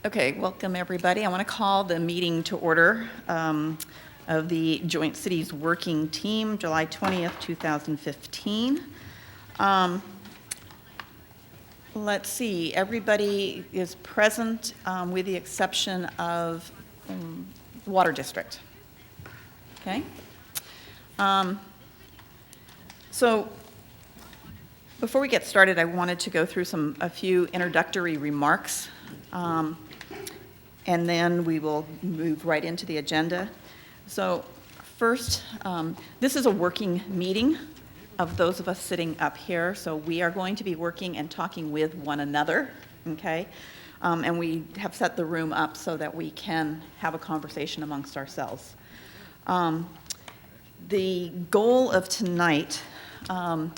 Okay, welcome everybody. I want to call the meeting to order of the Joint Cities Working Team, July 20th, 2015. Let's see, everybody is present with the exception of Water District. Okay. So before we get started, I wanted to go through a few introductory remarks. And then we will move right into the agenda. So first, this is a working meeting of those of us sitting up here. So we are going to be working and talking with one another, okay? And we have set the room up so that we can have a conversation amongst ourselves. The goal of tonight, and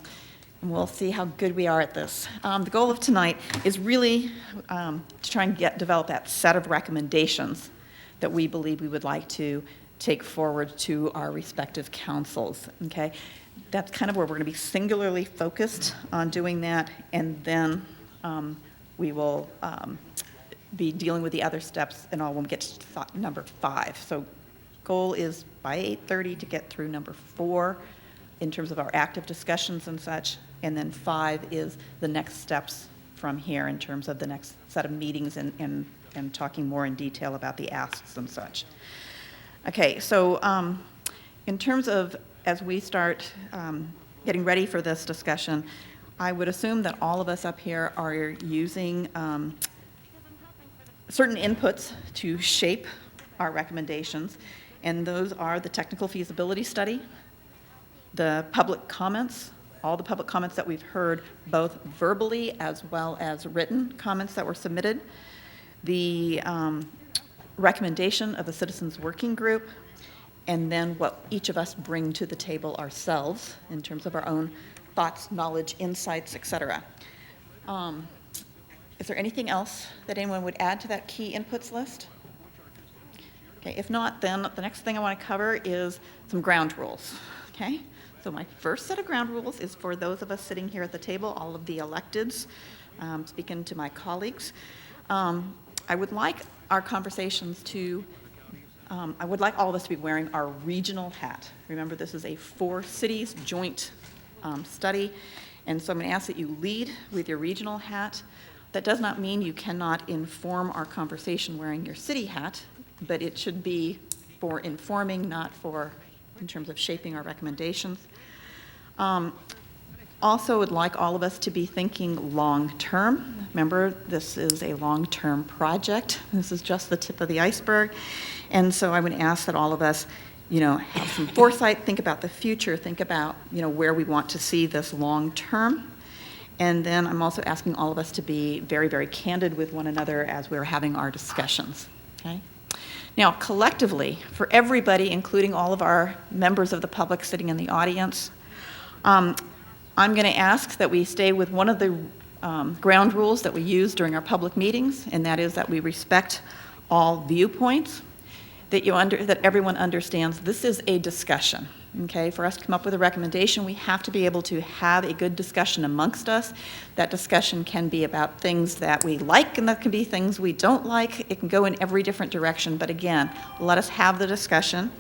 we'll see how good we are at this. The goal of tonight is really to try and develop that set of recommendations that we believe we would like to take forward to our respective councils, okay? That's kind of where we're going to be singularly focused on doing that, and then we will be dealing with the other steps and all when we get to number 5. So goal is by 8:30 to get through number 4 in terms of our active discussions and such. And then 5 is the next steps from here in terms of the next set of meetings and talking more in detail about the asks and such. Okay, so in terms of as we start getting ready for this discussion, I would assume that all of us up here are using certain inputs to shape our recommendations, and those are the technical feasibility study, the public comments, all the public comments that we've heard, both verbally as well as written comments that were submitted, the recommendation of the Citizens Working Group, and then what each of us bring to the table ourselves in terms of our own thoughts, knowledge, insights, etc. Is there anything else that anyone would add to that key inputs list? Okay, if not, then the next thing I want to cover is some ground rules, okay? So my first set of ground rules is for those of us sitting here at the table, all of the electeds, speaking to my colleagues. I would like our conversations to, I would like all of us to be wearing our regional hat. Remember, this is a 4 cities joint study, and so I'm going to ask that you lead with your regional hat. That does not mean you cannot inform our conversation wearing your city hat, but it should be for informing, not for in terms of shaping our recommendations. Also would like all of us to be thinking long-term. Remember, this is a long-term project. This is just the tip of the iceberg. And so I would ask that all of us, have some foresight, think about the future, think about, where we want to see this long-term. And then I'm also asking all of us to be very, very candid with one another as we're having our discussions, okay? Now, collectively, for everybody, including all of our members of the public sitting in the audience, I'm going to ask that we stay with one of the ground rules that we use during our public meetings, and that is that we respect all viewpoints, that everyone understands this is a discussion, okay? For us to come up with a recommendation, we have to be able to have a good discussion amongst us. That discussion can be about things that we like, and that can be things we don't like. It can go in every different direction, but again, let us have the discussion.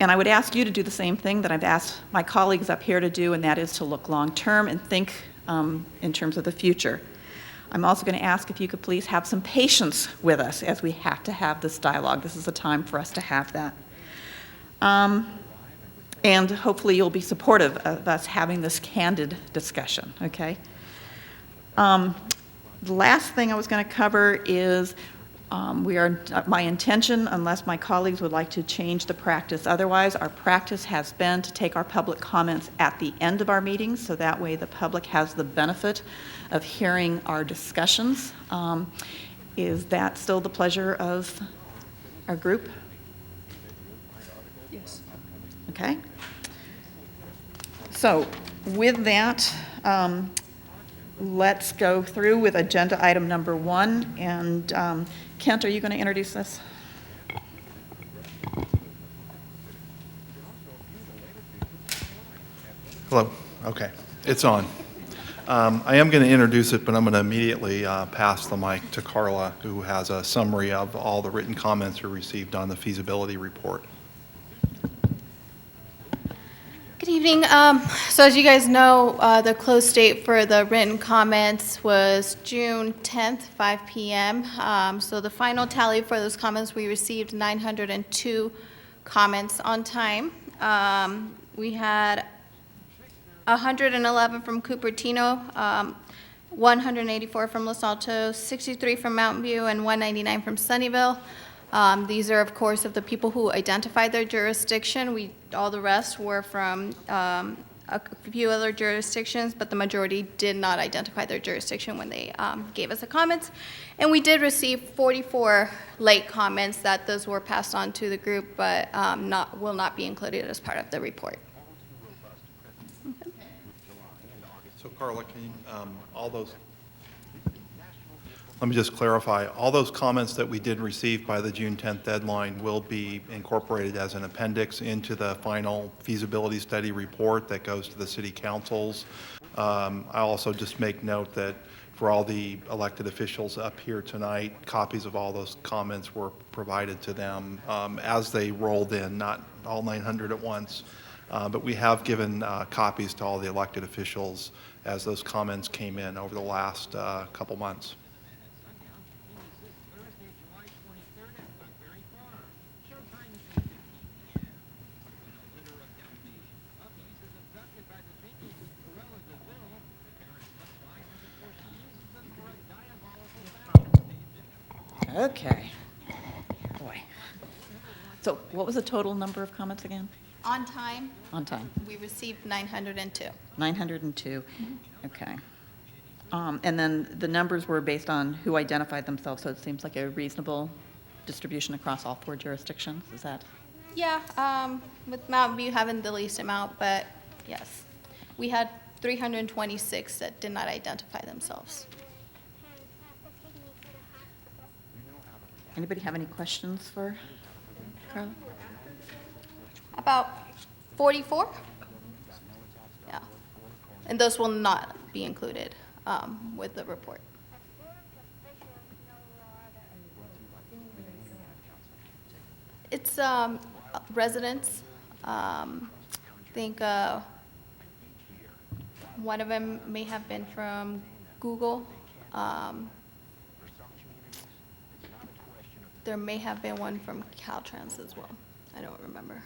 And I would ask you to do the same thing that I've asked my colleagues up here to do, and that is to look long-term and think in terms of the future. I'm also going to ask if you could please have some patience with us as we have to have this dialogue. This is a time for us to have that. And hopefully you'll be supportive of us having this candid discussion, okay? The last thing I was going to cover is my intention, unless my colleagues would like to change the practice otherwise, our practice has been to take our public comments at the end of our meetings, so that way the public has the benefit of hearing our discussions. Is that still the pleasure of our group? Yes. Okay. So with that, let's go through with agenda item number 1. And Kent, are you going to introduce this? Hello. Okay. It's on. I am going to introduce it, but I'm going to immediately pass the mic to Carla, who has a summary of all the written comments we received on the feasibility report. Good evening. So as you guys know, the close date for the written comments was June 10th, 5 p.m. So the final tally for those comments, we received 902 comments on time. We had 111 from Cupertino, 184 from Los Altos, 63 from Mountain View, and 199 from Sunnyvale. These are, of course, of the people who identified their jurisdiction. All the rest were from a few other jurisdictions, but the majority did not identify their jurisdiction when they gave us the comments. And we did receive 44 late comments that those were passed on to the group, but will not be included as part of the report. So Carla, can you, let me just clarify, all those comments that we did receive by the June 10th deadline will be incorporated as an appendix into the final feasibility study report that goes to the city councils. I also just make note that for all the elected officials up here tonight, copies of all those comments were provided to them as they rolled in, not all 900 at once. But we have given copies to all the elected officials as those comments came in over the last couple months. Okay. Boy. So what was the total number of comments again? On time, On time. we received 902. 902. Okay. And then the numbers were based on who identified themselves, so it seems like a reasonable distribution across all 4 jurisdictions. Is that? Yeah, with Mountain View having the least amount, but yes. We had 326 that did not identify themselves. Anybody have any questions for Carla? About 44? Yeah. And those will not be included with the report. It's residents. I think one of them may have been from Google. There may have been one from Caltrans as well. I don't remember.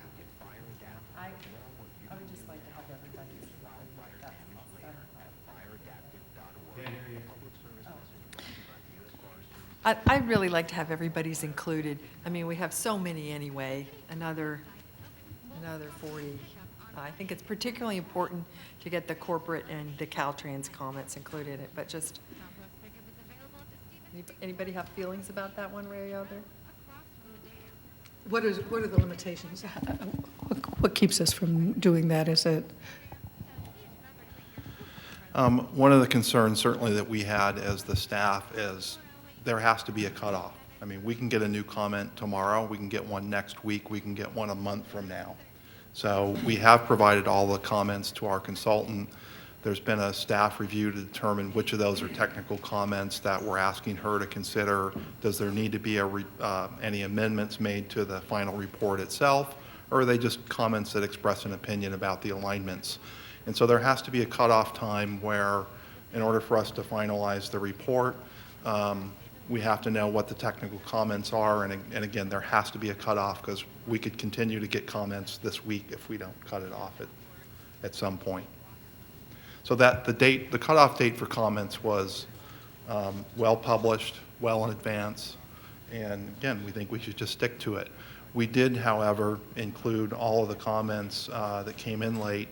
I would just like to have everybody's. I'd really like to have everybody's included. I mean, we have so many anyway, another 40. I think it's particularly important to get the corporate and the Caltrans comments included, but just, anybody have feelings about that one way or the other? What are the limitations? What keeps us from doing that? Is it? One of the concerns certainly that we had as the staff is there has to be a cutoff. I mean, we can get a new comment tomorrow, we can get one next week, we can get one a month from now. So we have provided all the comments to our consultant. There's been a staff review to determine which of those are technical comments that we're asking her to consider. Does there need to be any amendments made to the final report itself, or are they just comments that express an opinion about the alignments? And so there has to be a cutoff time where, in order for us to finalize the report, we have to know what the technical comments are, and again, there has to be a cutoff because we could continue to get comments this week if we don't cut it off at some point. So that the cutoff date for comments was well published, well in advance, and again, we think we should just stick to it. We did, however, include all of the comments that came in late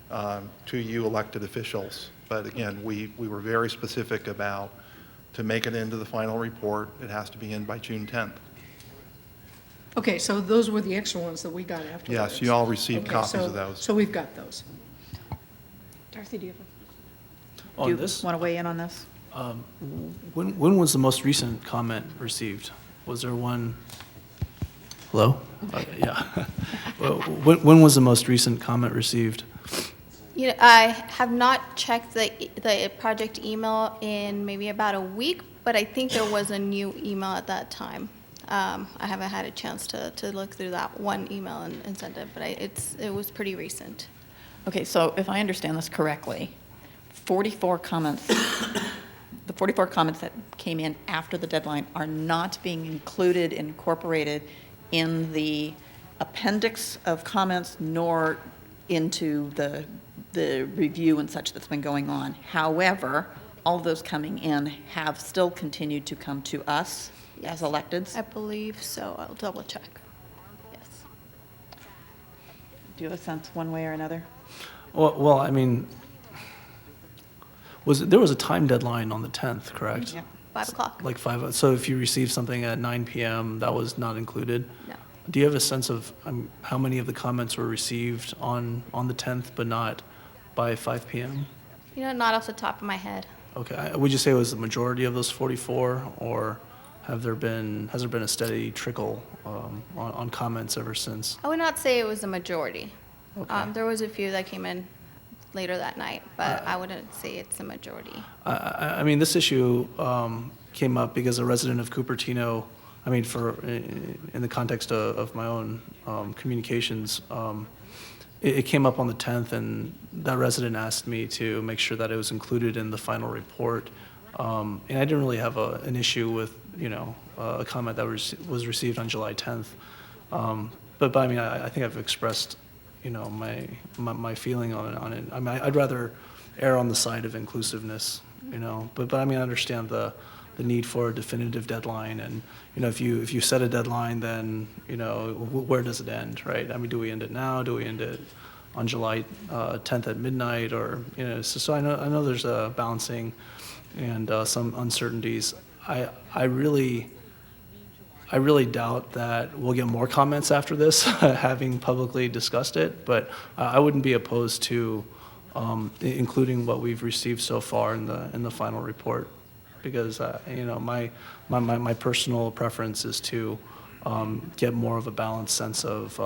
to you elected officials, but again, we were very specific about to make it into the final report, it has to be in by June 10th. Okay, so those were the extra ones that we got afterwards. Yes, you all received Okay, copies so- of those. So we've got those. Darcy, do you have? Do you this, want to weigh in on this? when was the most recent comment received? Was there one? Hello? Yeah. Well, when was the most recent comment received? You know, I have not checked the project email in maybe about a week, but I think there was a new email at that time. I haven't had a chance to look through that one email and send it, but it was pretty recent. Okay, so if I understand this correctly, 44 comments, the 44 comments that came in after the deadline are not being included, incorporated in the appendix of comments, nor into the review and such that's been going on. However, all of those coming in have still continued to come to us as electeds. I believe so. I'll double check. Yes. Do you have a sense one way or another? Well, I mean, there was a time deadline on the 10th, correct? Yeah. 5 o'clock. Like 5, so if you received something at 9 PM, that was not included? No. Do you have a sense of how many of the comments were received on the 10th, but not by 5 PM? You know, not off the top of my head. Okay, would you say it was the majority of those 44, or has there been a steady trickle on comments ever since? I would not say it was the majority. Okay. There was a few that came in later that night, but I wouldn't say it's the majority. I mean, this issue came up because a resident of Cupertino, I mean, in the context of my own communications, it came up on the 10th, and that resident asked me to make sure that it was included in the final report. And I didn't really have an issue with, a comment that was received on July 10th. But I mean, I think I've expressed, my feeling on it. I mean, I'd rather err on the side of inclusiveness, But I mean, I understand the need for a definitive deadline, and if you set a deadline, then where does it end, right? I mean, do we end it now? Do we end it on July 10th at midnight, or So I know there's a balancing and some uncertainties. I really doubt that we'll get more comments after this, having publicly discussed it. But I wouldn't be opposed to including what we've received so far in the final report, because my personal preference is to get more of a balanced sense of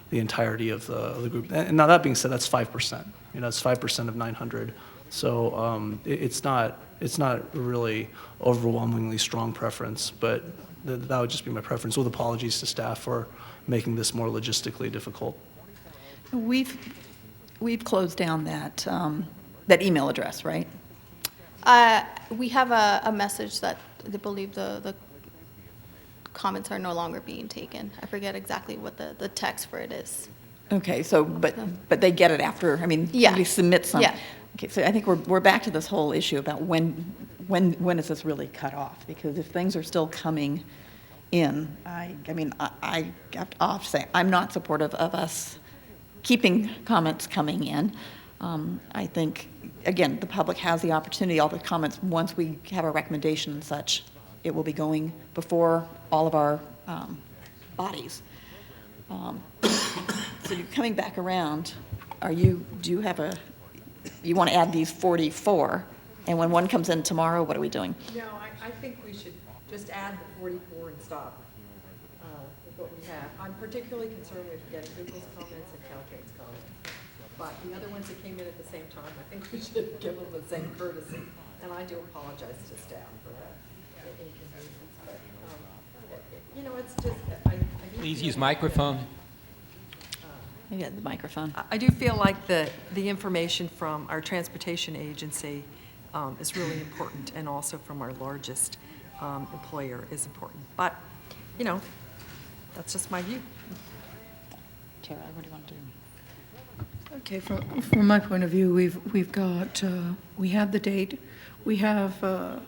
the entirety of the group. And now that being said, that's 5%. It's 5% of 900. So it's not really overwhelmingly strong preference, but that would just be my preference, with apologies to staff for making this more logistically difficult. We've closed down that email address, right? We have a message that they believe the comments are no longer being taken. I forget exactly what the text for it is. Okay, so, but they get it after, Yeah. we submit some. Yeah. Okay, so I think we're back to this whole issue about when is this really cut off? Because if things are still coming in, I have to say, I'm not supportive of us keeping comments coming in. I think, again, the public has the opportunity, all the comments, once we have a recommendation and such, it will be going before all of our bodies. So you're coming back around, do you have you want to add these 44, and when one comes in tomorrow, what are we doing? No, I think we should just add the 44 and stop with what we have. I'm particularly concerned with getting Google's comments and Caltrain's comments. But the other ones that came in at the same time, I think we should give them the same courtesy. And I do apologize to staff for the inconvenience. But, it's just, Please use microphone. Yeah, the microphone. I do feel like the information from our transportation agency is really important, and also from our largest employer is important. But, that's just my view. Tara, what do you want to do? Okay, from my point of view, we've got, we have the date, we have the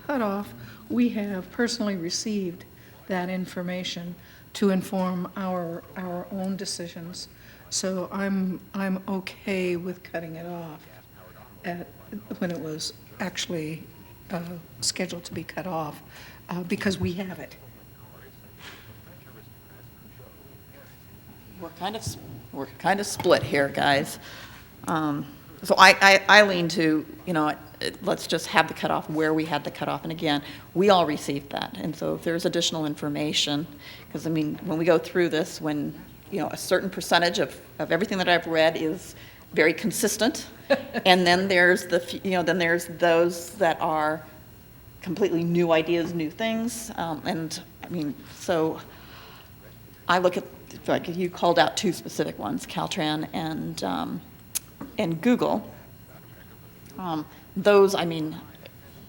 cutoff, we have personally received that information to inform our own decisions. So I'm okay with cutting it off when it was actually scheduled to be cut off, because we have it. We're kind of split here, guys. So I lean to, let's just have the cutoff where we had the cutoff. And again, we all received that. And so if there's additional information, because when we go through this, when, a certain percentage of everything that I've read is very consistent. And then there's then there's those that are completely new ideas, new things. And I mean, so I look at, like you called out two specific ones, Caltran and Google. Those, I mean,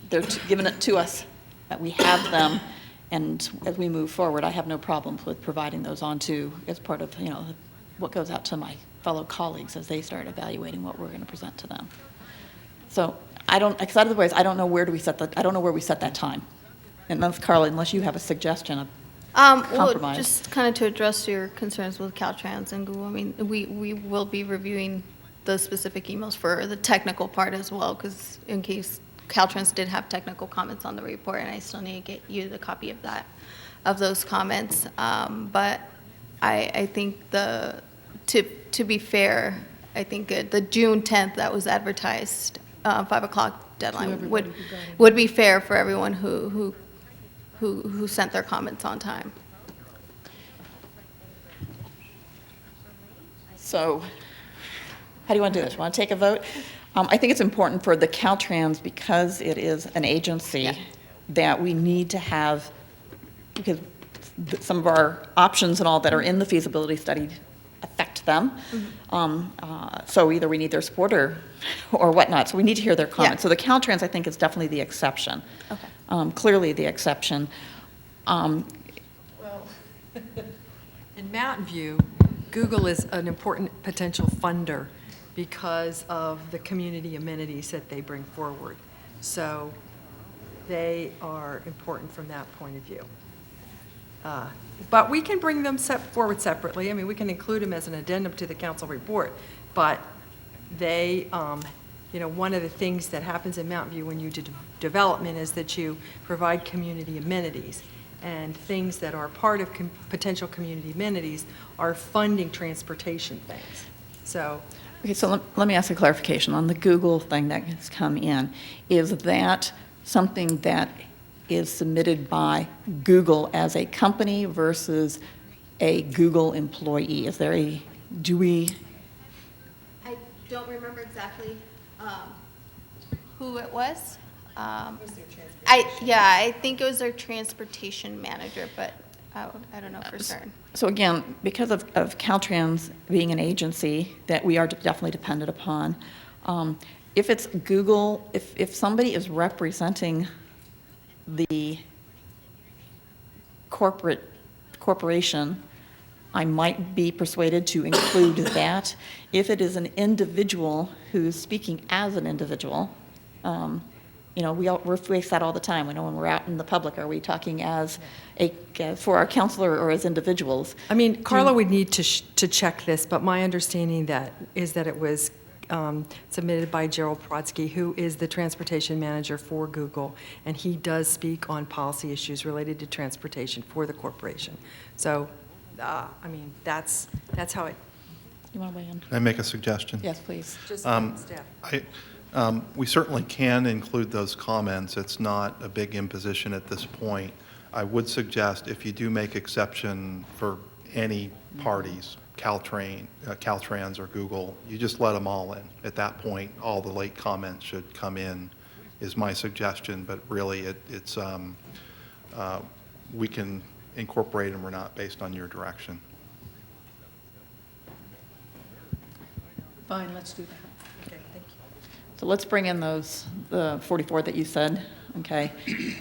they're giving it to us, that we have them, and as we move forward, I have no problems with providing those on to, as part of, what goes out to my fellow colleagues as they start evaluating what we're going to present to them. So because otherwise, I don't know where we set that time. And unless, Carla, unless you have a suggestion of Well, compromise. just kind of to address your concerns with Caltrans and Google, I mean, we will be reviewing the specific emails for the technical part as well, because in case Caltrans did have technical comments on the report, and I still need to get you the copy of that, of those comments. But I think to be fair, I think the June 10th that was advertised, 5 o'clock deadline would be fair for everyone who sent their comments on time. So how do you want to do this? Want to take a vote? I think it's important for the Caltrans, because it is an agency, that we need to have, because some of our options and all that are in the feasibility study affect them. So either we need their support or whatnot. So we need to hear their comments. Yeah. So the Caltrans, I think, is definitely the exception. Okay. Clearly the exception. Well, in Mountain View, Google is an important potential funder because of the community amenities that they bring forward. So they are important from that point of view. But we can bring them forward separately. I mean, we can include them as an addendum to the council report. But they, one of the things that happens in Mountain View when you do development is that you provide community amenities. And things that are part of potential community amenities are funding transportation things. So. Okay, so let me ask a clarification on the Google thing that has come in. Is that something that is submitted by Google as a company versus a Google employee? Is there I don't remember exactly who it was. I think it was their transportation manager, but I don't know for certain. So again, because of Caltrans being an agency that we are definitely dependent upon, if it's Google, if somebody is representing the corporation, I might be persuaded to include that. If it is an individual who's speaking as an individual, we face that all the time. We know when we're out in the public, are we talking as for our counselor or as individuals? I mean, Carla would need to check this, but my understanding is that it was submitted by Gerald Prodsky, who is the transportation manager for Google, and he does speak on policy issues related to transportation for the corporation. So, I mean, that's how it. You want to weigh in? Can I make a suggestion? Yes, please. Just step. We certainly can include those comments. It's not a big imposition at this point. I would suggest if you do make exception for any parties, Caltrans or Google, you just let them all in. At that point, all the late comments should come in, is my suggestion. But really, we can incorporate them or not based on your direction. Fine, let's do that. Okay, thank you. So let's bring in the 44 that you said, okay?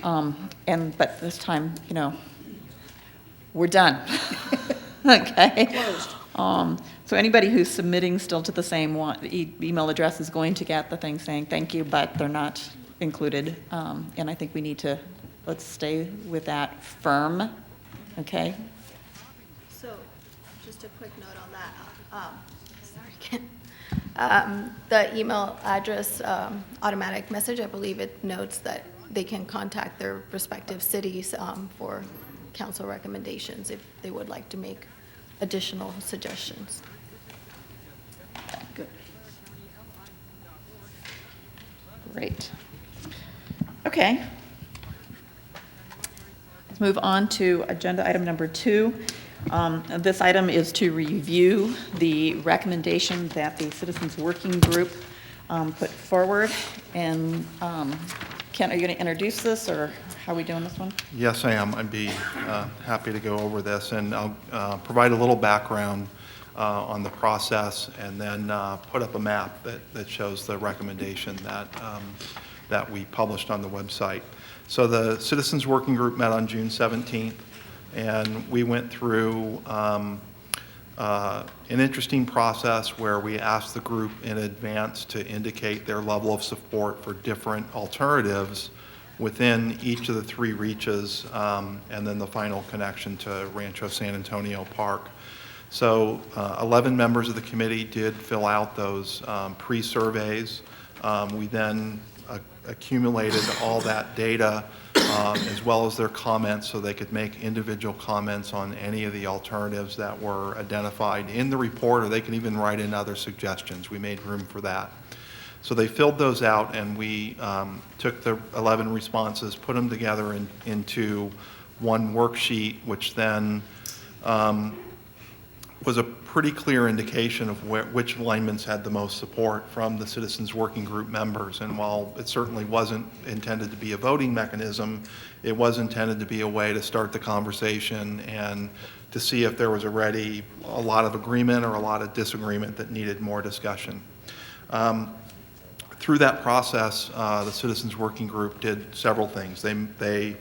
But this time, we're done. Okay? Closed. So anybody who's submitting still to the same email address is going to get the thing saying thank you, but they're not included. And I think we need to, let's stay with that firm, okay? So, just a quick note on that. Sorry, Ken. The email address automatic message, I believe it notes that they can contact their respective cities for council recommendations if they would like to make additional suggestions. Good. Great. Okay. Let's move on to agenda item number 2. This item is to review the recommendation that the Citizens Working Group put forward. And Kent, are you going to introduce this, or how are we doing this one? Yes, I am. I'd be happy to go over this, and I'll provide a little background on the process, and then put up a map that shows the recommendation that we published on the website. So the Citizens Working Group met on June 17th, and we went through an interesting process where we asked the group in advance to indicate their level of support for different alternatives within each of the three reaches, and then the final connection to Rancho San Antonio Park. So 11 members of the committee did fill out those pre-surveys. We then accumulated all that data as well as their comments, so they could make individual comments on any of the alternatives that were identified in the report, or they can even write in other suggestions. We made room for that. So they filled those out, and we took the 11 responses, put them together into one worksheet, which then was a pretty clear indication of which alignments had the most support from the Citizens Working Group members. And while it certainly wasn't intended to be a voting mechanism, it was intended to be a way to start the conversation and to see if there was already a lot of agreement or a lot of disagreement that needed more discussion. Through that process, the Citizens Working Group did several things. They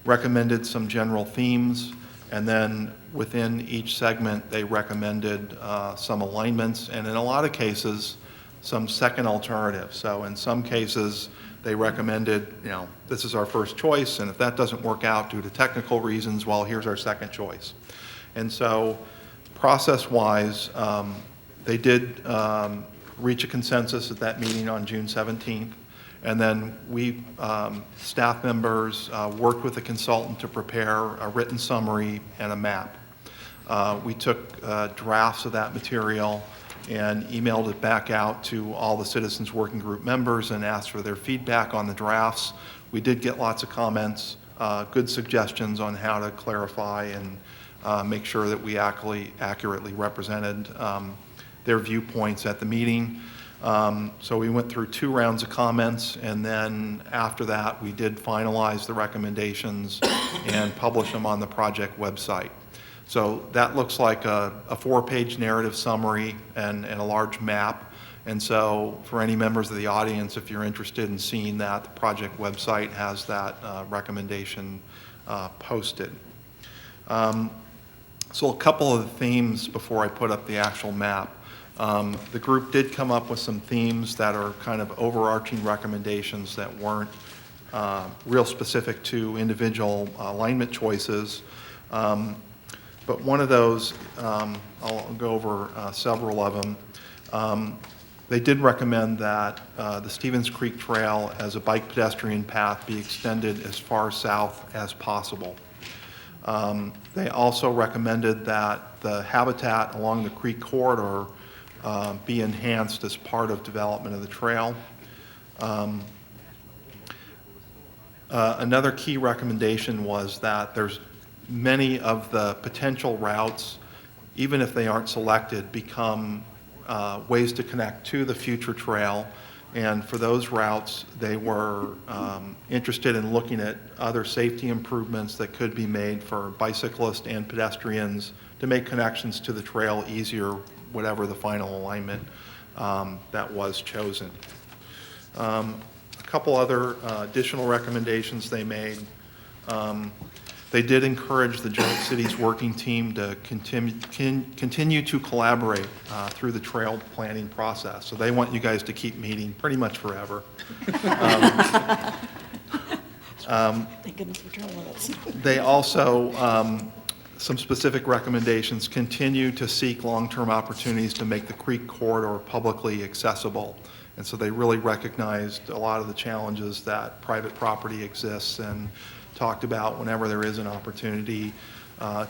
recommended some general themes, and then within each segment, they recommended some alignments, and in a lot of cases, some second alternatives. So in some cases, they recommended, this is our first choice, and if that doesn't work out due to technical reasons, well, here's our second choice. And so process-wise, they did reach a consensus at that meeting on June 17th. And then we, staff members, worked with a consultant to prepare a written summary and a map. We took drafts of that material and emailed it back out to all the Citizens Working Group members and asked for their feedback on the drafts. We did get lots of comments, good suggestions on how to clarify and make sure that we accurately represented their viewpoints at the meeting. So we went through 2 rounds of comments, and then after that, we did finalize the recommendations and publish them on the project website. So that looks like a 4-page narrative summary and a large map. And so for any members of the audience, if you're interested in seeing that, the project website has that recommendation posted. So a couple of the themes before I put up the actual map. The group did come up with some themes that are kind of overarching recommendations that weren't real specific to individual alignment choices. But one of those, I'll go over several of them. They did recommend that the Stevens Creek Trail as a bike pedestrian path be extended as far south as possible. They also recommended that the habitat along the creek corridor be enhanced as part of development of the trail. Another key recommendation was that there's many of the potential routes, even if they aren't selected, become ways to connect to the future trail. And for those routes, they were interested in looking at other safety improvements that could be made for bicyclists and pedestrians to make connections to the trail easier, whatever the final alignment that was chosen. A couple other additional recommendations they made. They did encourage the Joint Cities Working Team to continue to collaborate through the trail planning process. So they want you guys to keep meeting pretty much forever. Thank goodness for trail limits. They also, some specific recommendations, continue to seek long-term opportunities to make the creek corridor publicly accessible. And so they really recognized a lot of the challenges that private property exists, and talked about whenever there is an opportunity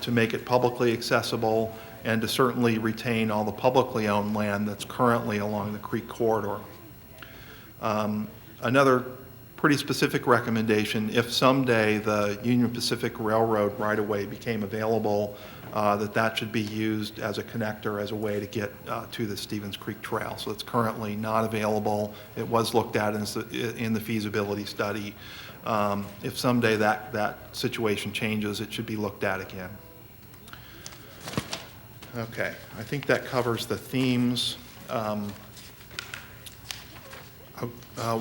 to make it publicly accessible and to certainly retain all the publicly owned land that's currently along the creek corridor. Another pretty specific recommendation, if someday the Union Pacific Railroad right-of-way became available that should be used as a connector, as a way to get to the Stevens Creek Trail. So it's currently not available. It was looked at in the feasibility study. If someday that situation changes, it should be looked at again. Okay, I think that covers the themes.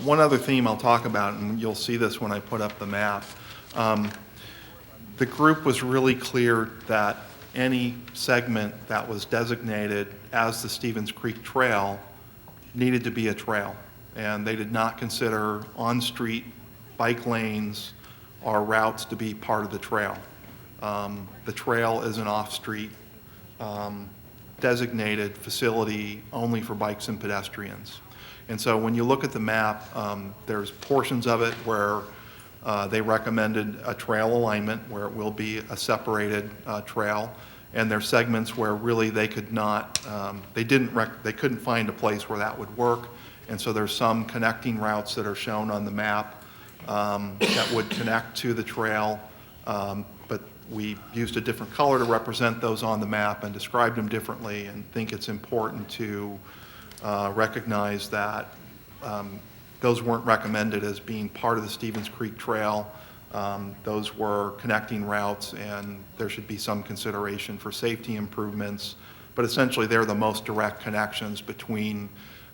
One other theme I'll talk about, and you'll see this when I put up the map. The group was really clear that any segment that was designated as the Stevens Creek Trail needed to be a trail. And they did not consider on-street bike lanes or routes to be part of the trail. The trail is an off-street designated facility only for bikes and pedestrians. And so when you look at the map, there's portions of it where they recommended a trail alignment where it will be a separated trail, and there's segments where really they could not, they couldn't find a place where that would work, and so there's some connecting routes that are shown on the map that would connect to the trail, but we used a different color to represent those on the map and described them differently, and think it's important to recognize that those weren't recommended as being part of the Stevens Creek Trail. Those were connecting routes, and there should be some consideration for safety improvements. But essentially, they're the most direct connections between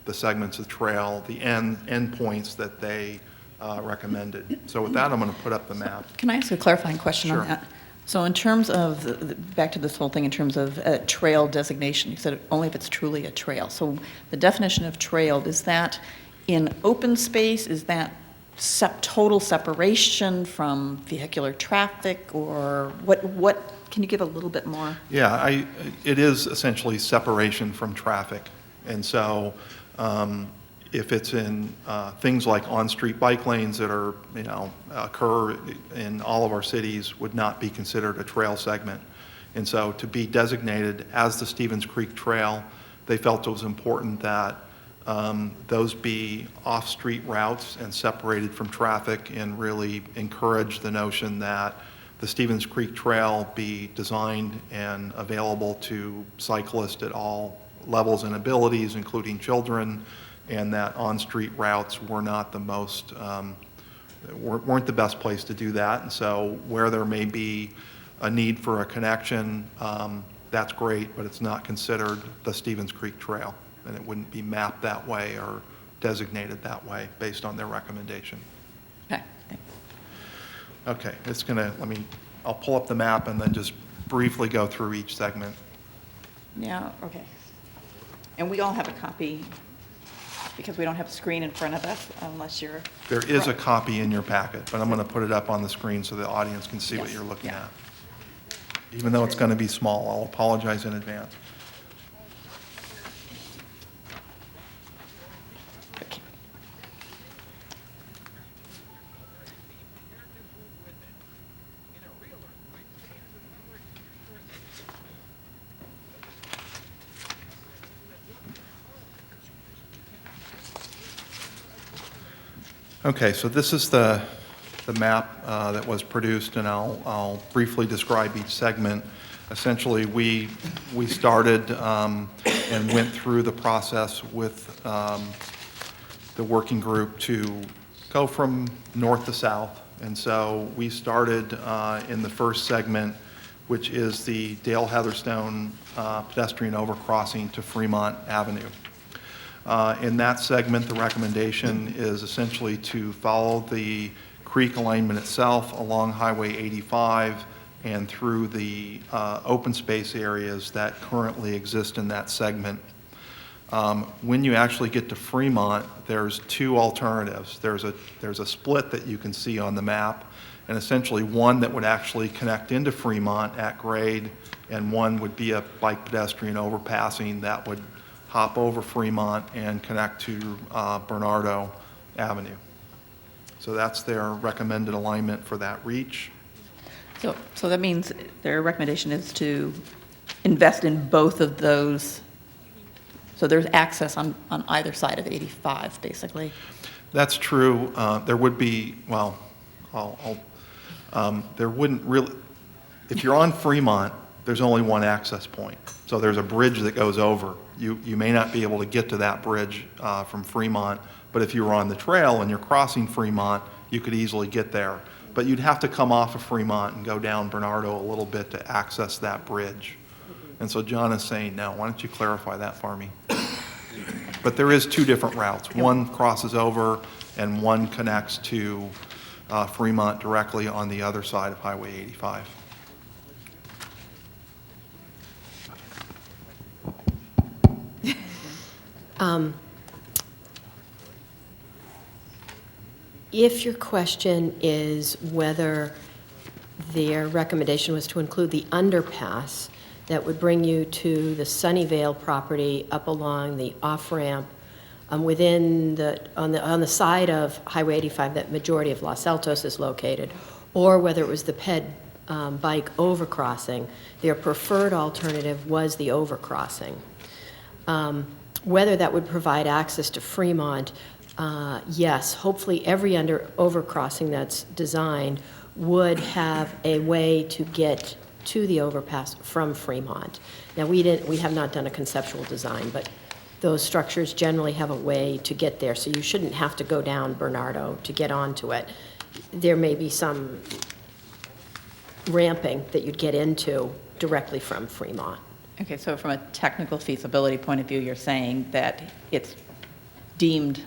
the segments of the trail, the end points that they recommended. So with that, I'm going to put up the map. Can I ask a clarifying question Sure. on that? So in terms of, back to this whole thing, in terms of trail designation, you said only if it's truly a trail. So the definition of trail, is that in open space? Is that total separation from vehicular traffic? Or what, can you give a little bit more? Yeah, it is essentially separation from traffic. And so if it's in things like on-street bike lanes that are, occur in all of our cities, would not be considered a trail segment. And so to be designated as the Stevens Creek Trail, they felt it was important that those be off-street routes and separated from traffic, and really encourage the notion that the Stevens Creek Trail be designed and available to cyclists at all levels and abilities, including children, and that on-street routes were not the most, weren't the best place to do that. And so where there may be a need for a connection, that's great, but it's not considered the Stevens Creek Trail, and it wouldn't be mapped that way or designated that way based on their recommendation. Okay, thanks. Okay, it's gonna, I'll pull up the map and then just briefly go through each segment. Yeah, okay. And we all have a copy, because we don't have a screen in front of us unless you're... There is a copy in your packet, but I'm going to put it up on the screen so the audience can see what Yes, you're looking yeah. at. Even though it's going to be small, I'll apologize in advance. Okay. Okay, so this is the map that was produced, and I'll briefly describe each segment. Essentially, we started and went through the process with the working group to go from north to south. And so we started in the first segment, which is the Dale Heatherstone pedestrian overcrossing to Fremont Avenue. In that segment, the recommendation is essentially to follow the creek alignment itself along Highway 85 and through the open space areas that currently exist in that segment. When you actually get to Fremont, there's two alternatives. There's a split that you can see on the map, and essentially one that would actually connect into Fremont at grade, and one would be a bike pedestrian overpassing that would hop over Fremont and connect to Bernardo Avenue. So that's their recommended alignment for that reach. So that means their recommendation is to invest in both of those. So there's access on either side of 85, basically. That's true. There would be, well, there wouldn't really, if you're on Fremont there's only one access point. So there's a bridge that goes over. You may not be able to get to that bridge from Fremont, but if you were on the trail and you're crossing Fremont, you could easily get there. But you'd have to come off of Fremont and go down Bernardo a little bit to access that bridge. And so John is saying, no, why don't you clarify that for me? But there is two different routes. One crosses over and one connects to Fremont directly on the other side of Highway 85. If your question is whether their recommendation was to include the underpass that would bring you to the Sunnyvale property up along the off-ramp within on the side of Highway 85 that majority of Los Altos is located, or whether it was the PED bike overcrossing, their preferred alternative was the overcrossing. Whether that would provide access to Fremont, yes, hopefully every overcrossing that's designed would have a way to get to the overpass from Fremont. Now, we have not done a conceptual design, but those structures generally have a way to get there, so you shouldn't have to go down Bernardo to get onto it. There may be some ramping that you'd get into directly from Fremont. Okay, so from a technical feasibility point of view, you're saying that it's deemed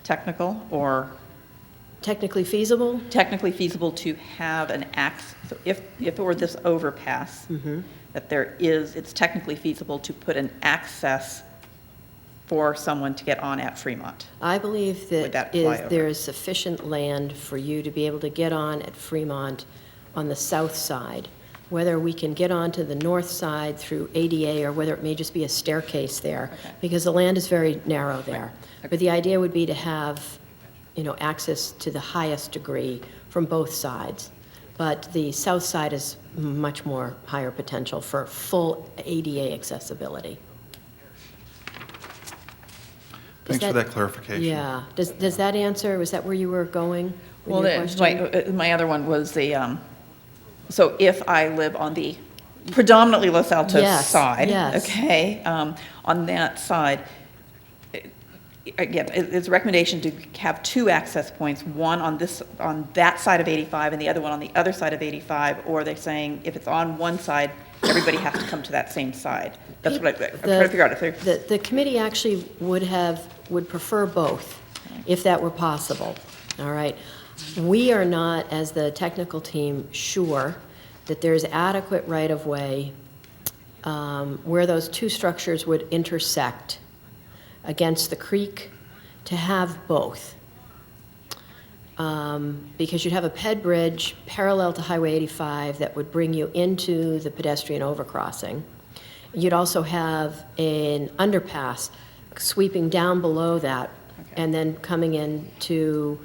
technical or Technically feasible? technically feasible to have an access, so if it were this overpass, that it's technically feasible to put an access for someone to get on at Fremont. I believe Would that that fly over? there is sufficient land for you to be able to get on at Fremont on the south side. Whether we can get onto the north side through ADA or whether it may just be a staircase there, Okay. because the land is very narrow there. Okay. But the idea would be to have, access to the highest degree from both sides. But the south side is much more higher potential for full ADA accessibility. Thanks for that clarification. Yeah. Does that answer, was that where you were going with Well, your question? my other one was so if I live on the predominantly Los Altos Yes, side, yes. okay, on that side, again, it's a recommendation to have two access points, one on that side of 85 and the other one on the other side of 85, or they're saying if it's on one side, everybody has to come to that same side. That's what I'm trying to figure out. If they're, The committee actually would prefer both, if that were possible, all right? We are not, as the technical team, sure that there's adequate right-of-way where those two structures would intersect against the creek to have both. Because you'd have a PED bridge parallel to Highway 85 that would bring you into the pedestrian overcrossing. You'd also have an underpass sweeping down below that and then coming into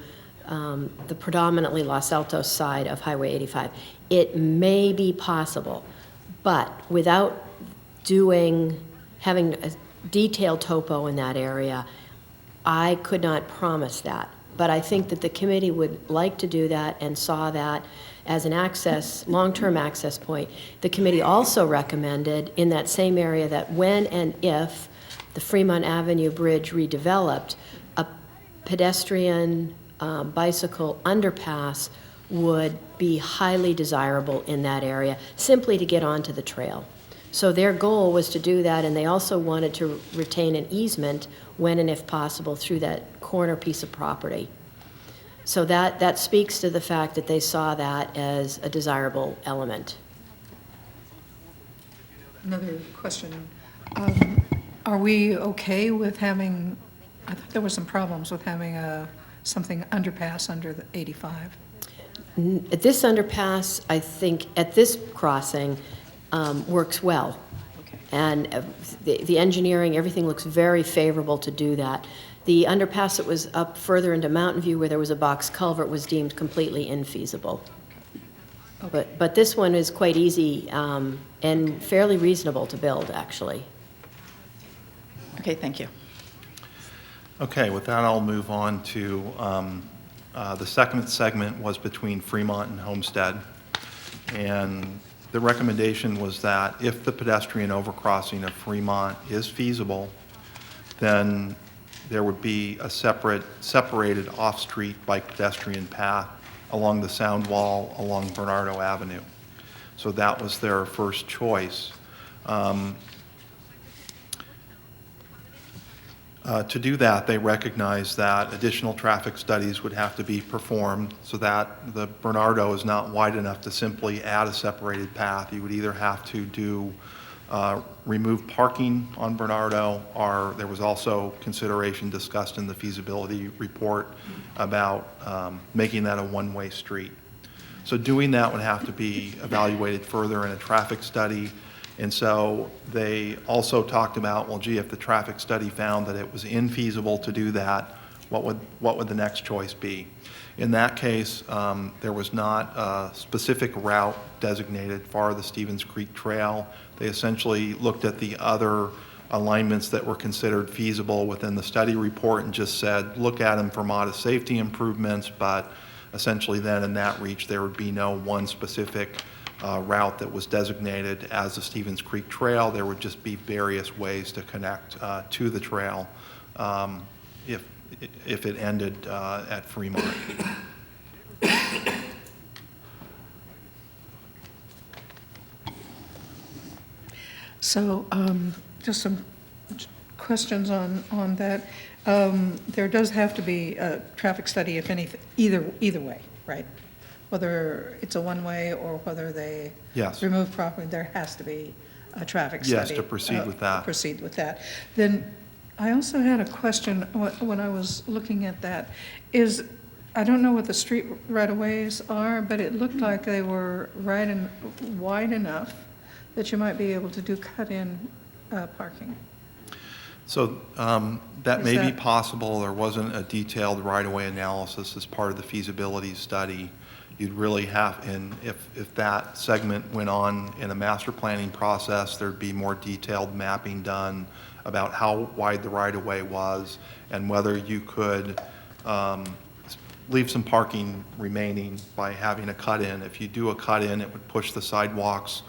the predominantly Los Altos side of Highway 85. It may be possible, but without having a detailed topo in that area, I could not promise that. But I think that the committee would like to do that and saw that as an long-term access point. The committee also recommended in that same area that when and if the Fremont Avenue Bridge redeveloped, a pedestrian bicycle underpass would be highly desirable in that area, simply to get onto the trail. So their goal was to do that, and they also wanted to retain an easement when and if possible through that corner piece of property. So that speaks to the fact that they saw that as a desirable element. Another question. Are we okay with having, I thought there were some problems with having something underpass under the 85. At this underpass, I think, at this crossing, works well. Okay. And the engineering, everything looks very favorable to do that. The underpass that was up further into Mountain View where there was a box culvert was deemed completely infeasible. Okay. But this one is quite easy and fairly reasonable to build, actually. okay, thank you. Okay, with that, I'll move on to the second segment was between Fremont and Homestead. And the recommendation was that if the pedestrian overcrossing of Fremont is feasible, then there would be a separated off-street bike pedestrian path along the sound wall along Bernardo Avenue. So that was their first choice. To do that, they recognized that additional traffic studies would have to be performed so that the Bernardo is not wide enough to simply add a separated path. You would either have to do remove parking on Bernardo, or there was also consideration discussed in the feasibility report about making that a one-way street. So doing that would have to be evaluated further in a traffic study. And so they also talked about, well, gee, if the traffic study found that it was infeasible to do that, what would the next choice be? In that case, there was not a specific route designated for the Stevens Creek Trail. They essentially looked at the other alignments that were considered feasible within the study report and just said, look at them for modest safety improvements, but essentially then in that reach, there would be no one specific route that was designated as the Stevens Creek Trail. There would just be various ways to connect to the trail if it ended at Fremont. So just some questions on that. There does have to be a traffic study, if anything, either way, right? Whether it's a one-way or whether they Yes. remove property, there has to be a traffic study. Yes, to proceed with that. Proceed with that. Then I also had a question when I was looking at that. I don't know what the street right-of-ways are, but it looked like they were wide enough that you might be able to do cut-in parking. So that Is may be that- possible. There wasn't a detailed right-of-way analysis as part of the feasibility study. You'd really have, and if that segment went on in a master planning process, there'd be more detailed mapping done about how wide the right-of-way was and whether you could leave some parking remaining by having a cut-in. If you do a cut-in, it would push the sidewalks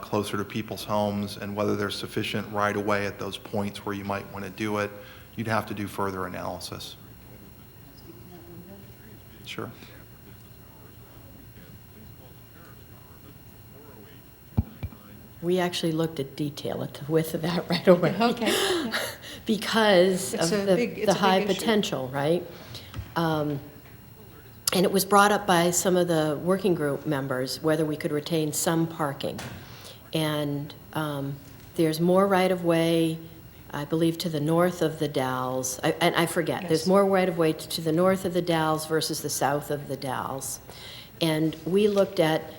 closer to people's homes, and whether there's sufficient right-of-way at those points where you might want to do it, you'd have to do further analysis. Sure. We actually looked at detail at the width of that right away. Okay. Because It's of a big- it's the a high big issue. potential, right? And it was brought up by some of the working group members, whether we could retain some parking. And there's more right-of-way, I believe, to the north of the Dalles. And I forget, there's Yes. more right-of-way to the north of the Dalles versus the south of the Dalles. And we looked at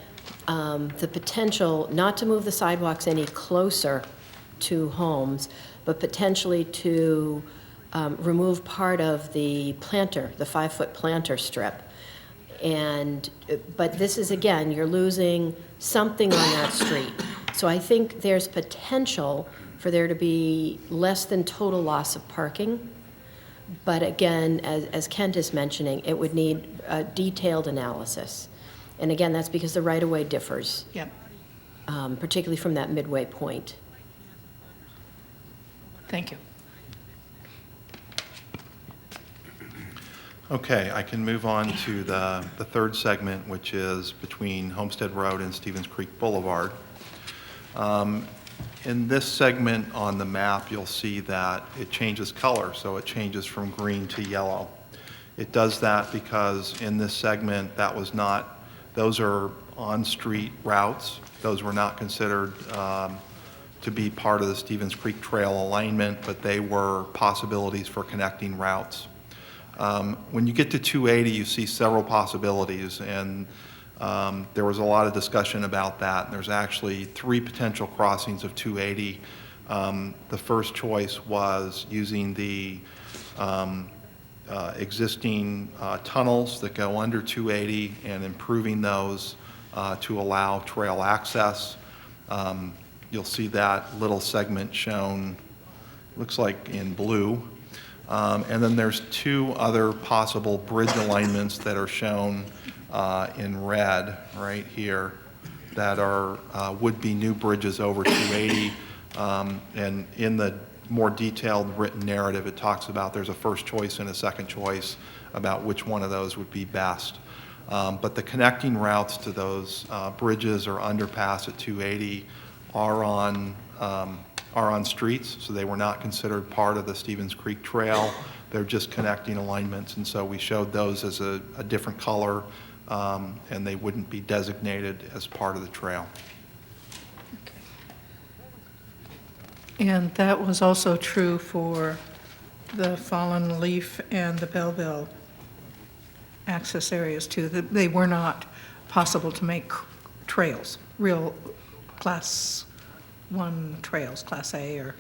the potential not to move the sidewalks any closer to homes, but potentially to remove part of the planter, the 5-foot planter strip. But this is, again, you're losing something on that street. So I think there's potential for there to be less than total loss of parking. But again, as Kent is mentioning, it would need a detailed analysis. And again, that's because the right-of-way differs, Yep. particularly from that midway point. Thank you. Okay, I can move on to the third segment, which is between Homestead Road and Stevens Creek Boulevard. In this segment on the map, you'll see that it changes color, so it changes from green to yellow. It does that because in this segment, those are on-street routes. Those were not considered to be part of the Stevens Creek Trail alignment, but they were possibilities for connecting routes. When you get to 280, you see several possibilities, and there was a lot of discussion about that. There's actually 3 potential crossings of 280. The first choice was using the existing tunnels that go under 280 and improving those to allow trail access. You'll see that little segment shown, looks like in blue. And then there's 2 other possible bridge alignments that are shown in red right here. that are, would be new bridges over 280. And in the more detailed written narrative, it talks about there's a first choice and a second choice about which one of those would be best. But the connecting routes to those bridges or underpass at 280 are on streets, so they were not considered part of the Stevens Creek Trail. They're just connecting alignments, and so we showed those as a different color, and they wouldn't be designated as part of the trail. And that was also true for the Fallen Leaf and the Belleville access areas too. They were not possible to make trails, real Class 1 trails, Class A or...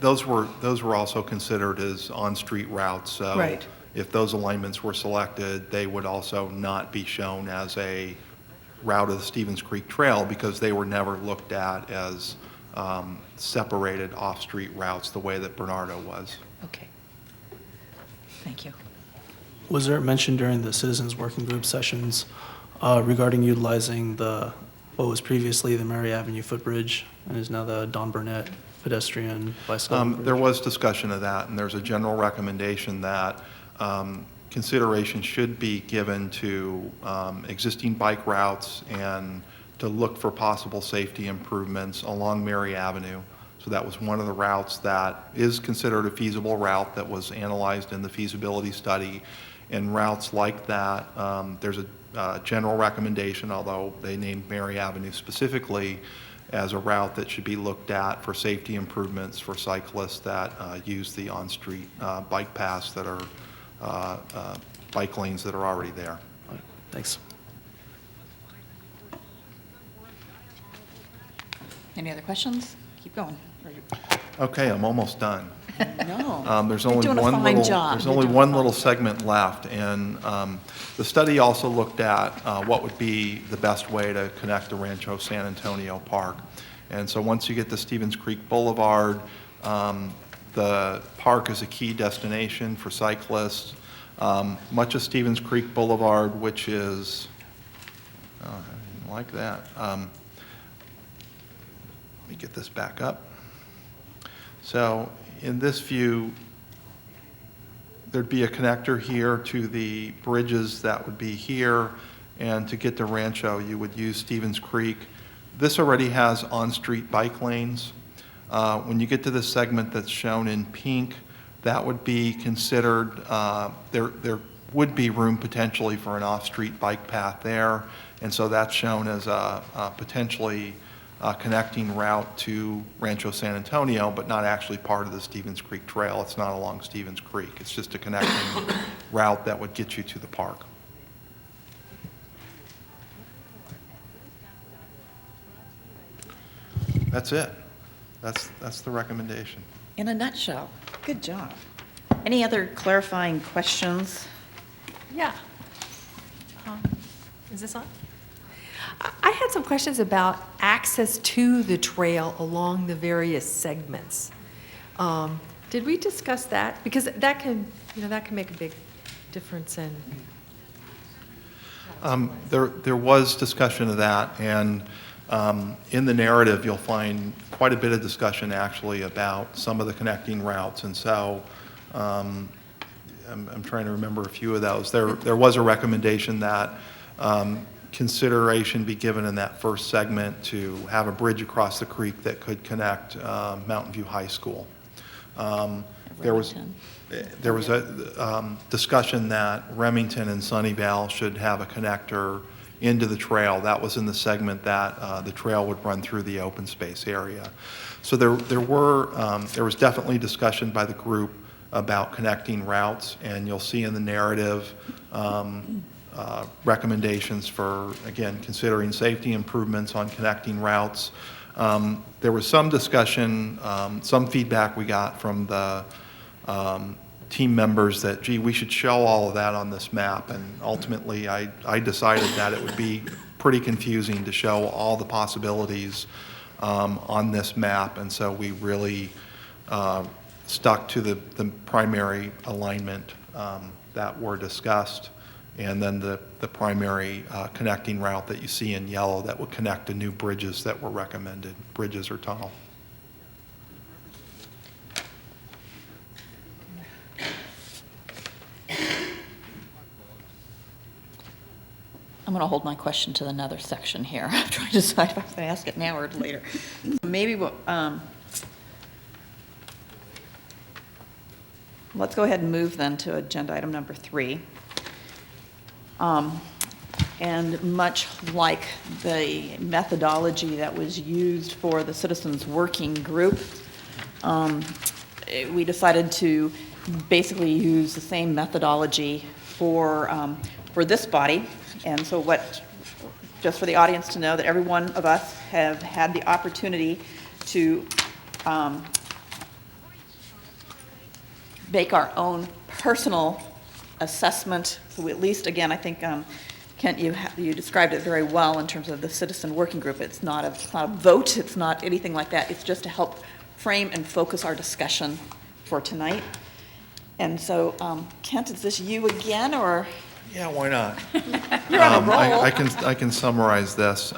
Those were also considered as on-street routes. So Right. if those alignments were selected, they would also not be shown as a route of the Stevens Creek Trail because they were never looked at as separated off-street routes the way that Bernardo was. Okay. Thank you. Was there mention during the citizens working group sessions regarding utilizing what was previously the Mary Avenue footbridge and is now the Don Burnett pedestrian bicycle bridge? There was discussion of that, and there's a general recommendation that consideration should be given to existing bike routes and to look for possible safety improvements along Mary Avenue. So that was one of the routes that is considered a feasible route that was analyzed in the feasibility study. And routes like that, there's a general recommendation, although they named Mary Avenue specifically, as a route that should be looked at for safety improvements for cyclists that use the on-street bike paths that are bike lanes that are already there. All right, thanks. Any other questions? Keep going. Okay, I'm almost done. No. There's You're only doing a one fine little, job. there's You're only doing a one fine little job. segment left, and the study also looked at what would be the best way to connect the Rancho San Antonio Park. And so once you get to Stevens Creek Boulevard, the park is a key destination for cyclists. Much of Stevens Creek Boulevard, which is, oh, I didn't like that. Let me get this back up. So in this view, there'd be a connector here to the bridges that would be here, and to get to Rancho, you would use Stevens Creek. This already has on-street bike lanes. When you get to this segment that's shown in pink, that would be considered, there would be room potentially for an off-street bike path there, and so that's shown as a potentially connecting route to Rancho San Antonio, but not actually part of the Stevens Creek Trail. It's not along Stevens Creek. It's just a connecting route that would get you to the park. That's it. That's the recommendation. In a nutshell, good job. Any other clarifying questions? Yeah. Is this on? I had some questions about access to the trail along the various segments. Did we discuss that? Because that can make a big difference in. There was discussion of that, and in the narrative, you'll find quite a bit of discussion actually about some of the connecting routes, and so I'm trying to remember a few of those. There was a recommendation that consideration be given in that first segment to have a bridge across the creek that could connect Mountain View High School. There was a discussion that Remington and Sunnyvale should have a connector into the trail. That was in the segment that the trail would run through the open space area. So there was definitely discussion by the group about connecting routes, and you'll see in the narrative recommendations for, again, considering safety improvements on connecting routes. There was some discussion, some feedback we got from the team members that, gee, we should show all of that on this map, and ultimately I decided that it would be pretty confusing to show all the possibilities on this map, and so we really stuck to the primary alignment that were discussed. and then the primary connecting route that you see in yellow that would connect to new bridges that were recommended, bridges or tunnel. I'm going to hold my question to another section here. I'm trying to decide if I'm going to ask it now or later. Maybe let's go ahead and move then to agenda item number 3. And much like the methodology that was used for the Citizens Working Group, we decided to basically use the same methodology for this body. And so just for the audience to know that every one of us have had the opportunity to make our own personal assessment. So at least, again, I think, Kent, you described it very well in terms of the citizen working group. It's not a vote, it's not anything like that. It's just to help frame and focus our discussion for tonight. And so, Kent, is this you again, or? Yeah, why not? You're on a roll. I can summarize this.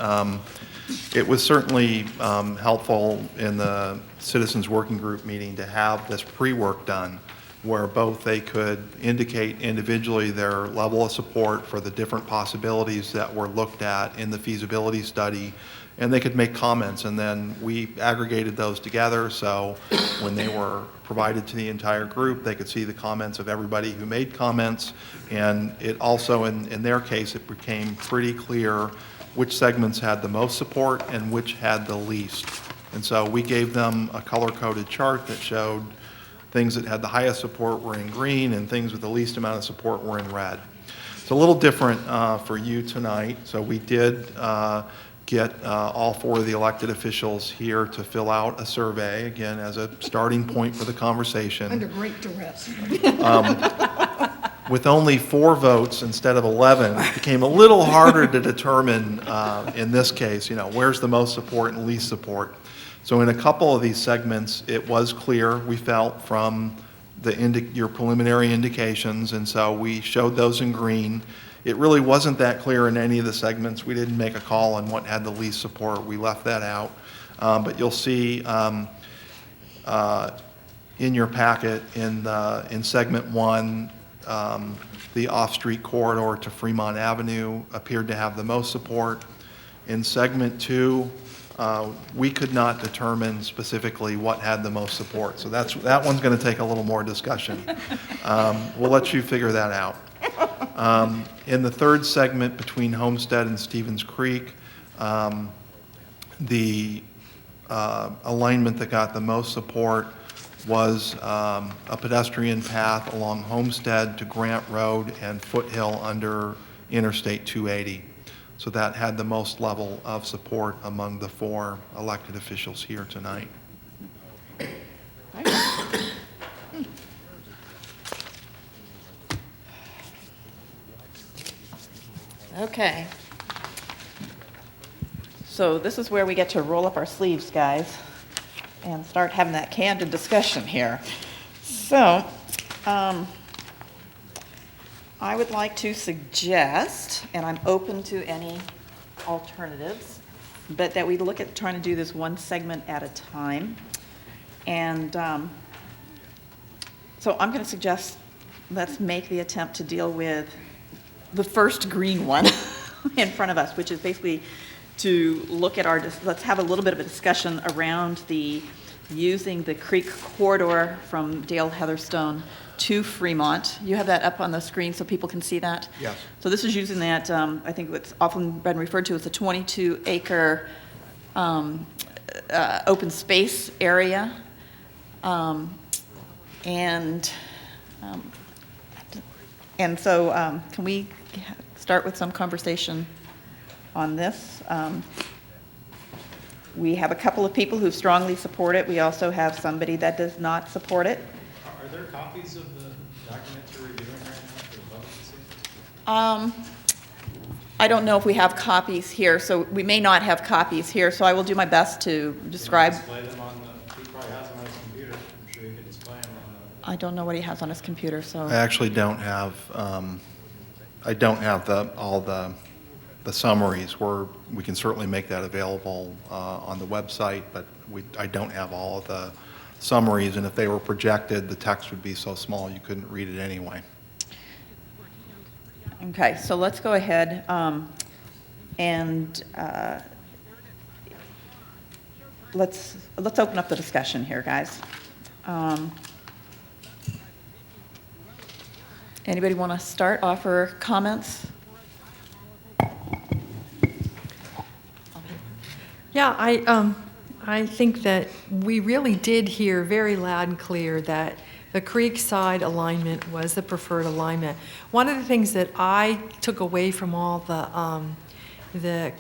It was certainly helpful in the Citizens Working Group meeting to have this pre-work done, where both they could indicate individually their level of support for the different possibilities that were looked at in the feasibility study, and they could make comments, and then we aggregated those together, so when they were provided to the entire group, they could see the comments of everybody who made comments, and it also, in their case, it became pretty clear which segments had the most support and which had the least. And so we gave them a color-coded chart that showed things that had the highest support were in green, and things with the least amount of support were in red. It's a little different for you tonight, so we did get all 4 of the elected officials here to fill out a survey, again, as a starting point for the conversation. Under great duress. With only 4 votes instead of 11, it became a little harder to determine, in this case, where's the most support and least support. So in a couple of these segments, it was clear, we felt, from your preliminary indications, and so we showed those in green. It really wasn't that clear in any of the segments. We didn't make a call on what had the least support. We left that out. But you'll see in your packet in segment 1, the off-street corridor to Fremont Avenue appeared to have the most support. In segment 2, we could not determine specifically what had the most support. So that one's going to take a little more discussion. We'll let you figure that out. In the 3rd segment between Homestead and Stevens Creek, the alignment that got the most support was a pedestrian path along Homestead to Grant Road and Foothill under Interstate 280. So that had the most level of support among the 4 elected officials here tonight. Okay. So this is where we get to roll up our sleeves, guys, and start having that candid discussion here. So, I would like to suggest, and I'm open to any alternatives, but that we look at trying to do this one segment at a time. And so I'm going to suggest let's make the attempt to deal with the first green one in front of us, which is basically to look at let's have a little bit of a discussion around using the creek corridor from Dale Heatherstone to Fremont. You have that up on the screen so people can see that? Yes. So this is using that, I think what's often been referred to as a 22-acre open space area. And so can we start with some conversation on this? We have a couple of people who strongly support it. We also have somebody that does not support it. Are there copies of the documents you're reviewing right now for the public to see? I don't know if we have copies here, so we may not have copies here, so I will do my best to describe. Display them on he probably has them on his computer. I'm sure you could display them on I don't know what he has on his computer, so. I actually don't have I don't have all the summaries. We can certainly make that available on the website, but I don't have all of the summaries, and if they were projected, the text would be so small you couldn't read it anyway. Okay, so let's go ahead and let's open up the discussion here, guys. Anybody want to start, offer comments? Yeah, I think that we really did hear very loud and clear that the creek side alignment was the preferred alignment. One of the things that I took away from all the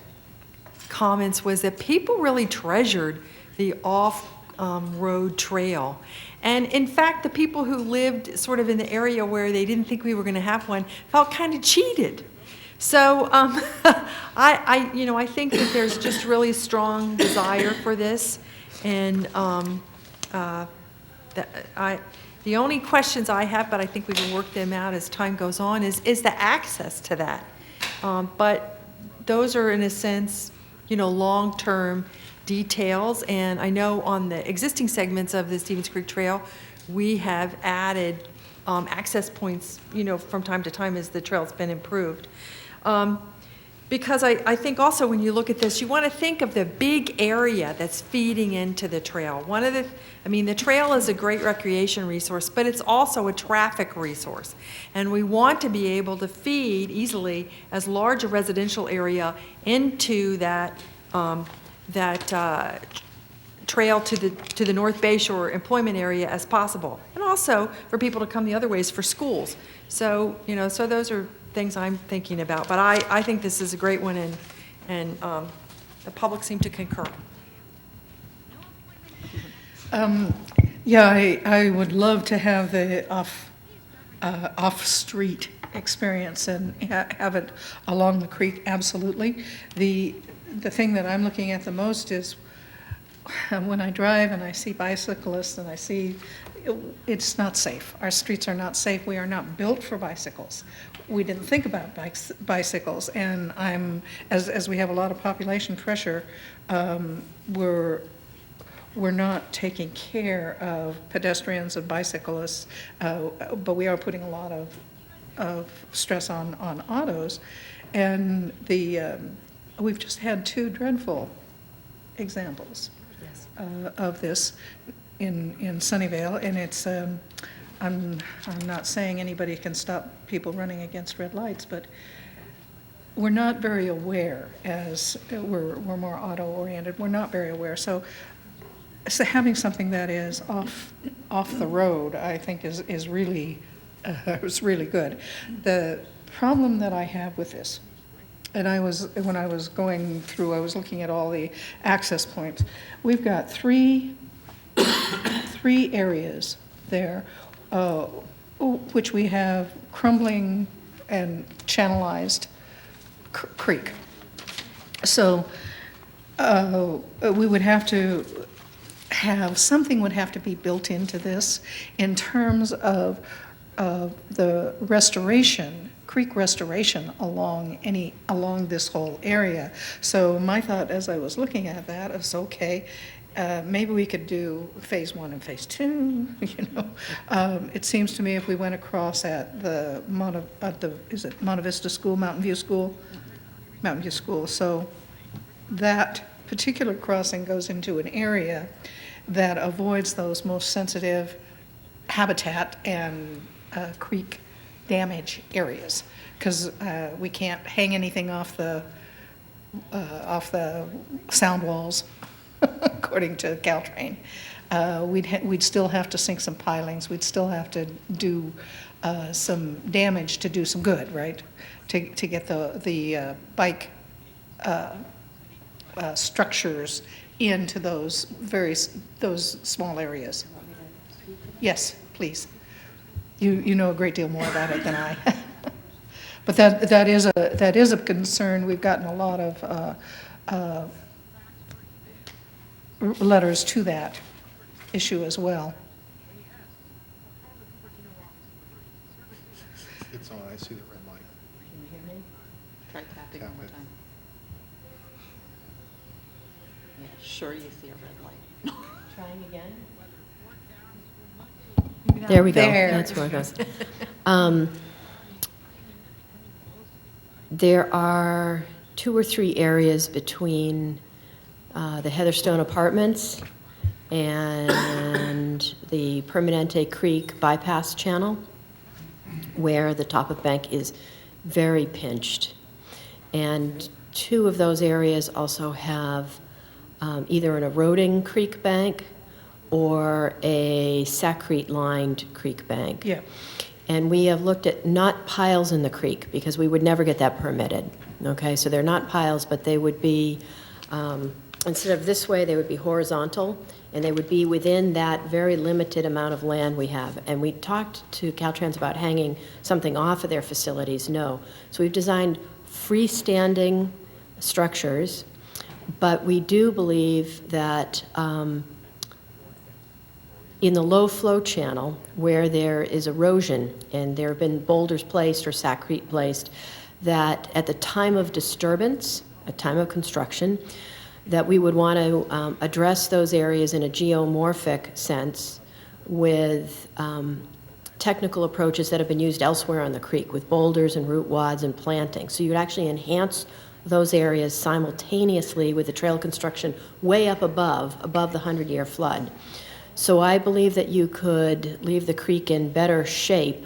comments was that people really treasured the off-road trail. And in fact, the people who lived sort of in the area where they didn't think we were going to have one felt kind of cheated. So I think that there's just really strong desire for this, and the only questions I have, but I think we can work them out as time goes on, is the access to that. But those are, in a sense, long-term details, and I know on the existing segments of the Stevens Creek Trail, we have added access points, from time to time as the trail's been improved. Because I think also when you look at this, you want to think of the big area that's feeding into the trail. The trail is a great recreation resource, but it's also a traffic resource. And we want to be able to feed easily as large a residential area into that trail to the North Bay Shore employment area as possible. And also for people to come the other ways for schools. So, so those are things I'm thinking about, but I think this is a great one, and the public seem to concur. Yeah, I would love to have the off-street experience and have it along the creek, absolutely. The thing that I'm looking at the most is when I drive and I see bicyclists and I see it's not safe. Our streets are not safe. We are not built for bicycles. We didn't think about bicycles, and as we have a lot of population pressure, we're not taking care of pedestrians and bicyclists, but we are putting a lot of stress on autos, and we've just had two dreadful examples of this in Sunnyvale, and it's I'm not saying anybody can stop people running against red lights, but we're not very aware, as we're more auto-oriented. We're not very aware. So having something that is off the road, I think, is really really good. The problem that I have with this, and when I was going through, I was looking at all the access points. We've got three areas there, which we have crumbling and channelized creek. So we would have to have, something would have to be built into this in terms of the restoration, creek restoration along this whole area. So my thought as I was looking at that is, okay, maybe we could do phase 1 and phase 2, It seems to me if we went across at the is it Monte Vista School, Mountain View School? Mountain View School. So that particular crossing goes into an area that avoids those most sensitive habitat and creek damage areas, because we can't hang anything off the sound walls, according to Caltrain. We'd still have to sink some pilings. We'd still have to do some damage to do some good, right? To get the bike structures into those small areas. Yes, please. You know a great deal more about it than I. But that is a concern. We've gotten a lot of letters to that issue as well. It's on. I see the red light. Tapping one more time. Yeah, sure, you see a red light. Trying again? There we go. There. That's where it goes. There are 2 or 3 areas between the Heatherstone Apartments and the Permanente Creek bypass channel where the top of bank is very pinched. And 2 of those areas also have either an eroding creek bank or a saccrete-lined creek bank. Yeah. And we have looked at not piles in the creek, because we would never get that permitted, okay? So they're not piles, but they would be, instead of this way, they would be horizontal, and they would be within that very limited amount of land we have. And we talked to Caltrans about hanging something off of their facilities, no. So we've designed freestanding structures, but we do believe that in the low flow channel where there is erosion and there have been boulders placed or saccrete placed, that at the time of disturbance, at time of construction, that we would want to address those areas in a geomorphic sense with technical approaches that have been used elsewhere on the creek with boulders and root wads and planting. So you'd actually enhance those areas simultaneously with the trail construction way up above the 100-year flood. So I believe that you could leave the creek in better shape,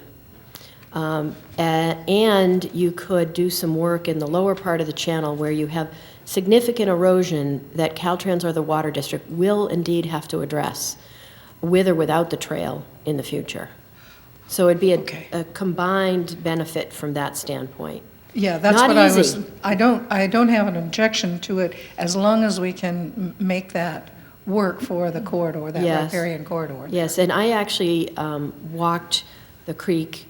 and you could do some work in the lower part of the channel where you have significant erosion that Caltrans or the Water District will indeed have to address, with or without the trail in the future. So it'd be a combined benefit from that standpoint. Yeah, that's Not what easy. I don't have an objection to it as long as we can make that work for the corridor, that Yes. riparian corridor. Yes, and I actually walked the creek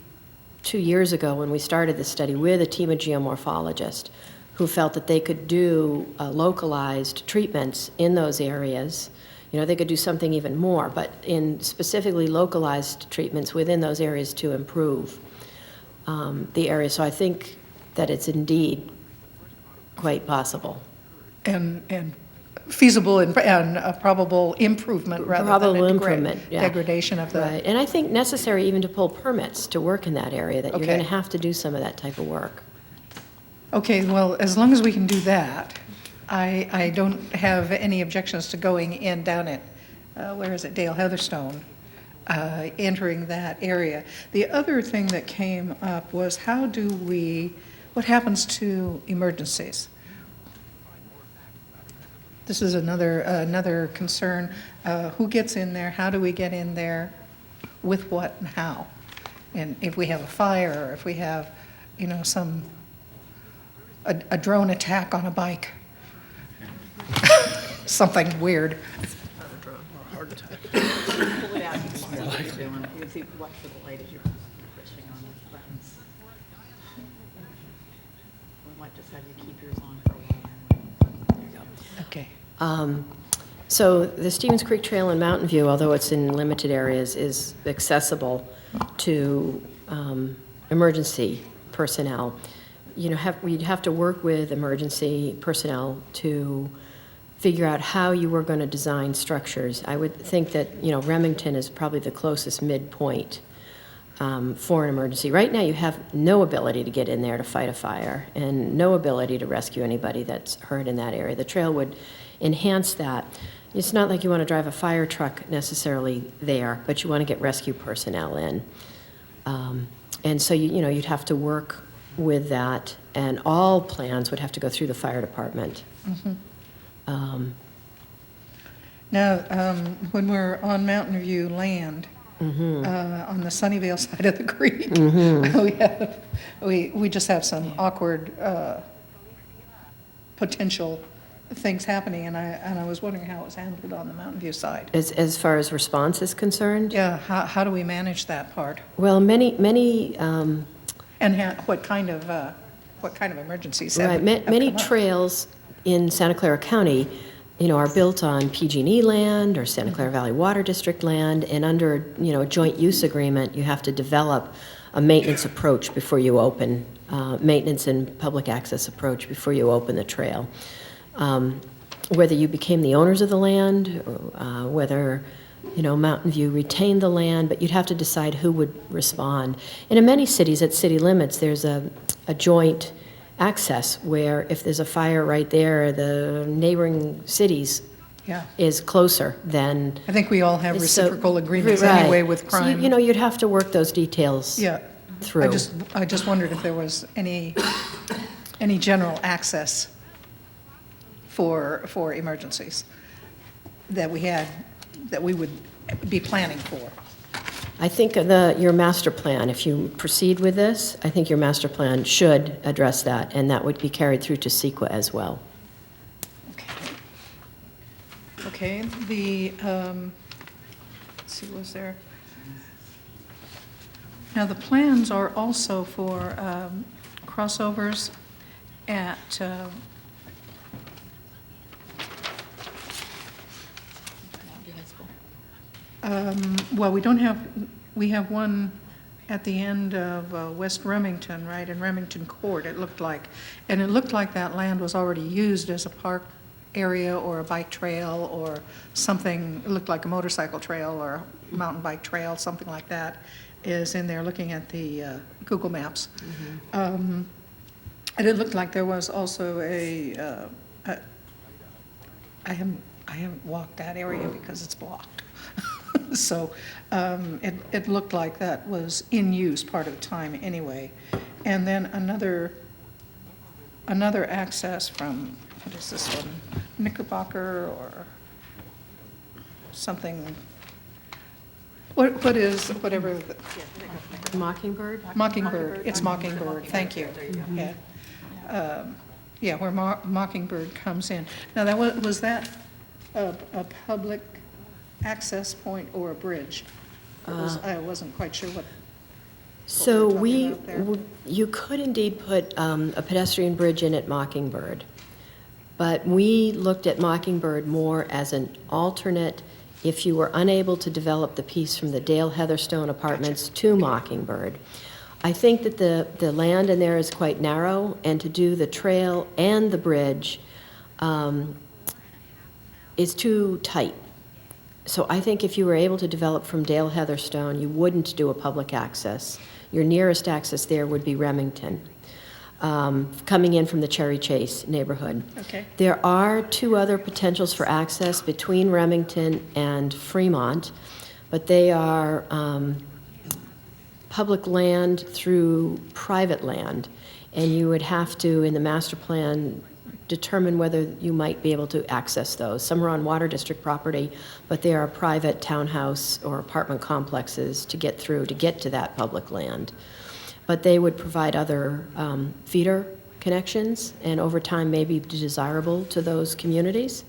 2 years ago when we started this study with a team of geomorphologists who felt that they could do localized treatments in those areas. You know, they could do something even more, but in specifically localized treatments within those areas to improve the area. So I think that it's indeed quite possible. And feasible and a probable improvement rather Probable than a improvement, yeah. degradation of the... Right, and I think necessary even to pull permits to work in that area, that you're Okay. going to have to do some of that type of work. Okay, well, as long as we can do that, I don't have any objections to going in down at, where is it, Dale Heatherstone, entering that area. The other thing that came up was what happens to emergencies? This is another concern. Who gets in there? How do we get in there? With what and how? And if we have a fire, or if we have, you know, a drone attack on a bike, something weird. Pull it out, you can see what you're doing. You can see, watch for the light as you're pushing on these buttons. We might just have you keep yours on for a while. There you go. Okay. So the Stevens Creek Trail in Mountain View, although it's in limited areas, is accessible to emergency personnel. You know, we'd have to work with emergency personnel to figure out how you were going to design structures. I would think that, you know, Remington is probably the closest midpoint for an emergency. Right now, you have no ability to get in there to fight a fire and no ability to rescue anybody that's hurt in that area. The trail would enhance that. It's not like you want to drive a fire truck necessarily there, but you want to get rescue personnel in. And so, you know, you'd have to work with that, and all plans would have to go through the fire department. Now, when we're on Mountain View land, on the Sunnyvale side of the creek, we just have some awkward potential things happening, and I was wondering how it was handled on the Mountain View side. As far as response is concerned? Yeah, how do we manage that part? Well, many And what kind of emergencies have right, have many come up? trails in Santa Clara County, you know, are built on PG&E land or Santa Clara Valley Water District land, and under, you know, a joint use agreement, you have to develop a maintenance approach before you open maintenance and public access approach before you open the trail. Whether you became the owners of the land, whether, Mountain View retained the land, but you'd have to decide who would respond. And in many cities at city limits, there's a joint access where if there's a fire right there, the neighboring cities Yeah. is closer than. I think we all have So- reciprocal agreements Right. anyway with So, crime. you'd have to work those details Yeah. through. I just wondered if there was any general access for emergencies that we would be planning for. I think your master plan, if you proceed with this, I think your master plan should address that, and that would be carried through to CEQA as well. Okay, let's see, was there? Now, the plans are also for crossovers at, well, we have one at the end of West Remington, right, in Remington Court, it looked like. And it looked like that land was already used as a park area or a bike trail or something. It looked like a motorcycle trail or a mountain bike trail, something like that is in there, looking at the Google Maps. And it looked like there was also I haven't walked that area because it's blocked. So it looked like that was in use part of the time anyway. And then another access from, what is this one, Knickerbocker or something, what is, whatever, Mockingbird? Mockingbird, it's Mockingbird, thank you. Yeah. Yeah, where Mockingbird comes in. Now, was that a public access point or a bridge? I wasn't quite sure what. So we're talking about there. you could indeed put a pedestrian bridge in at Mockingbird, but we looked at Mockingbird more as an alternate if you were unable to develop the piece from the Dale Heatherstone Apartments to Mockingbird. I think that the land in there is quite narrow, and to do the trail and the bridge is too tight. So I think if you were able to develop from Dale Heatherstone, you wouldn't do a public access. Your nearest access there would be Remington, coming in from the Cherry Chase neighborhood. Okay. There are two other potentials for access between Remington and Fremont, but they are public land through private land, and you would have to, in the master plan, determine whether you might be able to access those. Some are on Water District property, but they are private townhouse or apartment complexes to get to that public land. But they would provide other feeder connections, and over time may be desirable to those communities.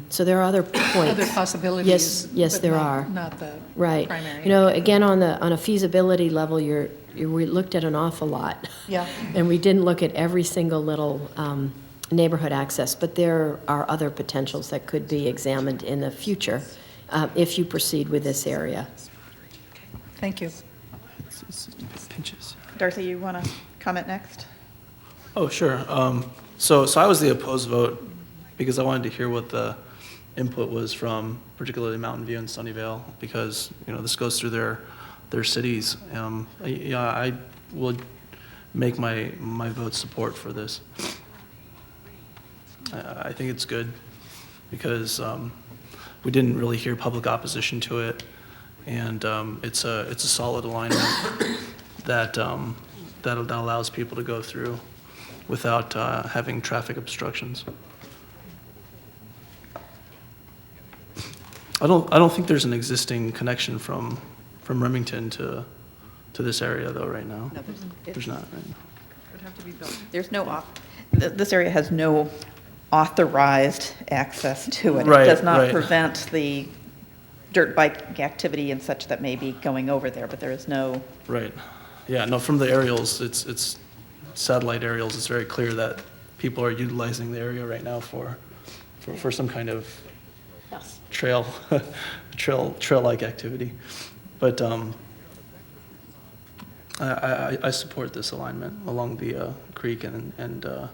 So there are other points. Other possibilities. Yes, but there are. Not the Right. primary. Again, on a feasibility level, we looked at an awful lot. Yeah. And we didn't look at every single little neighborhood access, but there are other potentials that could be examined in the future if you proceed with this area. Thank you. Pinches. Darcy, you want to comment next? Oh, sure. So I was the opposed vote because I wanted to hear what the input was from particularly Mountain View and Sunnyvale, because, this goes through their cities. I would make my vote support for this. I think it's good because we didn't really hear public opposition to it, and it's a solid alignment that allows people to go through without having traffic obstructions. I don't think there's an existing connection from Remington to this area though right now. No, There's not, right? Would have to be built. There's this area has no authorized access to it. Right, It does not right. prevent the dirt bike activity and such that may be going over there, but there is no, Right. Yeah, no, from the aerials, it's satellite aerials, it's very clear that people are utilizing the area right now for some kind of trail-like activity. But I support this alignment along the creek and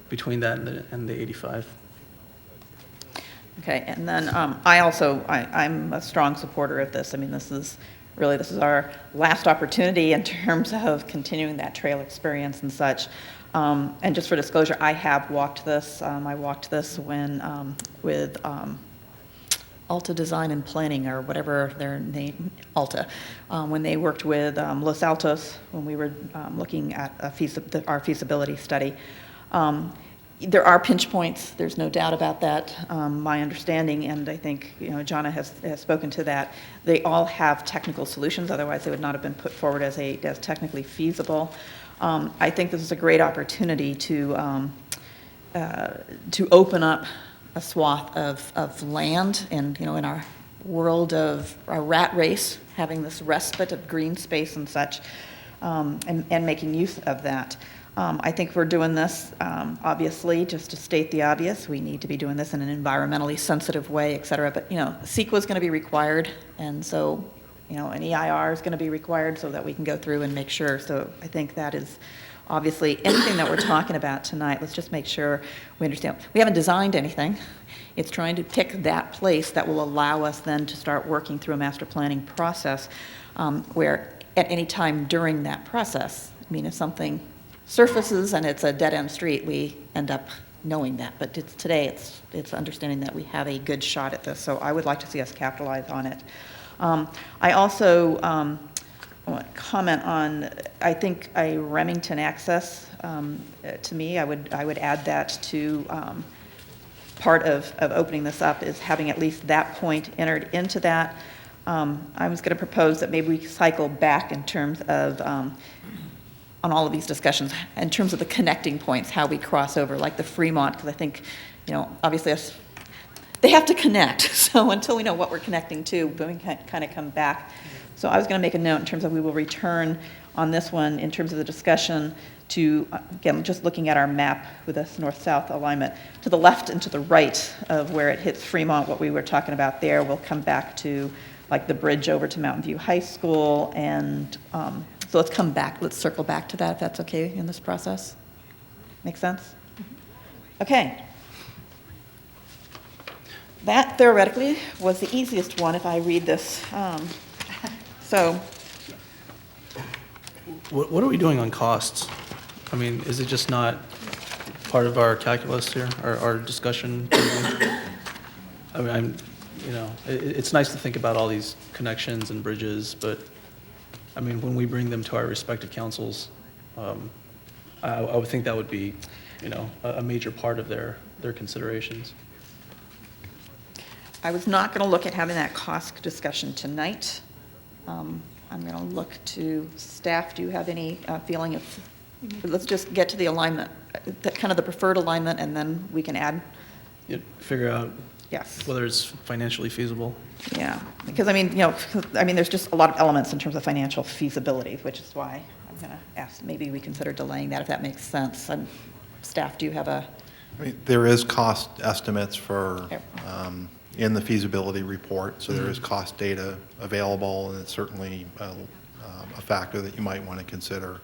between that and the 85. Okay, and then I'm a strong supporter of this. I mean, this is our last opportunity in terms of continuing that trail experience and such. And just for disclosure, I have walked this. I walked this when with Alta Design and Planning, or whatever their name, Alta, when they worked with Los Altos, when we were looking at our feasibility study. There are pinch points, there's no doubt about that. My understanding, and I think, Jonna has spoken to that, they all have technical solutions, otherwise they would not have been put forward as technically feasible. I think this is a great opportunity to open up a swath of land, and in our world of our rat race, having this respite of green space and such, and making use of that. I think we're doing this, obviously, just to state the obvious, we need to be doing this in an environmentally sensitive way, et cetera, but, CEQA is going to be required, and so, an EIR is going to be required so that we can go through and make sure. So I think that is obviously anything that we're talking about tonight, let's just make sure we understand. We haven't designed anything. It's trying to pick that place that will allow us then to start working through a master planning process, where at any time during that process, if something surfaces and it's a dead-end street, we end up knowing that. But today it's understanding that we have a good shot at this. So I would like to see us capitalize on it. I also want to comment on, I think a Remington access, to me, I would add that to part of opening this up is having at least that point entered into that. I was going to propose that maybe we cycle back in terms of on all of these discussions, in terms of the connecting points, how we cross over, like the Fremont, because I think, obviously they have to connect. So until we know what we're connecting to, then we can kind of come back. So I was going to make a note in terms of we will return on this one in terms of the discussion to, again, just looking at our map with this north-south alignment, to the left and to the right of where it hits Fremont, what we were talking about there, we'll come back to like the bridge over to Mountain View High School, and so let's circle back to that if that's okay in this process. Make sense? Okay. That theoretically was the easiest one if I read this. So. What are we doing on costs? Is it just not part of our calculus here, our discussion? It's nice to think about all these connections and bridges, but when we bring them to our respective councils, I would think that would be, a major part of their considerations. I was not going to look at having that cost discussion tonight. I'm going to look to staff. Do you have any feeling of, let's just get to the alignment, kind of the preferred alignment, and then we can add? Figure out yes. whether it's financially feasible. Yeah, because there's just a lot of elements in terms of financial feasibility, which is why I'm going to ask, maybe we consider delaying that if that makes sense. Staff, do you have a? There is cost estimates for, in the feasibility report, so there is cost data available, and it's certainly a factor that you might want to consider.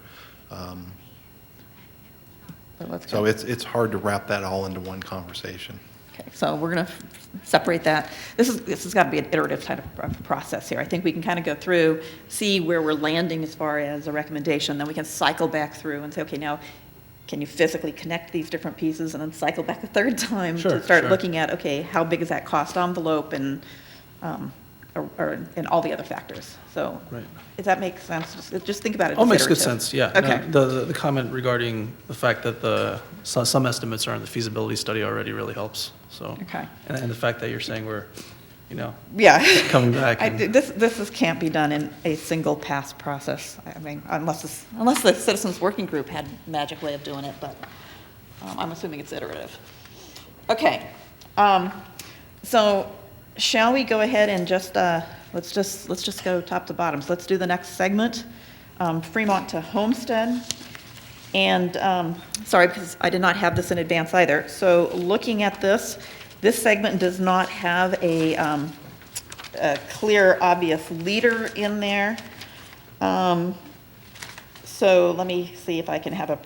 So it's hard to wrap that all into one conversation. Okay, so we're going to separate that. This has got to be an iterative type of process here. I think we can kind of go through, see where we're landing as far as a recommendation, then we can cycle back through and say, okay, now can you physically connect these different pieces, and then cycle back a third time to start looking at, okay, how big is that cost envelope, and and all the other factors. So does that make sense? Just think about it. Oh, makes good sense, yeah. Okay. No, the comment regarding the fact that some estimates are in the feasibility study already really helps, so. Okay. And the fact that you're saying we're, yeah. coming back. This can't be done in a single pass process. Unless the Citizens Working Group had a magic way of doing it, but I'm assuming it's iterative. Okay. So shall we go ahead and just let's just go top to bottom. So let's do the next segment, Fremont to Homestead. And sorry, because I did not have this in advance either. So looking at this segment does not have a clear, obvious leader in there. So let me see if I can have a,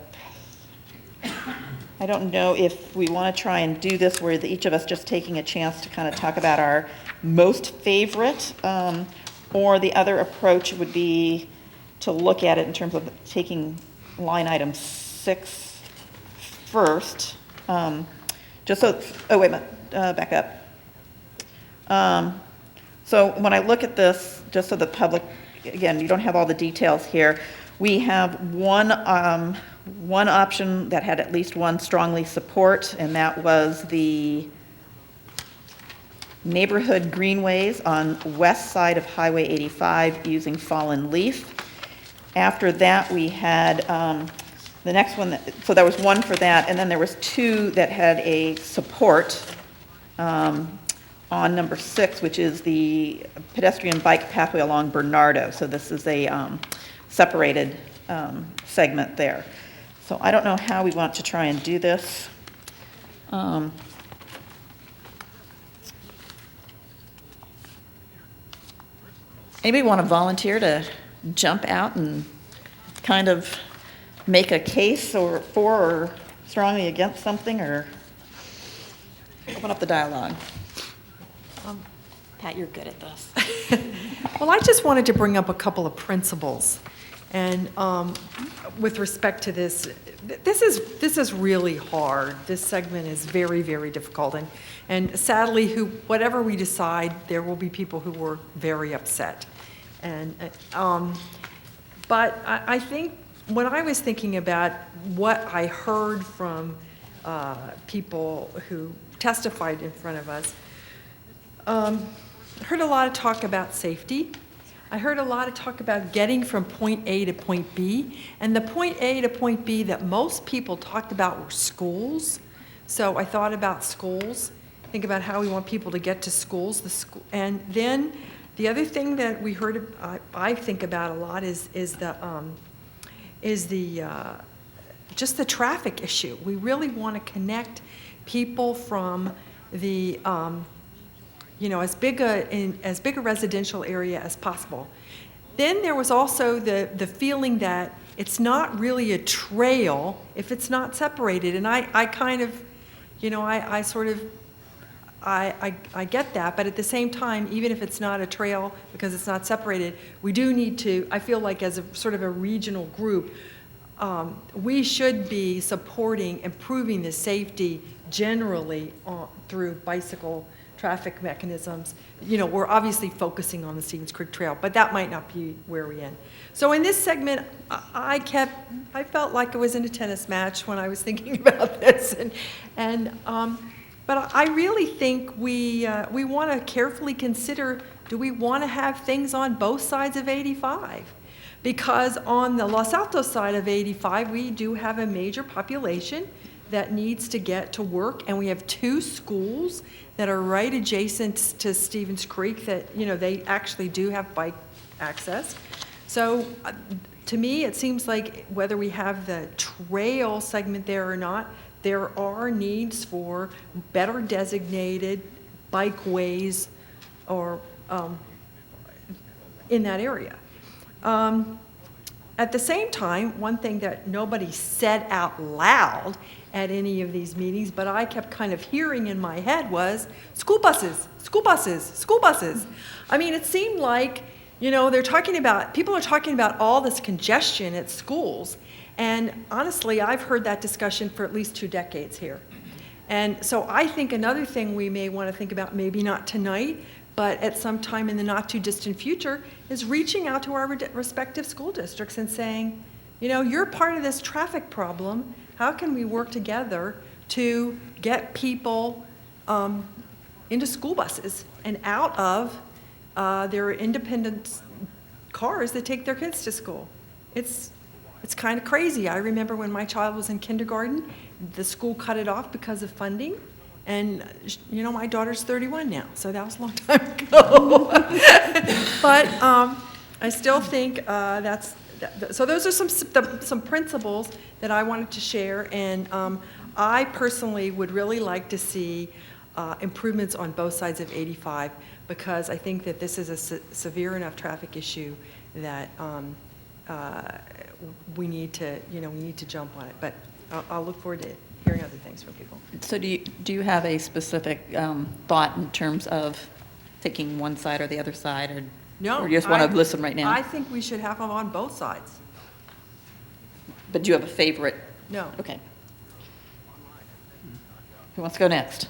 I don't know if we want to try and do this where each of us just taking a chance to kind of talk about our most favorite, or the other approach would be to look at it in terms of taking line item 6 first. Just so, oh, wait a minute, back up. So when I look at this, just so the public, again, you don't have all the details here, we have one option that had at least one strongly support, and that was the neighborhood greenways on west side of Highway 85 using fallen leaf. After that, we had the next one, so there was one for that, and then there was 2 that had a support on number 6, which is the pedestrian bike pathway along Bernardo. So this is a separated segment there. So I don't know how we want to try and do this. Anybody want to volunteer to jump out and kind of make a case or for or strongly against something, or open up the dialogue? Pat, you're good at this. Well, I just wanted to bring up a couple of principles. And with respect to this, this is really hard. This segment is very, very difficult. And sadly, whatever we decide, there will be people who were very upset. And but I think when I was thinking about what I heard from people who testified in front of us, I heard a lot of talk about safety. I heard a lot of talk about getting from point A to point B. And the point A to point B that most people talked about were schools. So I thought about schools, think about how we want people to get to schools. And then the other thing that we heard, I think about a lot is just the traffic issue. We really want to connect people from the as big a residential area as possible. Then there was also the feeling that it's not really a trail if it's not separated. And I kind of, I get that, but at the same time, even if it's not a trail because it's not separated, we do need to, I feel like as a sort of a regional group, we should be supporting improving the safety generally through bicycle traffic mechanisms. We're obviously focusing on the Stevens Creek Trail, but that might not be where we end. So in this segment, I felt like I was in a tennis match when I was thinking about this, but I really think we want to carefully consider, do we want to have things on both sides of 85? Because on the Los Altos side of 85, we do have a major population that needs to get to work, and we have 2 schools that are right adjacent to Stevens Creek that, they actually do have bike access. So to me, it seems like whether we have the trail segment there or not, there are needs for better designated bikeways or in that area. At the same time, one thing that nobody said out loud at any of these meetings, but I kept kind of hearing in my head was school buses, school buses, school buses. I mean, it seemed like, people are talking about all this congestion at schools. And honestly, I've heard that discussion for at least 2 decades here. And so I think another thing we may want to think about, maybe not tonight, but at some time in the not too distant future, is reaching out to our respective school districts and saying, you're part of this traffic problem. How can we work together to get people into school buses and out of their independent cars that take their kids to school? It's kind of crazy. I remember when my child was in kindergarten, the school cut it off because of funding. And, my daughter's 31 now, so that was a long time ago. But I still think so those are some principles that I wanted to share. And I personally would really like to see improvements on both sides of 85, because I think that this is a severe enough traffic issue that we need to, we need to jump on it. But I'll look forward to hearing other things from people. So do you have a specific thought in terms of taking one side or the other side, or No. or you just want to listen right now? I think we should have them on both sides. But do you have a favorite? No. Okay. Who wants to go next?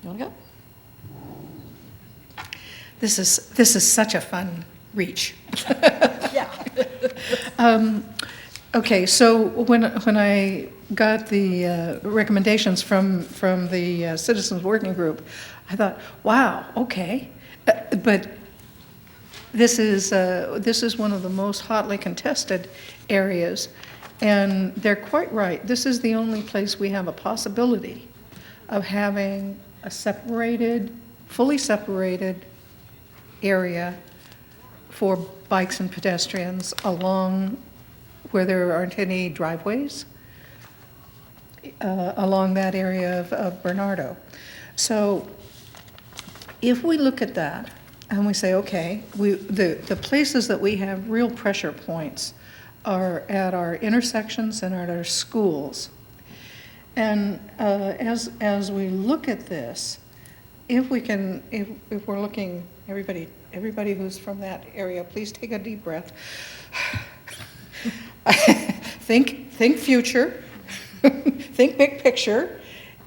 You want to go? This is such a fun reach. Yeah. Okay, so when I got the recommendations from the Citizens Working Group, I thought, wow, okay. But this is one of the most hotly contested areas, and they're quite right. This is the only place we have a possibility of having a fully separated area for bikes and pedestrians along where there aren't any driveways, along that area of Bernardo. So if we look at that and we say, okay, the places that we have real pressure points are at our intersections and at our schools. And as we look at this, if we're looking, everybody who's from that area, please take a deep breath. Think future, think big picture.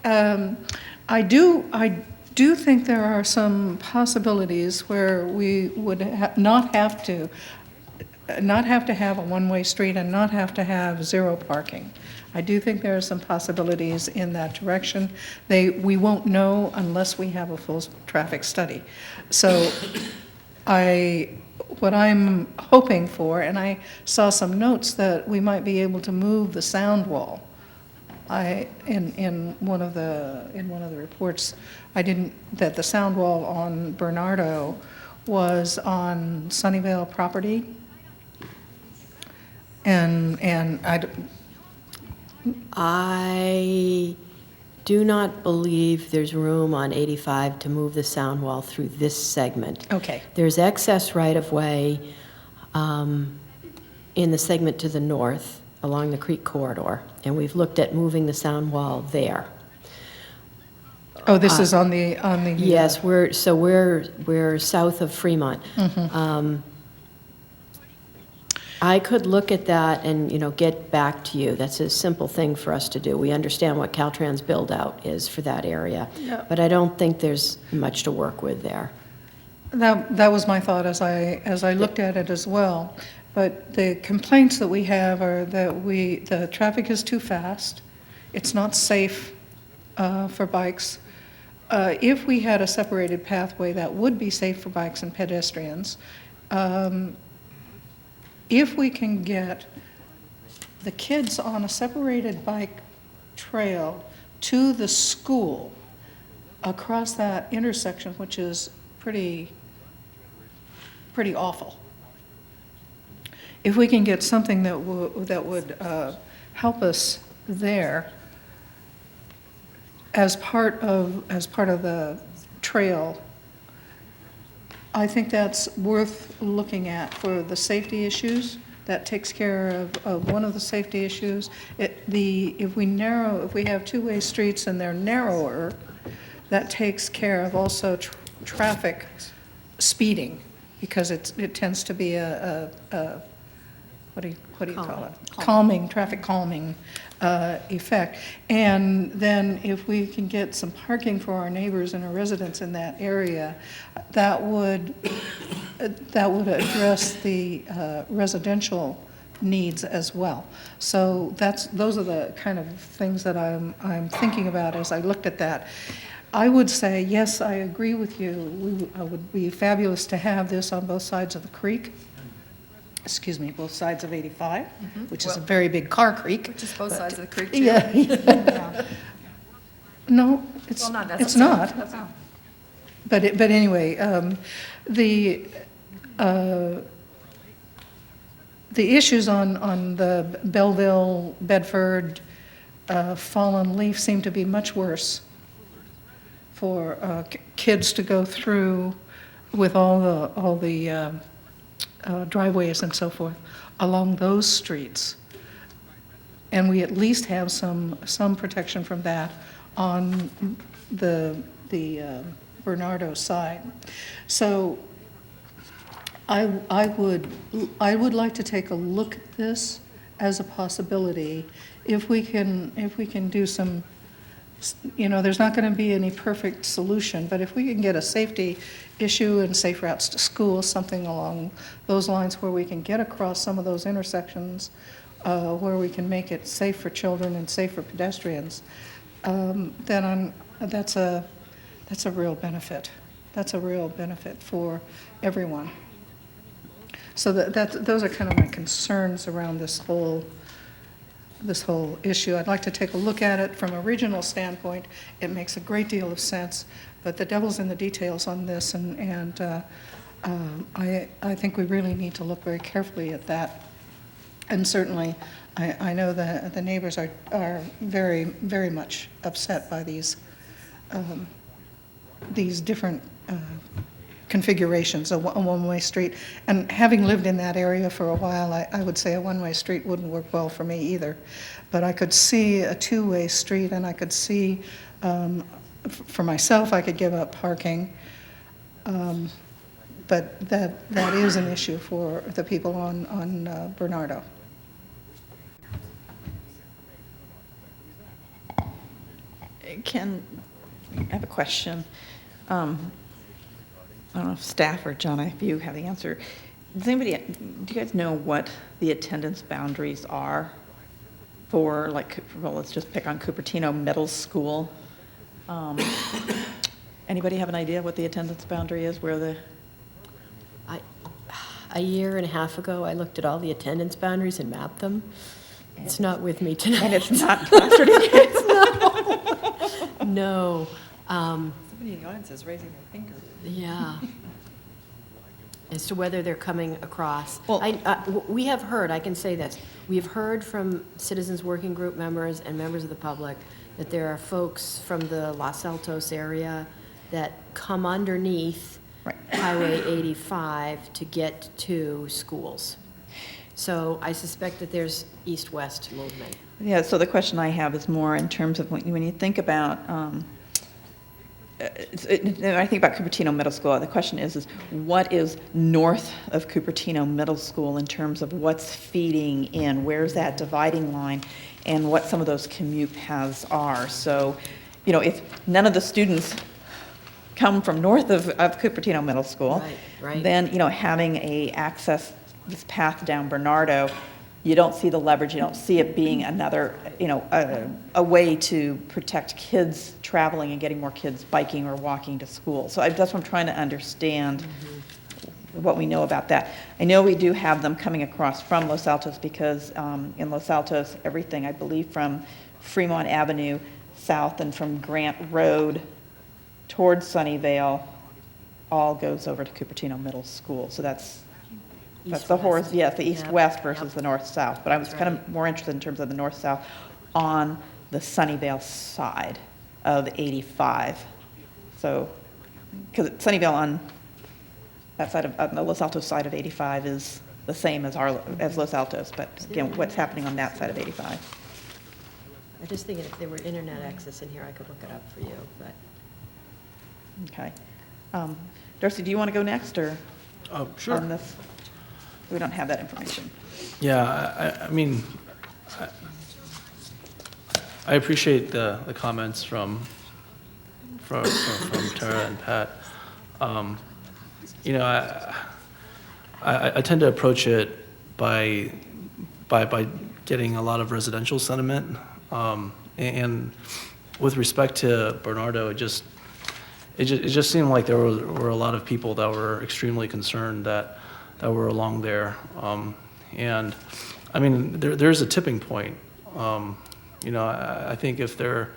I do think there are some possibilities where we would not have to have a one-way street and not have to have zero parking. I do think there are some possibilities in that direction. We won't know unless we have a full traffic study. So what I'm hoping for, and I saw some notes that we might be able to move the sound wall. In one of the reports, that the sound wall on Bernardo was on Sunnyvale property. And I do not believe there's room on 85 to move the sound wall through this segment. Okay. There's excess right-of-way in the segment to the north along the creek corridor, and we've looked at moving the sound wall there. Oh, this is on the. Yes, we're south of Fremont. Mm-hmm. I could look at that and, get back to you. That's a simple thing for us to do. We understand what Caltrans build-out is for that area, Yeah. but I don't think there's much to work with there. That was my thought as I looked at it as well. But the complaints that we have are that the traffic is too fast. It's not safe for bikes. If we had a separated pathway, that would be safe for bikes and pedestrians. If we can get the kids on a separated bike trail to the school across that intersection, which is pretty awful. If we can get something that would help us there as part of the trail, I think that's worth looking at for the safety issues. That takes care of one of the safety issues. If we have two-way streets and they're narrower, that takes care of also traffic speeding, because it tends to be a what do you call it? Traffic calming effect. And then if we can get some parking for our neighbors and our residents in that area, that would address the residential needs as well. So those are the kind of things that I'm thinking about as I looked at that. I would say, yes, I agree with you. It would be fabulous to have this on both sides of the creek. Excuse me, both sides of 85, which is a very big car creek. Which is both sides of the creek, too. Yeah. No, it's Well, not it's necessarily. not. But anyway, the issues on the Belleville, Bedford, Fallen Leaf seem to be much worse for kids to go through with all the driveways and so forth. along those streets. And we at least have some protection from that on the Bernardo side. So I would like to take a look at this as a possibility. If we can do some, there's not going to be any perfect solution, but if we can get a safety issue and safe routes to school, something along those lines where we can get across some of those intersections, where we can make it safe for children and safe for pedestrians, then that's a real benefit. That's a real benefit for everyone. So those are kind of my concerns around this whole issue. I'd like to take a look at it from a regional standpoint. It makes a great deal of sense, but the devil's in the details on this, and I think we really need to look very carefully at that. And certainly, I know that the neighbors are very, very much upset by these different configurations, a one-way street. And having lived in that area for a while, I would say a one-way street wouldn't work well for me either. But I could see a two-way street, and I could see, for myself, I could give up parking. But that is an issue for the people on Bernardo. I have a question. I don't know if staff or John, if you have the answer. Do you guys know what the attendance boundaries are for, let's just pick on Cupertino Middle School? Anybody have an idea what the attendance boundary is, A year and a half ago, I looked at all the attendance boundaries and mapped them. It's not with me tonight. And it's not plastered in here? No. Somebody in the audience is raising their finger. Yeah. As to whether they're coming across. Well- We have heard, I can say this, we have heard from Citizens Working Group members and members of the public that there are folks from the Los Altos area that come underneath Highway 85 to get to schools. So I suspect that there's east-west movement. Yeah, so the question I have is more in terms of when you think about, I think about Cupertino Middle School, the question is what is north of Cupertino Middle School in terms of what's feeding in, where's that dividing line, and what some of those commute paths are. So, if none of the students come from north of Cupertino Middle School, Right. then, having this path down Bernardo, you don't see the leverage, you don't see it being another, a way to protect kids traveling and getting more kids biking or walking to school. So that's what I'm trying to understand, what we know about that. I know we do have them coming across from Los Altos because in Los Altos, everything, I believe, from Fremont Avenue south and from Grant Road towards Sunnyvale all goes over to Cupertino Middle School. So that's the horse, yes, the east-west versus the north-south. But I was kind of more interested in terms of the north-south on the Sunnyvale side of 85. So, because Sunnyvale on that side on the Los Altos side of 85 is the same as Los Altos. But again, what's happening on that side of 85? I just thinking if there were internet access in here, I could look it up for you, but. Okay. Darcy, do you want to go next, or Sure. on this? We don't have that information. Yeah, I mean, I appreciate the comments from Tara and Pat. I tend to approach it by getting a lot of residential sentiment, and with respect to Bernardo, it just seemed like there were a lot of people that were extremely concerned that were along there. And I mean, there's a tipping point. I think if there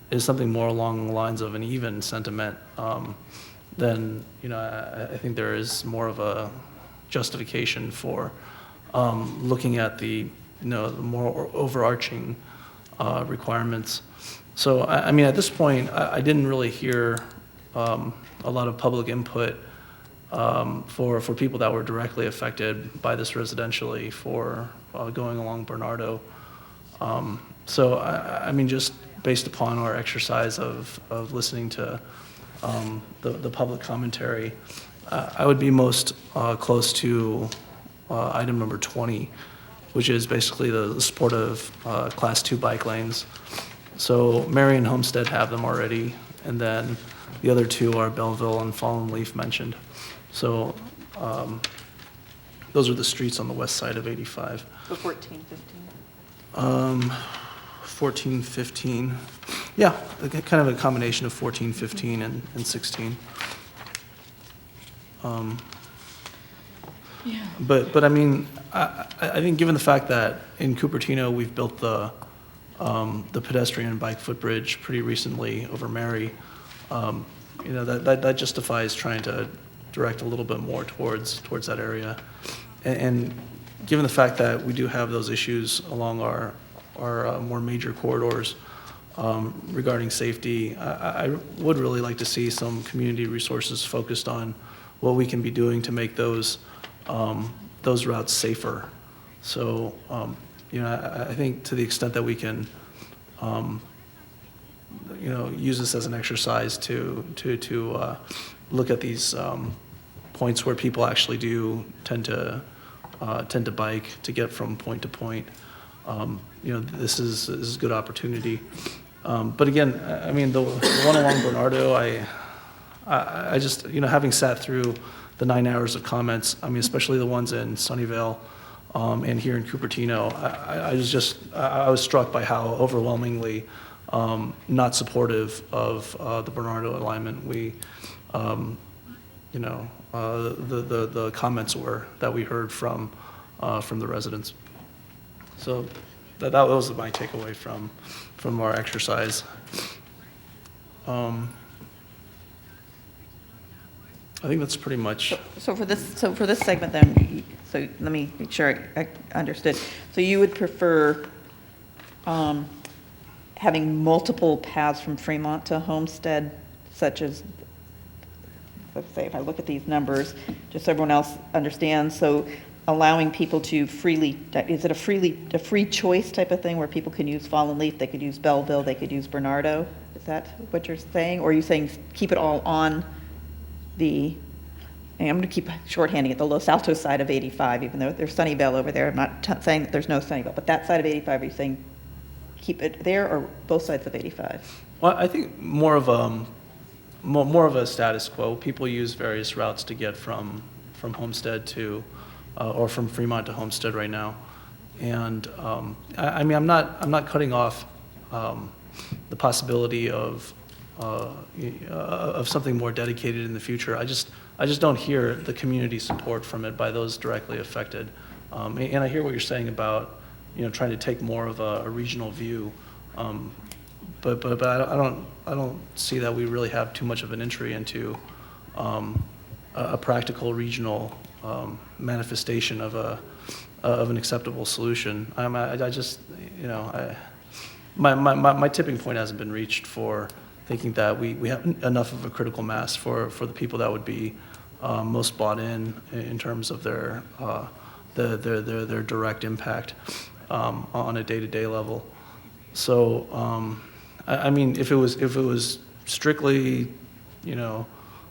is something more along the lines of an even sentiment, then, I think there is more of a justification for looking at the more overarching requirements. So, I mean, at this point, I didn't really hear a lot of public input for people that were directly affected by this residentially for going along Bernardo. So, I mean, just based upon our exercise of listening to the public commentary, I would be most close to item number 20, which is basically the support of Class 2 bike lanes. So Mary and Homestead have them already, and then the other two are Belleville and Fallen Leaf mentioned. So those are the streets on the west side of 85. So 14, 15. 14, 15, yeah, kind of a combination of 14, 15, and 16. Yeah. But I mean, I think given the fact that in Cupertino, we've built the pedestrian and bike footbridge pretty recently over Mary, you know, that justifies trying to direct a little bit more towards that area. And given the fact that we do have those issues along our more major corridors regarding safety, I would really like to see some community resources focused on what we can be doing to make those routes safer. So, you know, I think to the extent that we can, you know, use this as an exercise to look at these points where people actually do tend to bike to get from point to point. You know, this is a good opportunity. But again, I mean, the one along Bernardo, I just, you know, having sat through the 9 hours of comments, I mean, especially the ones in Sunnyvale and here in Cupertino, I was struck by how overwhelmingly not supportive of the Bernardo alignment we, you know, the comments were that we heard from the residents. So that was my takeaway from our exercise. I think that's pretty much. So for this segment then, so let me make sure I understood. So you would prefer having multiple paths from Fremont to Homestead, such as, let's say, if I look at these numbers, just so everyone else understands, so allowing people to freely, is it a free choice type of thing where people can use Fallen Leaf, they could use Belleville, they could use Bernardo? Is that what you're saying? Or are you saying keep it all on the, and I'm going to keep shorthanding it, the Los Altos side of 85, even though there's Sunnyvale over there. I'm not saying that there's no Sunnyvale, but that side of 85, are you saying keep it there or both sides of 85? Well, I think more of a status quo. People use various routes to get from Homestead to, or from Fremont to Homestead right now. And I mean, I'm not cutting off the possibility of something more dedicated in the future. I just don't hear the community support from it by those directly affected. And I hear what you're saying about, you know, trying to take more of a regional view. But I don't see that we really have too much of an entry into a practical regional manifestation of an acceptable solution. I just, you know, my tipping point hasn't been reached for thinking that we have enough of a critical mass for the people that would be most bought in terms of their direct impact on a day-to-day level. So I mean, if it was strictly, you know,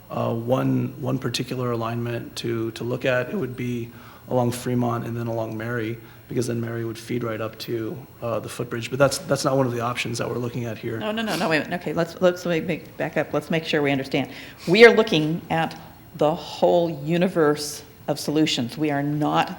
one particular alignment to look at, it would be along Fremont and then along Mary, because then Mary would feed right up to the footbridge. But that's not one of the options that we're looking at here. No, wait a minute. Okay, let's back up. Let's make sure we understand. We are looking at the whole universe of solutions. We are not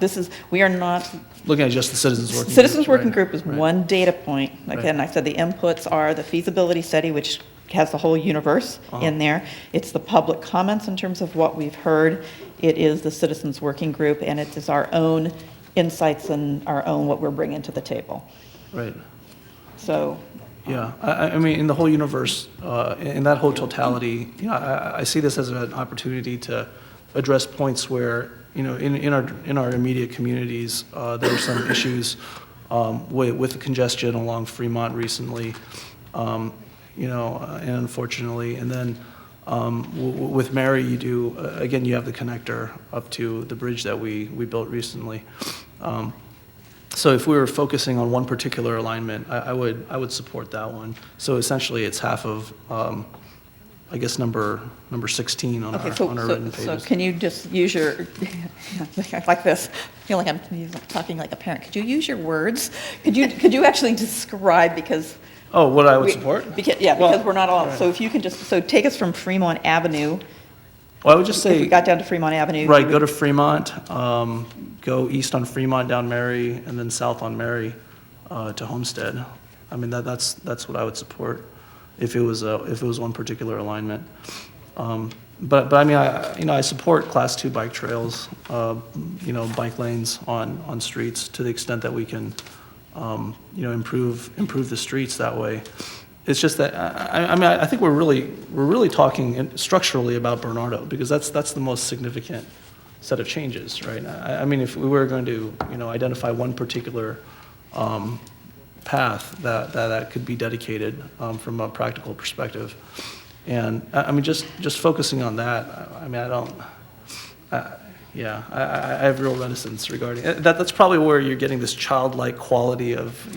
Looking at just the Citizens Working Group. Citizens Working Right, Group is right. one data point. Again, I said the inputs are the feasibility study, which has the whole universe in there. It's the public comments in terms of what we've heard. It is the Citizens Working Group, and it is our own insights and our own what we're bringing to the table. Right. So, Yeah, I mean, in the whole universe, in that whole totality, you know, I see this as an opportunity to address points where, you know, in our immediate communities, there are some issues with the congestion along Fremont recently, you know, and unfortunately, and then With Mary, you do, again, you have the connector up to the bridge that we built recently. So if we were focusing on one particular alignment, I would support that one. So essentially, it's half of, I guess, number 16 on Okay, our written so pages. can you just use your, like this, I feel like I'm talking like a parent. Could you use your words? Could you actually describe, because. Oh, what I would support? Because we're not all, so if you can just, so take us from Fremont Avenue. Well, I would just If we say, got down to Fremont Avenue. right, go to Fremont, go east on Fremont down Mary, and then south on Mary to Homestead. I mean, that's what I would support if it was one particular alignment. But I mean, I support Class 2 bike trails, bike lanes on streets to the extent that we can, improve the streets that way. It's just that, I think we're really talking structurally about Bernardo, because that's the most significant set of changes, right? I mean, if we were going to, identify one particular path that could be dedicated from a practical perspective. And, I mean, just focusing on that, I mean, I have real reticence regarding, that's probably where you're getting this childlike quality of,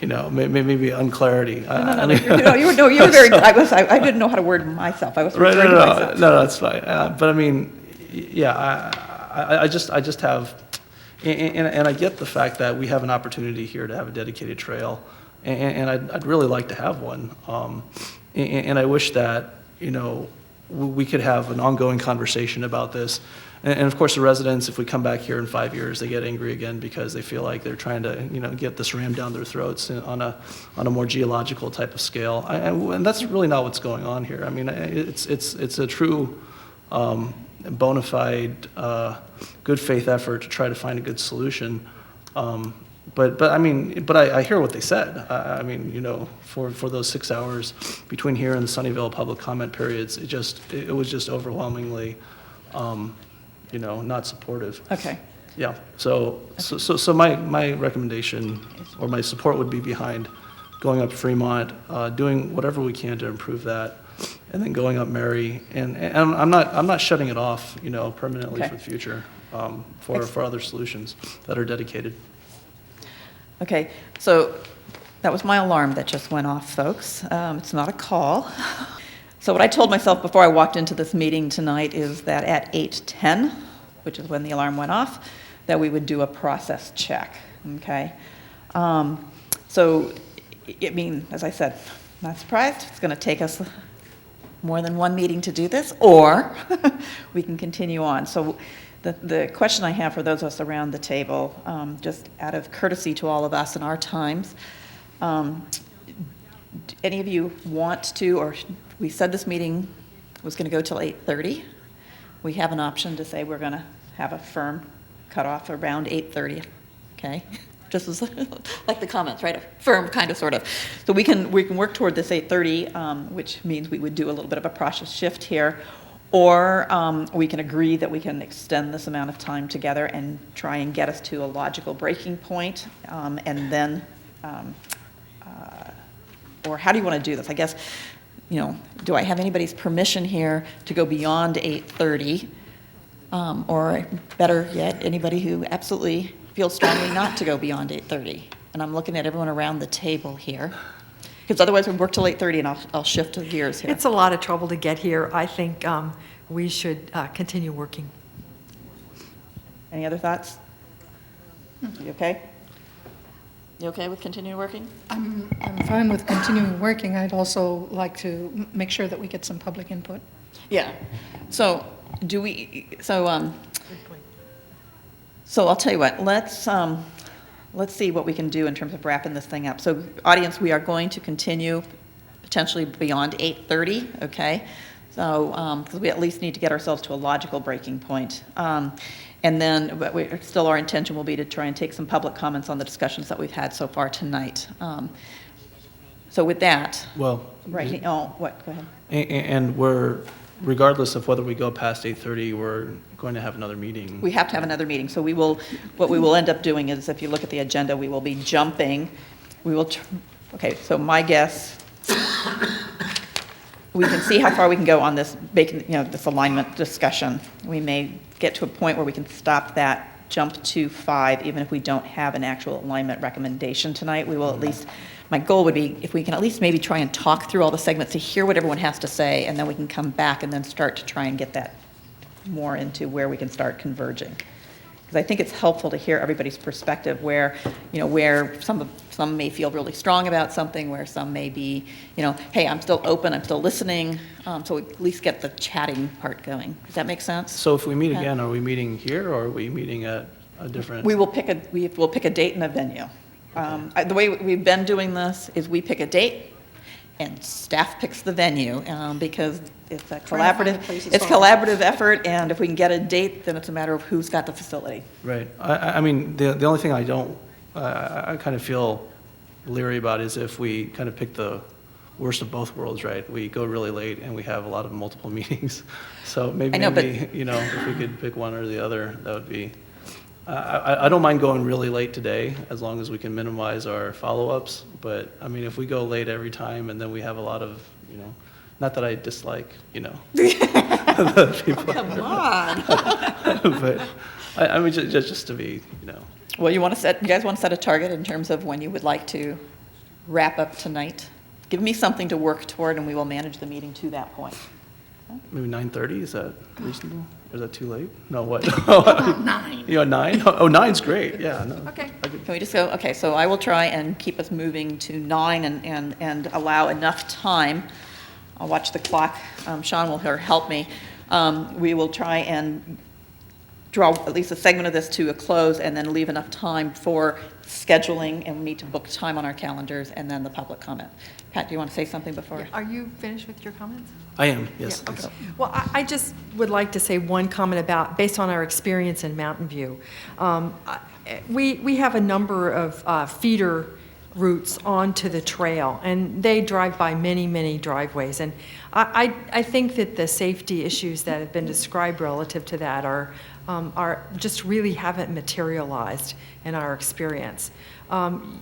maybe unclarity. No, you were very, I didn't know how to word myself. I was Right, referring to myself. no, that's fine. But I mean, yeah, I just have, and I get the fact that we have an opportunity here to have a dedicated trail, and I'd really like to have one. And I wish that, we could have an ongoing conversation about this. And of course, the residents, if we come back here in 5 years, they get angry again because they feel like they're trying to, get this rammed down their throats on a more geological type of scale. And that's really not what's going on here. I mean, it's a true bona fide good faith effort to try to find a good solution. But I hear what they said. I mean, for those 6 hours between here and the Sunnyvale public comment periods, it was just overwhelmingly, not supportive. Okay. Yeah. So my recommendation or my support would be behind going up Fremont, doing whatever we can to improve that, and then going up Mary. And I'm not shutting it off, permanently Okay. for the future, for other solutions that are dedicated. Okay, so that was my alarm that just went off, folks. It's not a call. So what I told myself before I walked into this meeting tonight is that at 8:10, which is when the alarm went off, that we would do a process check, okay? So, I mean, as I said, not surprised. It's going to take us more than one meeting to do this, or we can continue on. So the question I have for those of us around the table, just out of courtesy to all of us in our times, any of you want to, or we said this meeting was going to go till 8:30. We have an option to say we're going to have a firm cutoff around 8:30, okay? Just as like the comments, right? A firm kind of, sort of. So we can work toward this 8:30, which means we would do a little bit of a process shift here, or we can agree that we can extend this amount of time together and try and get us to a logical breaking point, and then, or how do you want to do this? I guess, do I have anybody's permission here to go beyond 8:30? Or better yet, anybody who absolutely feels strongly not to go beyond 8:30? And I'm looking at everyone around the table here, because otherwise we work till 8:30, and I'll shift the gears here. It's a lot of trouble to get here. I think we should continue working. Any other thoughts? You okay? You okay with continuing working? I'm fine with continuing working. I'd also like to make sure that we get some public input. Yeah. So so I'll tell you what, let's see what we can do in terms of wrapping this thing up. So audience, we are going to continue potentially beyond 8:30, okay? So, because we at least need to get ourselves to a logical breaking point. And then, but still our intention will be to try and take some public comments on the discussions that we've had so far tonight. So with that, Well, right, what, go ahead. and we're, regardless of whether we go past 8:30, we're going to have another meeting. We have to have another meeting, so what we will end up doing is, if you look at the agenda, we will be jumping, okay, so my guess, we can see how far we can go on this, this alignment discussion. We may get to a point where we can stop that, jump to 5, even if we don't have an actual alignment recommendation tonight. We will at least, my goal would be if we can at least maybe try and talk through all the segments to hear what everyone has to say, and then we can come back and then start to try and get that more into where we can start converging. Because I think it's helpful to hear everybody's perspective where, where some may feel really strong about something, where some may be, hey, I'm still open, I'm still listening, so we at least get the chatting part going. Does that make sense? So if we meet again, are we meeting here or are we meeting at a different? We'll pick a date and a venue. The way we've been doing this is we pick a date and staff picks the venue, because it's a collaborative effort, and if we can get a date, then it's a matter of who's got the facility. Right. I mean, the only thing I kind of feel leery about is if we kind of pick the worst of both worlds, right? We go really late and we have a lot of multiple meetings. So maybe, if we could pick one or the other, that would be, I don't mind going really late today as long as we can minimize our follow-ups. But I mean, if we go late every time and then we have a lot of, not that I dislike, the people. Come on. But I mean, just to be, Well, you guys want to set a target in terms of when you would like to wrap up tonight? Give me something to work toward, and we will manage the meeting to that point. Maybe 9:30, is that reasonable? Or is that too late? No, what? 9. 9? Oh, 9's great, yeah. No. Okay. Can we just go, okay, so I will try and keep us moving to 9 and allow enough time. I'll watch the clock. Sean will help me. We will try and draw at least a segment of this to a close and then leave enough time for scheduling, and we need to book time on our calendars, and then the public comment. Pat, do you want to say something before? Are you finished with your comments? I am, yes. Yeah, okay. Well, I just would like to say one comment based on our experience in Mountain View. We have a number of feeder routes onto the trail, and they drive by many, many driveways. And I think that the safety issues that have been described relative to that are just really haven't materialized in our experience. Even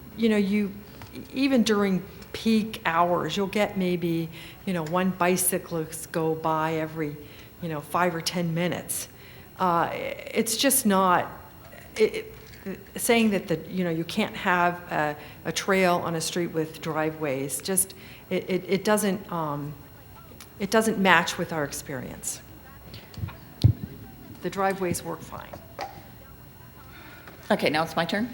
during peak hours, you'll get maybe, one bicyclist go by every, 5 or 10 minutes. It's just not, saying that you can't have a trail on a street with driveways, just, it doesn't match with our experience. The driveways work fine. Okay, now it's my turn.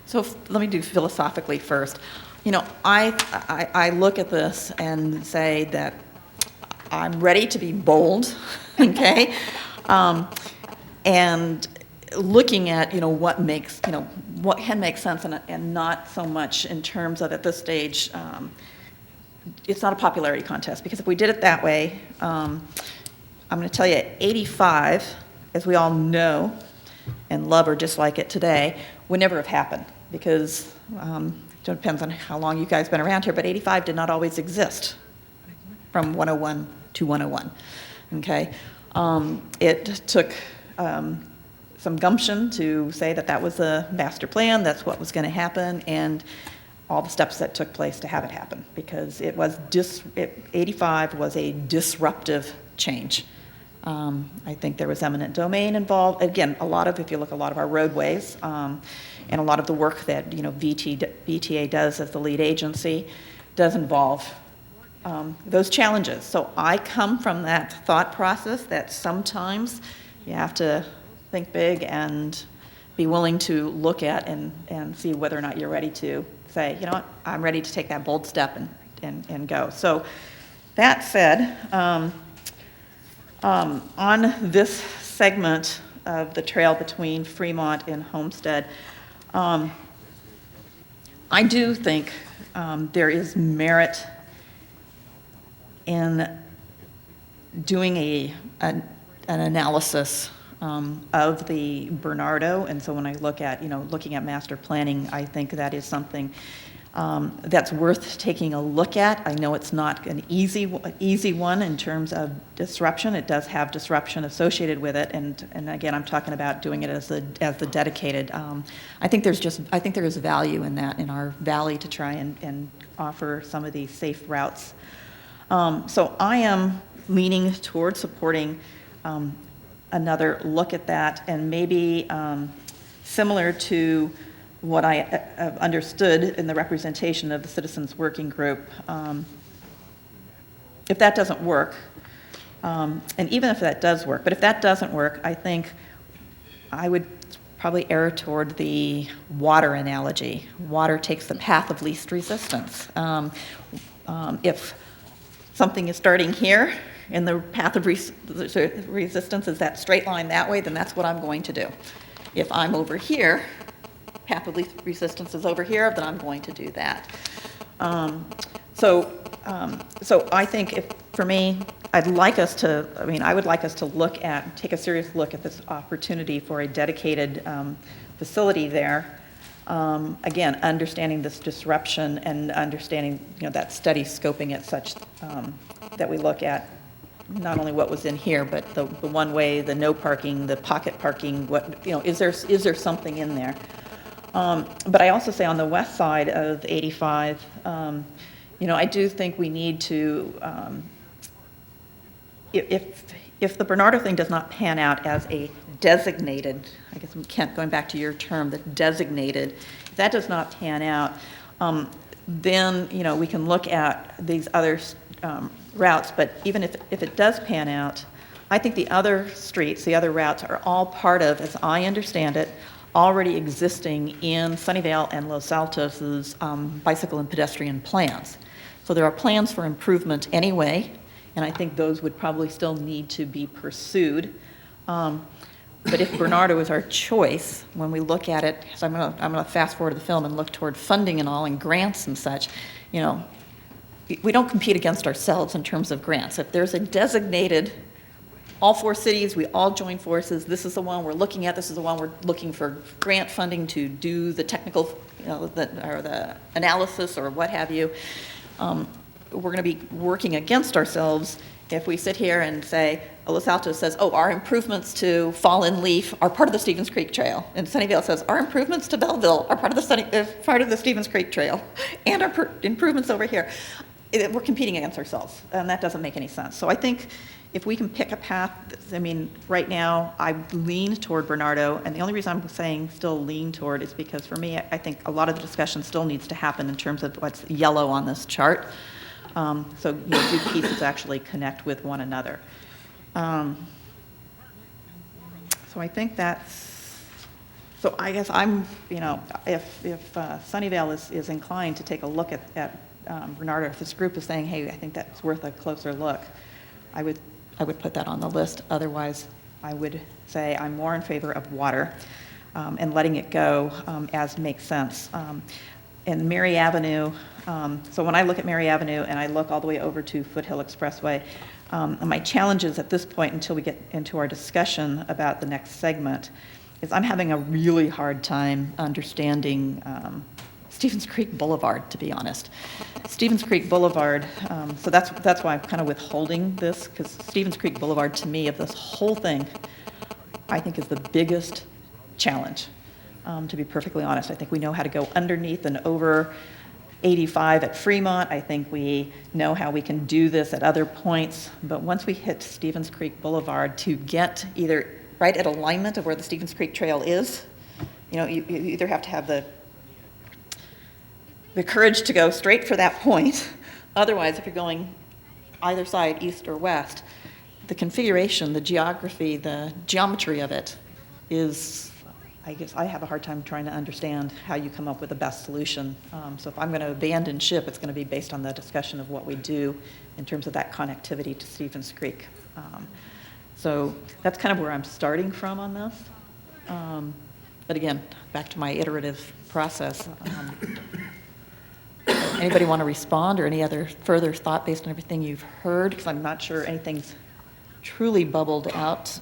So let me do philosophically first. I look at this and say that I'm ready to be bold, okay? And looking at, what makes, what can make sense and not so much in terms of at this stage, it's not a popularity contest, because if we did it that way, I'm going to tell you 85, as we all know and love or dislike it today, would never have happened, because it depends on how long you guys have been around here, but 85 did not always exist from 101 to 101, okay? It took some gumption to say that was a master plan, that's what was going to happen, and all the steps that took place to have it happen, because 85 was a disruptive change. I think there was eminent domain involved. Again, if you look at a lot of our roadways, and a lot of the work that, VTA does as the lead agency does involve those challenges. So I come from that thought process that sometimes you have to think big and be willing to look at and see whether or not you're ready to say, what, I'm ready to take that bold step and go. So that said, on this segment of the trail between Fremont and Homestead, I do think there is merit in doing an analysis of the Bernardo, and so when I look at, looking at master planning, I think that is something that's worth taking a look at. I know it's not an easy one in terms of disruption. It does have disruption associated with it, and again, I'm talking about doing it as the dedicated. I think there is value in that in our valley to try and offer some of these safe routes. So I am leaning toward supporting another look at that, and maybe similar to what I understood in the representation of the Citizens Working Group. If that doesn't work, and even if that does work, but if that doesn't work, I think I would probably err toward the water analogy. Water takes the path of least resistance. If something is starting here and the path of resistance is that straight line that way, then that's what I'm going to do. If I'm over here, path of least resistance is over here, then I'm going to do that. So I think for me, I would like us to take a serious look at this opportunity for a dedicated facility there. Again, understanding this disruption and understanding, that study scoping it such that we look at not only what was in here, but the one way, the no parking, the pocket parking, is there something in there? But I also say on the west side of 85, I do think we need to, if the Bernardo thing does not pan out as a designated, I guess Kent, going back to your term, the designated, if that does not pan out, then, we can look at these other routes, but even if it does pan out, I think the other streets, the other routes are all part of, as I understand it, already existing in Sunnyvale and Los Altos' bicycle and pedestrian plans. So there are plans for improvement anyway, and I think those would probably still need to be pursued. But if Bernardo is our choice, when we look at it, so I'm gonna fast forward to the film and look toward funding and all and grants and such, we don't compete against ourselves in terms of grants. If there's a designated, all 4 cities, we all join forces, this is the one we're looking at, this is the one we're looking for grant funding to do the technical, or the analysis or what have you, we're going to be working against ourselves if we sit here and say, Los Altos says, our improvements to Fallen Leaf are part of the Stevens Creek Trail. And Sunnyvale says, our improvements to Belleville are part of the Stevens Creek Trail. And our improvements over here. We're competing against ourselves, and that doesn't make any sense. So I think if we can pick a path, right now I lean toward Bernardo, and the only reason I'm saying still lean toward is because for me, I think a lot of the discussion still needs to happen in terms of what's yellow on this chart. So do pieces actually connect with one another. So I think so I guess I'm, if Sunnyvale is inclined to take a look at Bernardo, if this group is saying, hey, I think that's worth a closer look, I would put that on the list. Otherwise, I would say I'm more in favor of water and letting it go as makes sense. And Mary Avenue, so when I look at Mary Avenue and I look all the way over to Foothill Expressway, my challenges at this point until we get into our discussion about the next segment is I'm having a really hard time understanding Stevens Creek Boulevard, to be honest. Stevens Creek Boulevard, so that's why I'm kind of withholding this, because Stevens Creek Boulevard, to me, of this whole thing, I think is the biggest challenge, to be perfectly honest. I think we know how to go underneath and over 85 at Fremont. I think we know how we can do this at other points, but once we hit Stevens Creek Boulevard, to get either right at alignment of where the Stevens Creek Trail is, you either have to have the courage to go straight for that point. Otherwise, if you're going either side, east or west, the configuration, the geography, the geometry of it is, I guess I have a hard time trying to understand how you come up with the best solution. So if I'm going to abandon ship, it's going to be based on the discussion of what we do in terms of that connectivity to Stevens Creek. So that's kind of where I'm starting from on this. But again, back to my iterative process. Anybody want to respond or any other further thought based on everything you've heard? Because I'm not sure anything's truly bubbled out.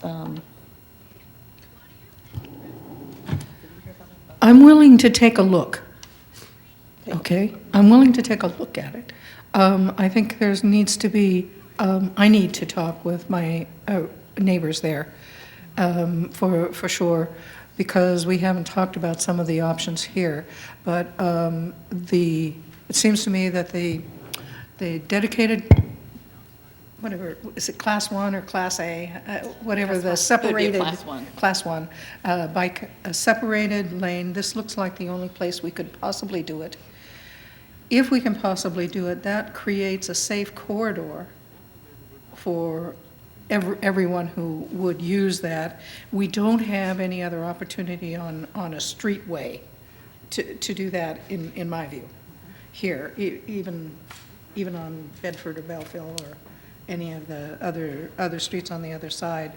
I'm willing to take a look. Okay. Okay, I'm willing to take a look at it. I think needs to be, I need to talk with my neighbors there, for sure, because we haven't talked about some of the options here. But it seems to me that the dedicated, whatever, is it Class 1 or Class A? Whatever the separated. Class 1. Class 1, bike, a separated lane, this looks like the only place we could possibly do it. If we can possibly do it, that creates a safe corridor for everyone who would use that. We don't have any other opportunity on a streetway to do that, in my view, here, even on Bedford or Belleville or any of the other streets on the other side,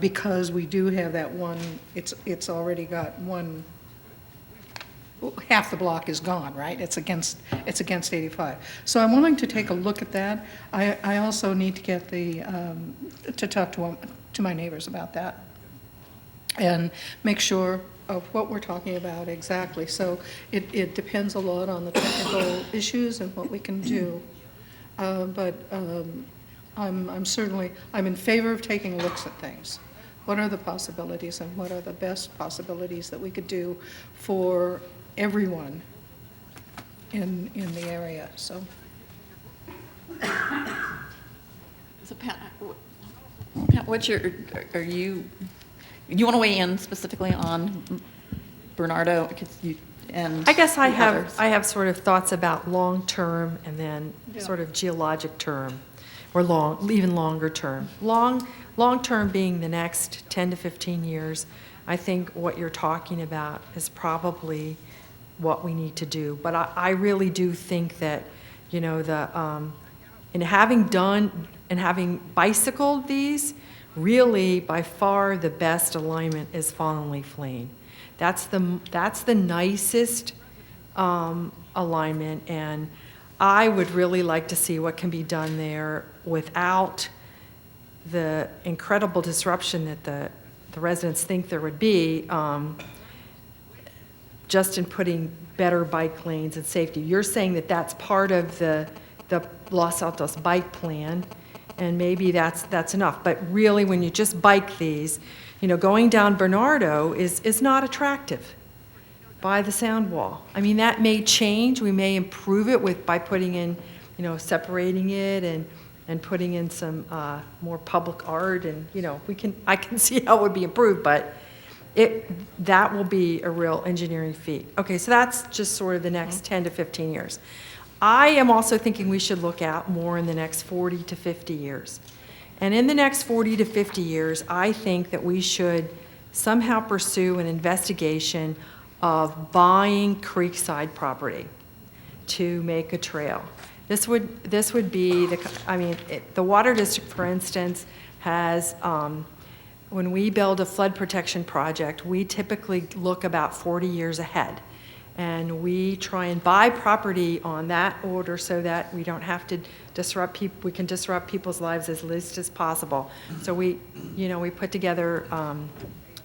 because we do have that one, it's already got one, half the block is gone, right? It's against 85. So I'm willing to take a look at that. I also need to get to talk to my neighbors about that and make sure of what we're talking about exactly. So it depends a lot on the technical issues and what we can do. But I'm certainly in favor of taking looks at things. What are the possibilities and what are the best possibilities that we could do for everyone in the area? So Pat, what's you want to weigh in specifically on Bernardo? I guess I others? have sort of thoughts about long-term and then sort of geologic term, or even longer term. Long-term being the next 10 to 15 years. I think what you're talking about is probably what we need to do. But I really do think that, in having done and having bicycled these, really by far the best alignment is Fallen Leaf Lane. That's the nicest alignment, and I would really like to see what can be done there without the incredible disruption that the residents think there would be, just in putting better bike lanes and safety. You're saying that that's part of the Los Altos bike plan, and maybe that's enough. But really, when you just bike these, going down Bernardo is not attractive by the sound wall. I mean, that may change. We may improve it by putting in, separating it and putting in some more public art, and I can see how it would be improved, but that will be a real engineering feat. Okay, so that's just sort of the next 10 to 15 years. I am also thinking we should look out more in the next 40 to 50 years. And in the next 40 to 50 years, I think that we should somehow pursue an investigation of buying creekside property to make a trail. This would be the Water District, for instance, has, when we build a flood protection project, we typically look about 40 years ahead. And we try and buy property on that order so that we don't have to disrupt people, we can disrupt people's lives as least as possible. So we put together,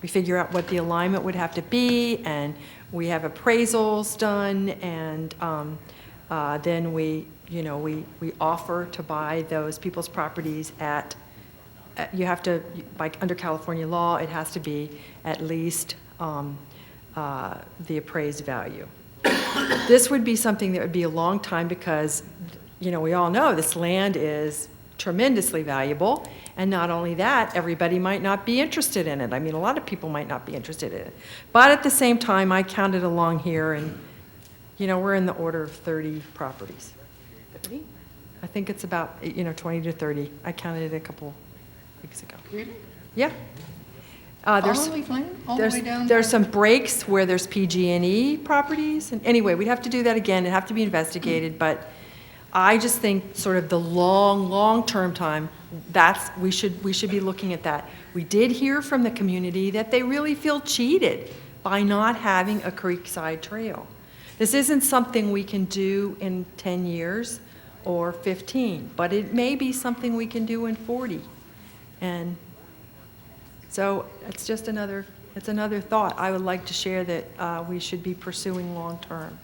we figure out what the alignment would have to be, and we have appraisals done, and then we offer to buy those people's properties at, you have to, under California law, it has to be at least the appraised value. This would be something that would be a long time because, we all know this land is tremendously valuable, and not only that, everybody might not be interested in it. I mean, a lot of people might not be interested in it. But at the same time, I counted along here, and, we're in the order of 30 properties. 30? I think it's about, 20 to 30. I counted it a couple weeks ago. Really? Yeah. There's some breaks where there's PG&E properties, and anyway, we'd have to do that again. It'd have to be investigated, but I just think sort of the long-term time, we should be looking at that. We did hear from the community that they really feel cheated by not having a creekside trail. This isn't something we can do in 10 years or 15, but it may be something we can do in 40. And so it's just another thought I would like to share that we should be pursuing long term.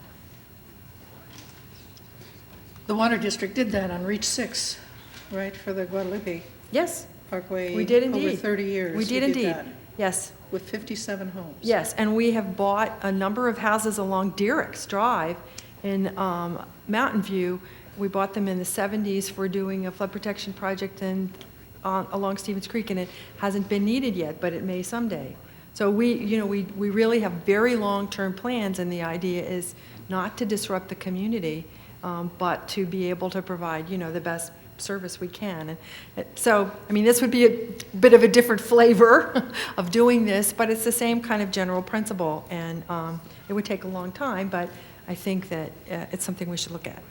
The Water District did that on Reach 6, right, for the Guadalupe Yes, Parkway. we did indeed. Over 30 years. We did indeed. that Yes. with 57 homes. Yes, and we have bought a number of houses along Diericks Drive in Mountain View. We bought them in the 70s for doing a flood protection project along Stevens Creek, and it hasn't been needed yet, but it may someday. So we really have very long-term plans, and the idea is not to disrupt the community, but to be able to provide, the best service we can. And so, I mean, this would be a bit of a different flavor of doing this, but it's the same kind of general principle, and it would take a long time, but I think that it's something we should look at.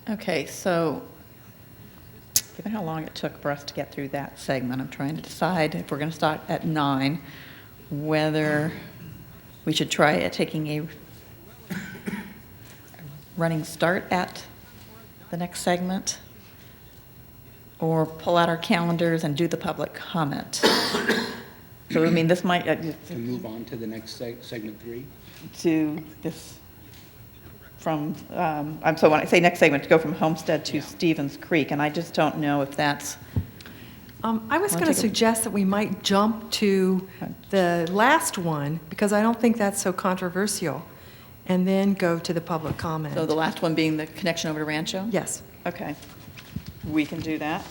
Okay, so given how long it took for us to get through that segment, I'm trying to decide if we're going to start at 9, whether we should try at taking a running start at the next segment, or pull out our calendars and do the public comment. So, I mean, this might, And move on to the next segment 3? to this, from, so when I say next segment, to go from Homestead to Stevens Creek, and I just don't know if that's, I was going to take a- suggest that we might jump to the last one, because I don't think that's so controversial, and then go to the public comment. so the last one being the connection over to Rancho? Yes. Okay, we can do that.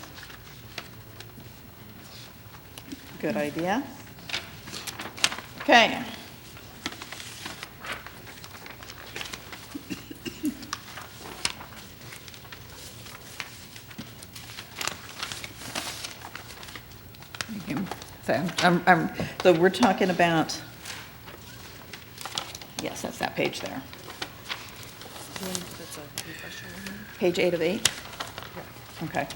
Good idea. Okay. So we're talking about, yes, that's that page there. Page 8 of 8? Okay.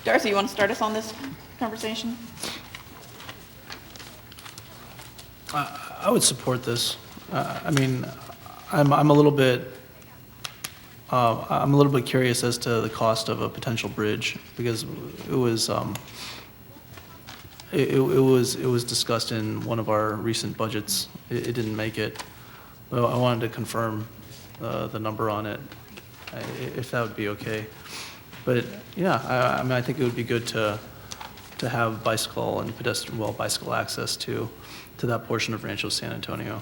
Darcy, you want to start us on this conversation? I would support this. I mean, I'm a little bit curious as to the cost of a potential bridge, because it was discussed in one of our recent budgets. It didn't make it. Well, I wanted to confirm the number on it, if that would be okay. But yeah, I mean, I think it would be good to have bicycle and pedestrian, bicycle access to that portion of Rancho San Antonio.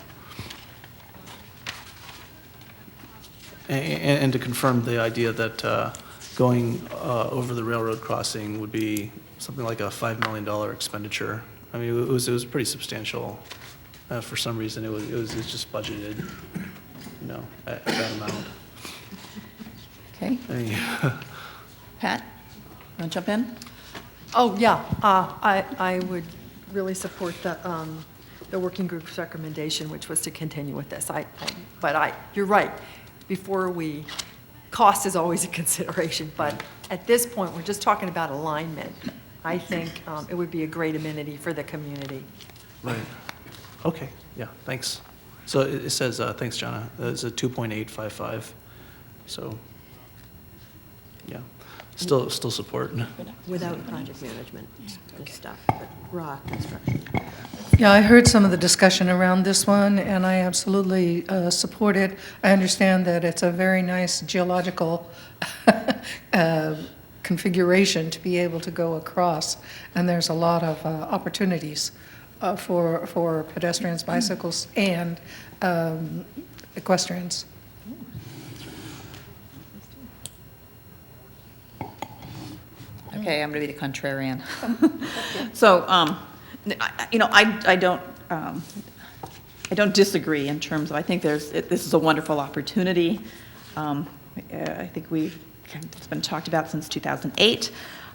And to confirm the idea that going over the railroad crossing would be something like a $5 million expenditure. I mean, it was pretty substantial. For some reason, it was just budgeted, at that amount. Okay. Pat, want to jump in? Oh, yeah, I would really support the working group's recommendation, which was to continue with this. But you're right, cost is always a consideration, but at this point, we're just talking about alignment. I think it would be a great amenity for the community. Right. Okay, yeah, thanks. So it says, thanks, Jonna, it's a 2.855, so, yeah, still support. Without project management and stuff, but raw construction. Yeah, I heard some of the discussion around this one, and I absolutely support it. I understand that it's a very nice geological configuration to be able to go across, and there's a lot of opportunities for pedestrians, bicycles, and equestrians. Okay, I'm going to be the contrarian. So, I don't disagree in terms of, I think this is a wonderful opportunity. I think it's been talked about since 2008,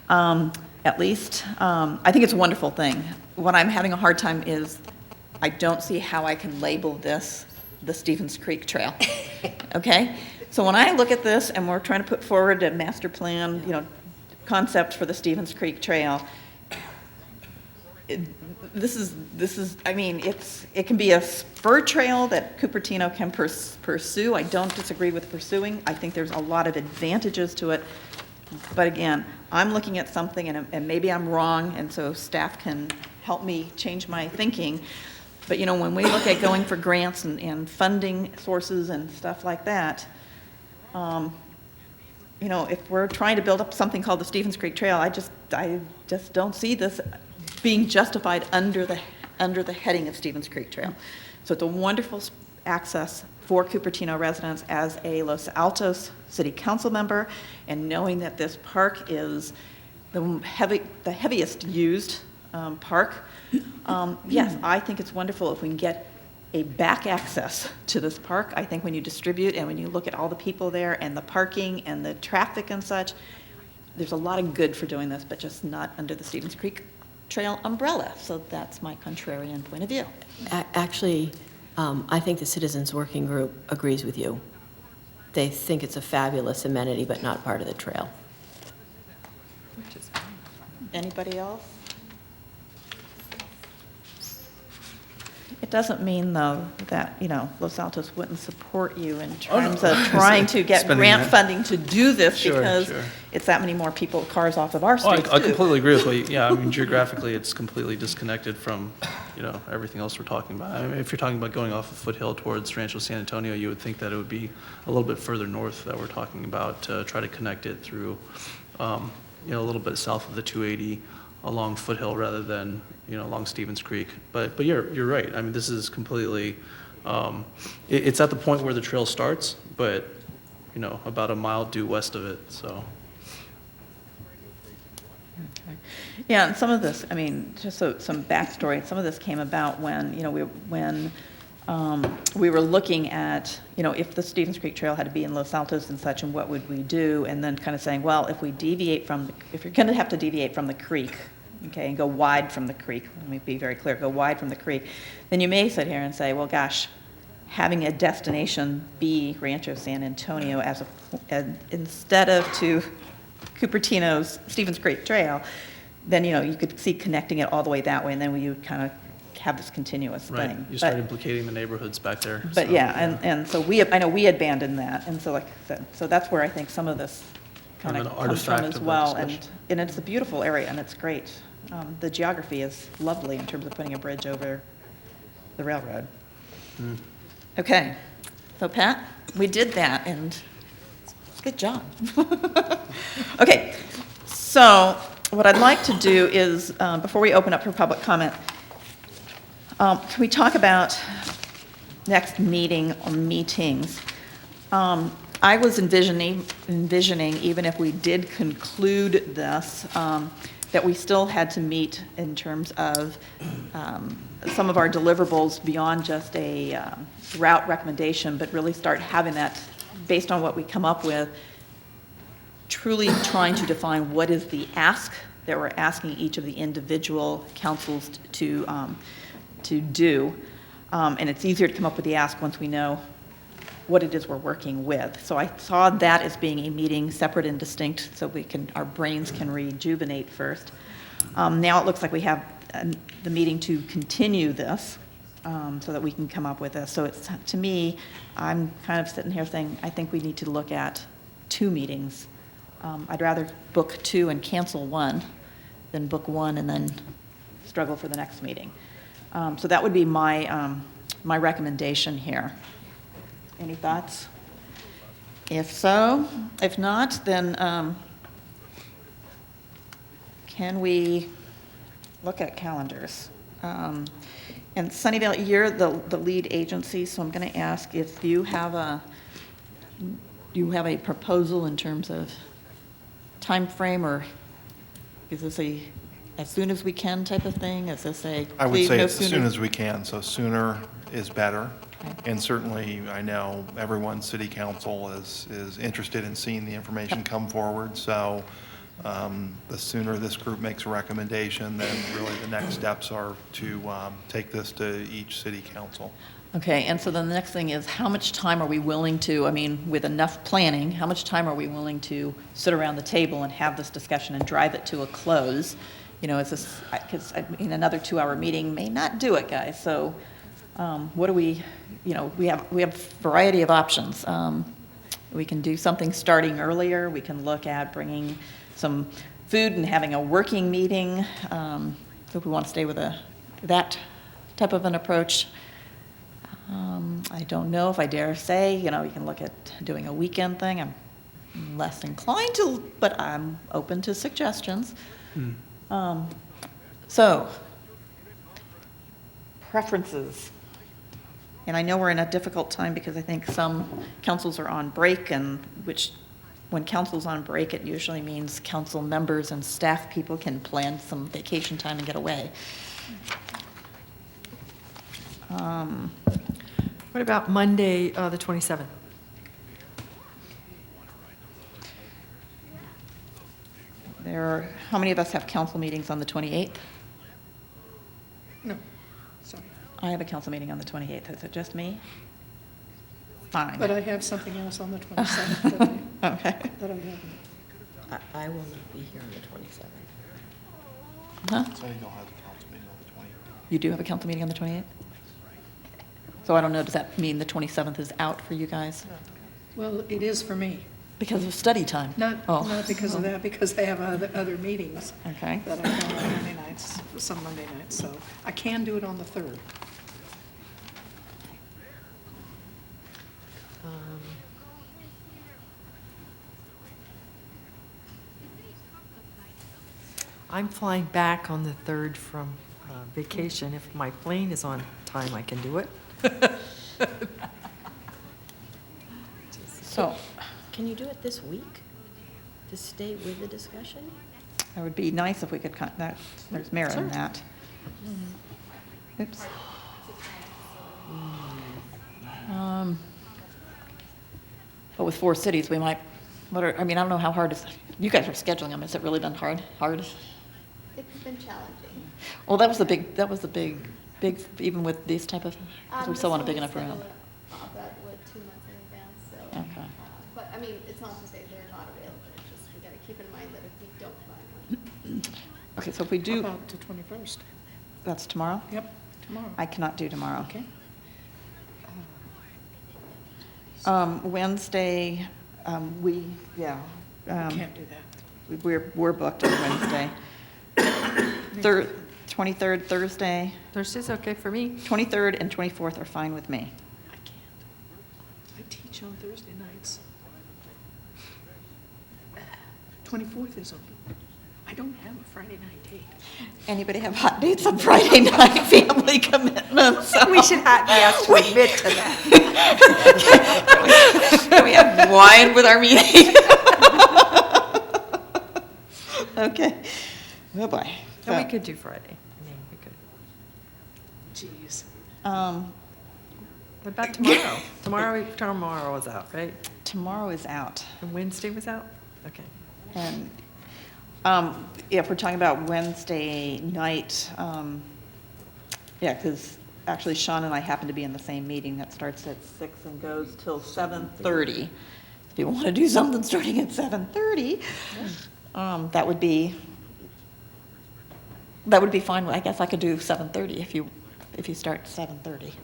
at least. I think it's a wonderful thing. What I'm having a hard time is, I don't see how I can label this the Stevens Creek Trail. Okay? So when I look at this and we're trying to put forward a master plan, concept for the Stevens Creek Trail, this is, I mean, it can be a spur trail that Cupertino can pursue. I don't disagree with pursuing. I think there's a lot of advantages to it. But again, I'm looking at something, and maybe I'm wrong, and so staff can help me change my thinking. But, you know, when we look at going for grants and funding sources and stuff like that, you know, if we're trying to build up something called the Stevens Creek Trail, I just don't see this being justified under the heading of Stevens Creek Trail. So it's a wonderful access for Cupertino residents as a Los Altos City Council member, and knowing that this park is the heaviest used park. Yes, I think it's wonderful if we can get a back access to this park. I think when you distribute and when you look at all the people there and the parking and the traffic and such, there's a lot of good for doing this, but just not under the Stevens Creek Trail umbrella. So that's my contrarian point of view. Actually, I think the Citizens Working Group agrees with you. They think it's a fabulous amenity, but not part of the trail. Which is fine. Anybody else? It doesn't mean, though, that, you know, Los Altos wouldn't support you in terms of trying to get Spending grant that. funding to do this, Sure, because sure. it's that many more people, cars off of our Oh, streets, I too. completely agree with what you, yeah, I mean, geographically, it's completely disconnected from, you know, everything else we're talking about. I mean, if you're talking about going off a foothill towards Rancho San Antonio, you would think that it would be a little bit further north that we're talking about to try to connect it through, you know, a little bit south of the 280 along Foothill rather than, you know, along Stevens Creek. But you're right. I mean, this is completely, it's at the point where the trail starts, but, you know, about a mile due west of it, so. Okay. Yeah, and some of this, I mean, just so some backstory, some of this came about when, you know, we were looking at, you know, if the Stevens Creek Trail had to be in Los Altos and such, and what would we do? And then kind of saying, well, if we deviate from, if you're going to have to deviate from the creek, okay, and go wide from the creek, let me be very clear, go wide from the creek, then you may sit here and say, well, gosh, having a destination be Rancho San Antonio instead of to Cupertino's Stevens Creek Trail, then, you know, you could see connecting it all the way that way, and then we would kind of have this continuous Right, thing. you start But- implicating the neighborhoods back there. But so, yeah, and so I know we abandoned that, and so like I said, so that's where I think some of this kind Kind of of an comes from artifact as of that well. discussion. And it's a beautiful area, and it's great. The geography is lovely in terms of putting a bridge over the railroad. Mm. Okay, so Pat, we did that, and good job. Okay, so what I'd like to do is, before we open up for public comment, can we talk about next meeting or meetings? I was envisioning, even if we did conclude this, that we still had to meet in terms of some of our deliverables beyond just a route recommendation, but really start having that, based on what we come up with, truly trying to define what is the ask that we're asking each of the individual councils to do. And it's easier to come up with the ask once we know what it is we're working with. So I saw that as being a meeting separate and distinct, so our brains can rejuvenate first. Now it looks like we have the meeting to continue this, so that we can come up with this. So it's, to me, I'm kind of sitting here saying, I think we need to look at 2 meetings. I'd rather book 2 and cancel 1 than book 1 and then struggle for the next meeting. So that would be my recommendation here. Any thoughts? If so, if not, then can we look at calendars? And Sunnyvale, you're the lead agency, so I'm going to ask if you have a proposal in terms of time frame, or is this a as soon as we can type of thing? Is this a I would please say no it's as sooner? soon as we can, so sooner is better. And certainly, I know everyone, city council is interested in seeing the information come forward. So the sooner this group makes a recommendation, then really the next steps are to take this to each city council. Okay, and so then the next thing is, how much time are we willing to, I mean, with enough planning, how much time are we willing to sit around the table and have this discussion and drive it to a close is this, because, another 2-hour meeting may not do it, guys, so what do we, we have a variety of options. We can do something starting earlier, we can look at bringing some food and having a working meeting, if we want to stay with that type of an approach. I don't know if I dare say, you can look at doing a weekend thing. I'm less inclined to, but I'm open to suggestions. So, preferences. And I know we're in a difficult time because I think some councils are on break, and when council's on break, it usually means council members and staff people can plan some vacation time and get away. What about Monday, the 27th? How many of us have council meetings on the 28th? No, sorry. I have a council meeting on the 28th. Is it just me? Fine. But I have something else on the 27th Okay. that I haven't. I will not be here on the 27th. Huh? So you'll have the council meeting on the 20th. You do have a council meeting on the 28th? So I don't know, does that mean the 27th is out for you guys? Well, it is for me. Because of study time? Not because of Oh. that, because I have other meetings Okay. that I have on Monday nights, some Monday nights, so I can do it on the 3rd. I'm flying back on the 3rd from vacation. If my plane is on time, I can do it. So Can you do it this week to stay with the discussion? it would be nice if we could, there's merit in that. Oops. But with 4 cities, we might, I don't know how hard you guys are scheduling them. Has it really been hard? It's been challenging. Well, that was the big, even with these type of, because we still want a big enough room. That with 2 months in advance, so. Okay. But, it's not to say they're not available, it's just we gotta keep in mind that if we don't find one. Okay, so if we How do, about the 21st? that's tomorrow? Yep, tomorrow. I cannot do tomorrow. Okay. Wednesday, we Can't do that. we're booked on Wednesday. 23rd, Thursday, Thursday's okay for me. 23rd and 24th are fine with me. I can't. I teach on Thursday nights. 24th is open. I don't have a Friday night date. Anybody have hot dates on Friday night, family commitments? We should be asked to admit to that. Can we have wine with our meeting? Okay. Oh, boy. And we could do Friday. We could. Jeez. What about tomorrow? Tomorrow was out, right? Tomorrow is out. And Wednesday was out? Okay. And if we're talking about Wednesday night, because actually Sean and I happen to be in the same meeting that starts at 6 and goes till 7:30. If you want to do something starting at 7:30, that would be fine. I guess I could do 7:30 if you start 7:30.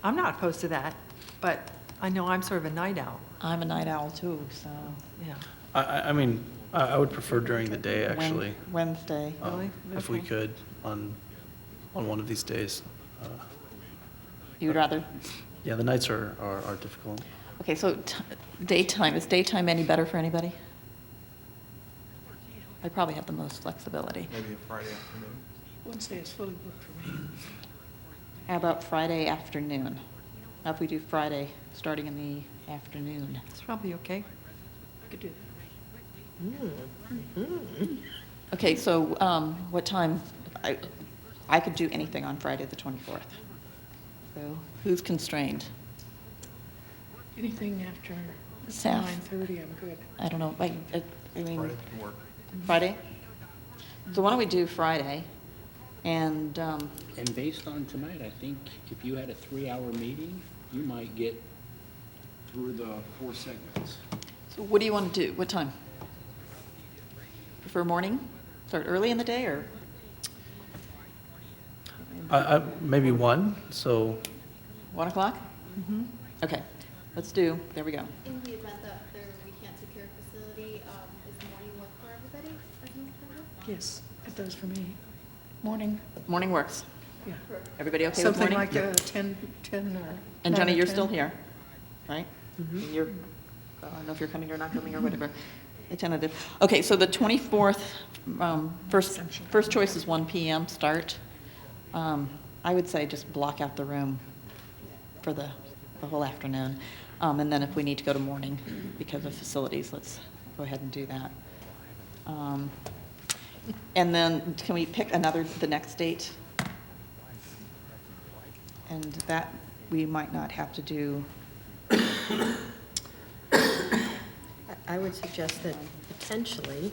I'm not opposed to that, but I know I'm sort of a night owl. I'm a night owl too, so. Yeah. I would prefer during the day, actually. Wednesday. Really? If we Okay. could, on one of these days. You'd rather? Yeah, the nights are difficult. Okay, so daytime, is daytime any better for anybody? I probably have the most flexibility. Maybe a Friday afternoon. Wednesday is fully booked for me. How about Friday afternoon? How if we do Friday, starting in the afternoon? It's probably okay. I could do that. Okay, so what time? I could do anything on Friday the 24th. So who's constrained? Anything after Staff. 9:30, I'm good. I don't know, I mean, Friday can work. Friday? So why don't we do Friday? And, And based on tonight, I think if you had a 3-hour meeting, you might get through the 4 segments. so what do you want to do? What time? Prefer morning? Start early in the day, or? Maybe 1, so 1 o'clock? Okay, let's do, there we go. In the event that we can't secure a facility, is morning work for everybody? Yes, it does for me. Morning, Morning works. yeah. Everybody okay with Something morning? like 10 or. And 9 Jenny, or you're 10. still here, right? You're, I don't know if you're coming or not coming or whatever. A tentative. Okay, so the 24th, first choice is 1 PM start. I would say just block out the room for the whole afternoon. And then if we need to go to morning because of facilities, let's go ahead and do that. And then can we pick the next date? And that we might not have to do. I would suggest that potentially,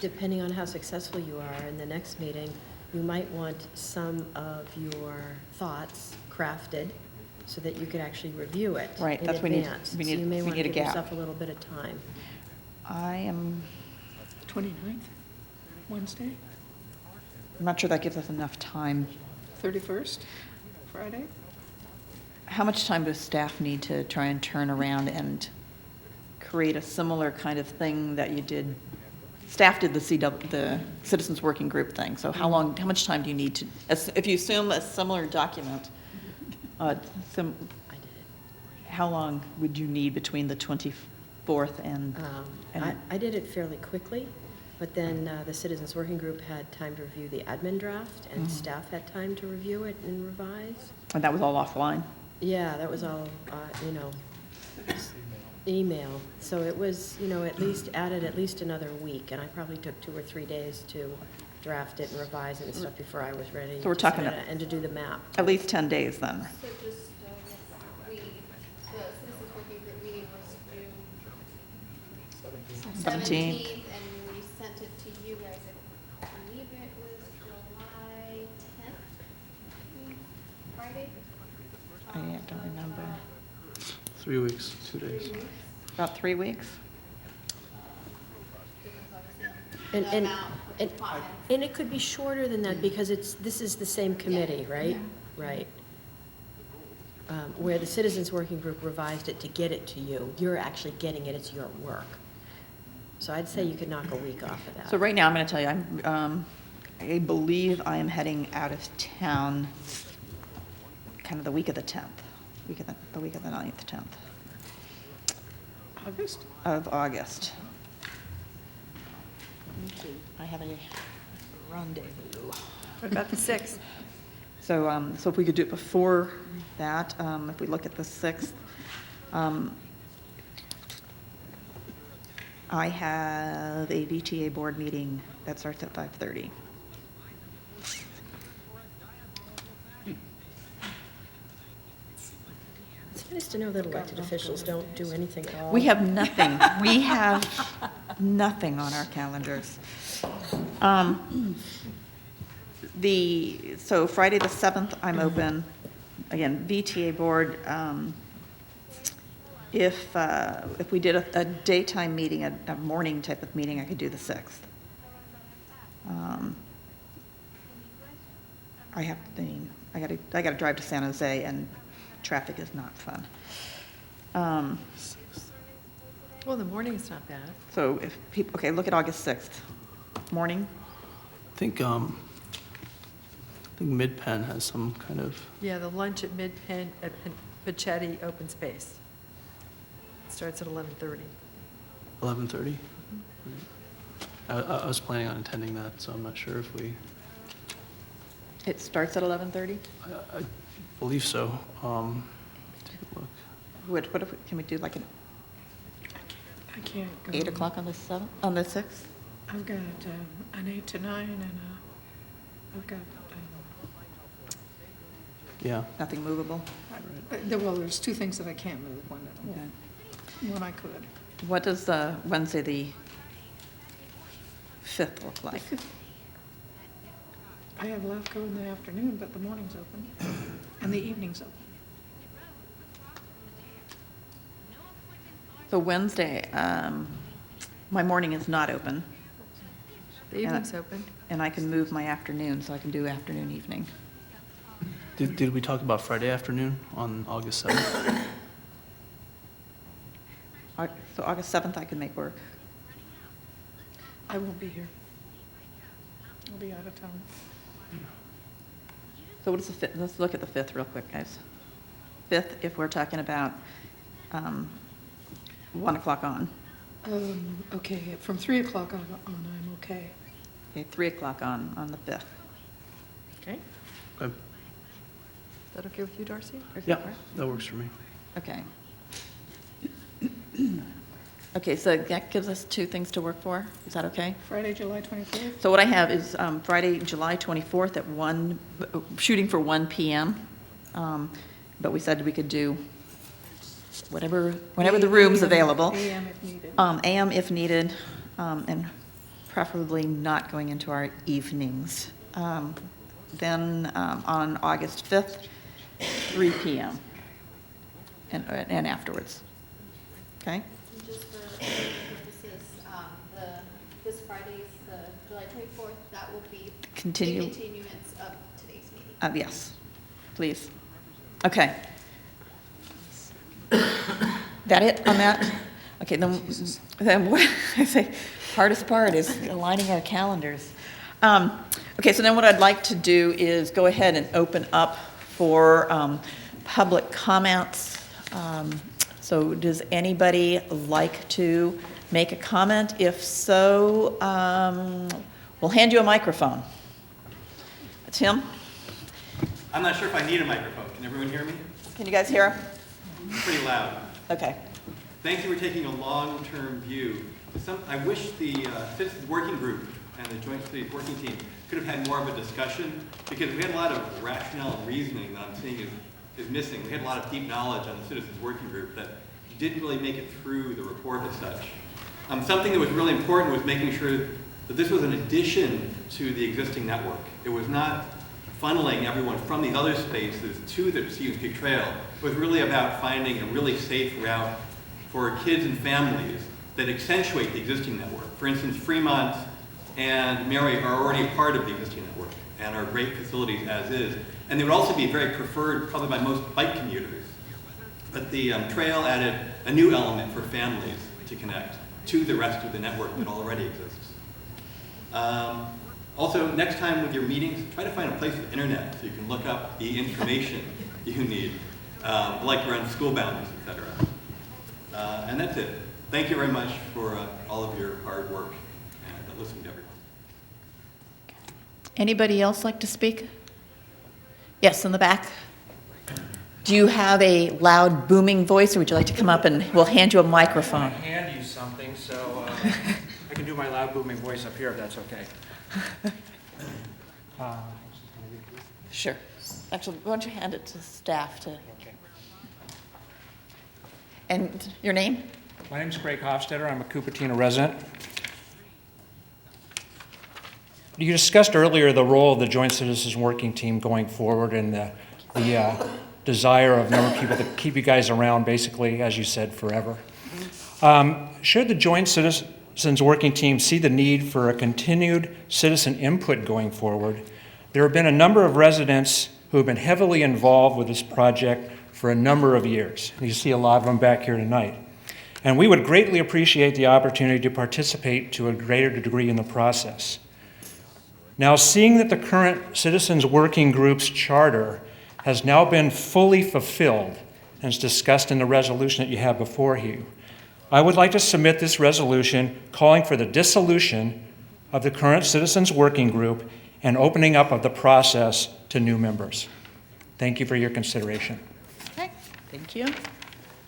depending on how successful you are in the next meeting, you might want some of your thoughts crafted so that you could actually review it Right, in that's we need- advance. we need- So you may we want need to a give gap. yourself a little bit of time. I'm 29th, Wednesday, not sure that gives us enough time. 31st, Friday. How much time does staff need to try and turn around and create a similar kind of thing that you did? Staff did the Citizens Working Group thing, so how much time do you need to, if you assume a similar document, I did it. how long would you need between the 24th and? I did it fairly quickly, but then the Citizens Working Group had time to review the admin draft, and staff had time to review it and revise. And that was all offline? Yeah, that was all, email. So it was, added at least another week, and I probably took 2 or 3 days to draft it and revise it and stuff before I was ready. So we're to talking send it and to do the map. At least 10 days then? So just, the Citizens Working Group meeting was June 17th. and we sent it to you guys, I believe it was July 10th, Friday? I don't remember. 3 weeks, 2 days. About 3 weeks? And it could be shorter than that because this is the same committee, right? Right. Where the Citizens Working Group revised it to get it to you, you're actually getting it, it's your work. So I'd say you could knock a week off of that. So right now, I'm going to tell you, I believe I am heading out of town kind of the week of the 10th, the week of the 9th, 10th August? of August. I have a rendezvous. What about the 6th? So, so if we could do it before that, if we look at the 6th, I have a VTA board meeting that starts at 5:30. It's nice to know that elected officials don't do anything at all. We have nothing. We have nothing on our calendars. So Friday the 7th, I'm open. Again, VTA board, if we did a daytime meeting, a morning type of meeting, I could do the 6th. I gotta drive to San Jose, and traffic is not fun. Well, the morning's not bad. So if people, okay, look at August 6th, morning. I think Mid-Penn has some kind of, Yeah, the lunch at Mid-Penn, at Pachetti Open Space. Starts at 11:30. 11:30. I was planning on attending that, so I'm not sure if we, It starts at 11:30? I believe so. Take a look. What if, can we do like an I can't go. 8 o'clock on the 7th, on the 6th? I've got an 8 to 9 and I've got, Yeah. Nothing movable? well, there's 2 things that I can't move, Okay. one I could. What does Wednesday, the 5th look like? I have LAFCO in the afternoon, but the morning's open and the evening's open. So Wednesday, My morning is not open, The evening's open. and I can move my afternoon, so I can do afternoon, evening. Did we talk about Friday afternoon on August 7th? So August 7th, I can make work. I won't be here. I'll be out of town. So what is the 5th? Let's look at the 5th real quick, guys. 5th, if we're talking about 1 o'clock on. Okay, from 3 o'clock on, I'm okay. Okay, 3 o'clock on the 5th. Okay. Okay. Is that okay with you, Darcy? Yeah, that works for me. Okay. Okay, so that gives us 2 things to work for. Is that okay? Friday, July 24th? So what I have is Friday, July 24th at 1, shooting for 1 p.m. But we said we could do whenever the room's available. AM if needed. AM if needed, and preferably not going into our evenings. Then on August 5th, 3 p.m. and afterwards. Okay? Just for purposes, this Friday's, the July 24th, that will be Continue. the continuance of today's meeting. Yes, please. Okay. That it on that? Okay, then what I say, hardest part is aligning our calendars. Okay, so then what I'd like to do is go ahead and open up for public comments. So does anybody like to make a comment? If so, we'll hand you a microphone. Tim? I'm not sure if I need a microphone. Can everyone hear me? Can you guys hear? Pretty loud. Okay. Thank you for taking a long-term view. I wish the Citizens Working Group and the Joint Cities Working Team could have had more of a discussion, because we had a lot of rationale and reasoning that I'm seeing is missing. We had a lot of deep knowledge on the Citizens Working Group that didn't really make it through the report as such. Something that was really important was making sure that this was an addition to the existing network. It was not funneling everyone from these other spaces to the Stevens Peak Trail. It was really about finding a really safe route for kids and families that accentuate the existing network. For instance, Fremont and Mary are already part of the existing network and are great facilities as is. And they would also be very preferred probably by most bike commuters. But the trail added a new element for families to connect to the rest of the network that already exists. Also, next time with your meetings, try to find a place with internet so you can look up the information you need, like around school boundaries, et cetera. And that's it. Thank you very much for all of your hard work and listening to everyone. Anybody else like to speak? Yes, in the back. Do you have a loud, booming voice, or would you like to come up and we'll hand you a microphone? I hand you something, so I can do my loud, booming voice up here if that's okay. Sure. Actually, why don't you hand it to staff to... Okay. And your name? My name's Greg Hofstetter. I'm a Cupertino resident. You discussed earlier the role of the Joint Citizens Working Team going forward and the desire of a number of people to keep you guys around, basically, as you said, forever. Should the Joint Citizens Working Team see the need for a continued citizen input going forward, there have been a number of residents who have been heavily involved with this project for a number of years. You see a lot of them back here tonight. And we would greatly appreciate the opportunity to participate to a greater degree in the process. Now, seeing that the current Citizens Working Group's charter has now been fully fulfilled, and is discussed in the resolution that you have before you, I would like to submit this resolution calling for the dissolution of the current Citizens Working Group and opening up of the process to new members. Thank you for your consideration. Okay, thank you.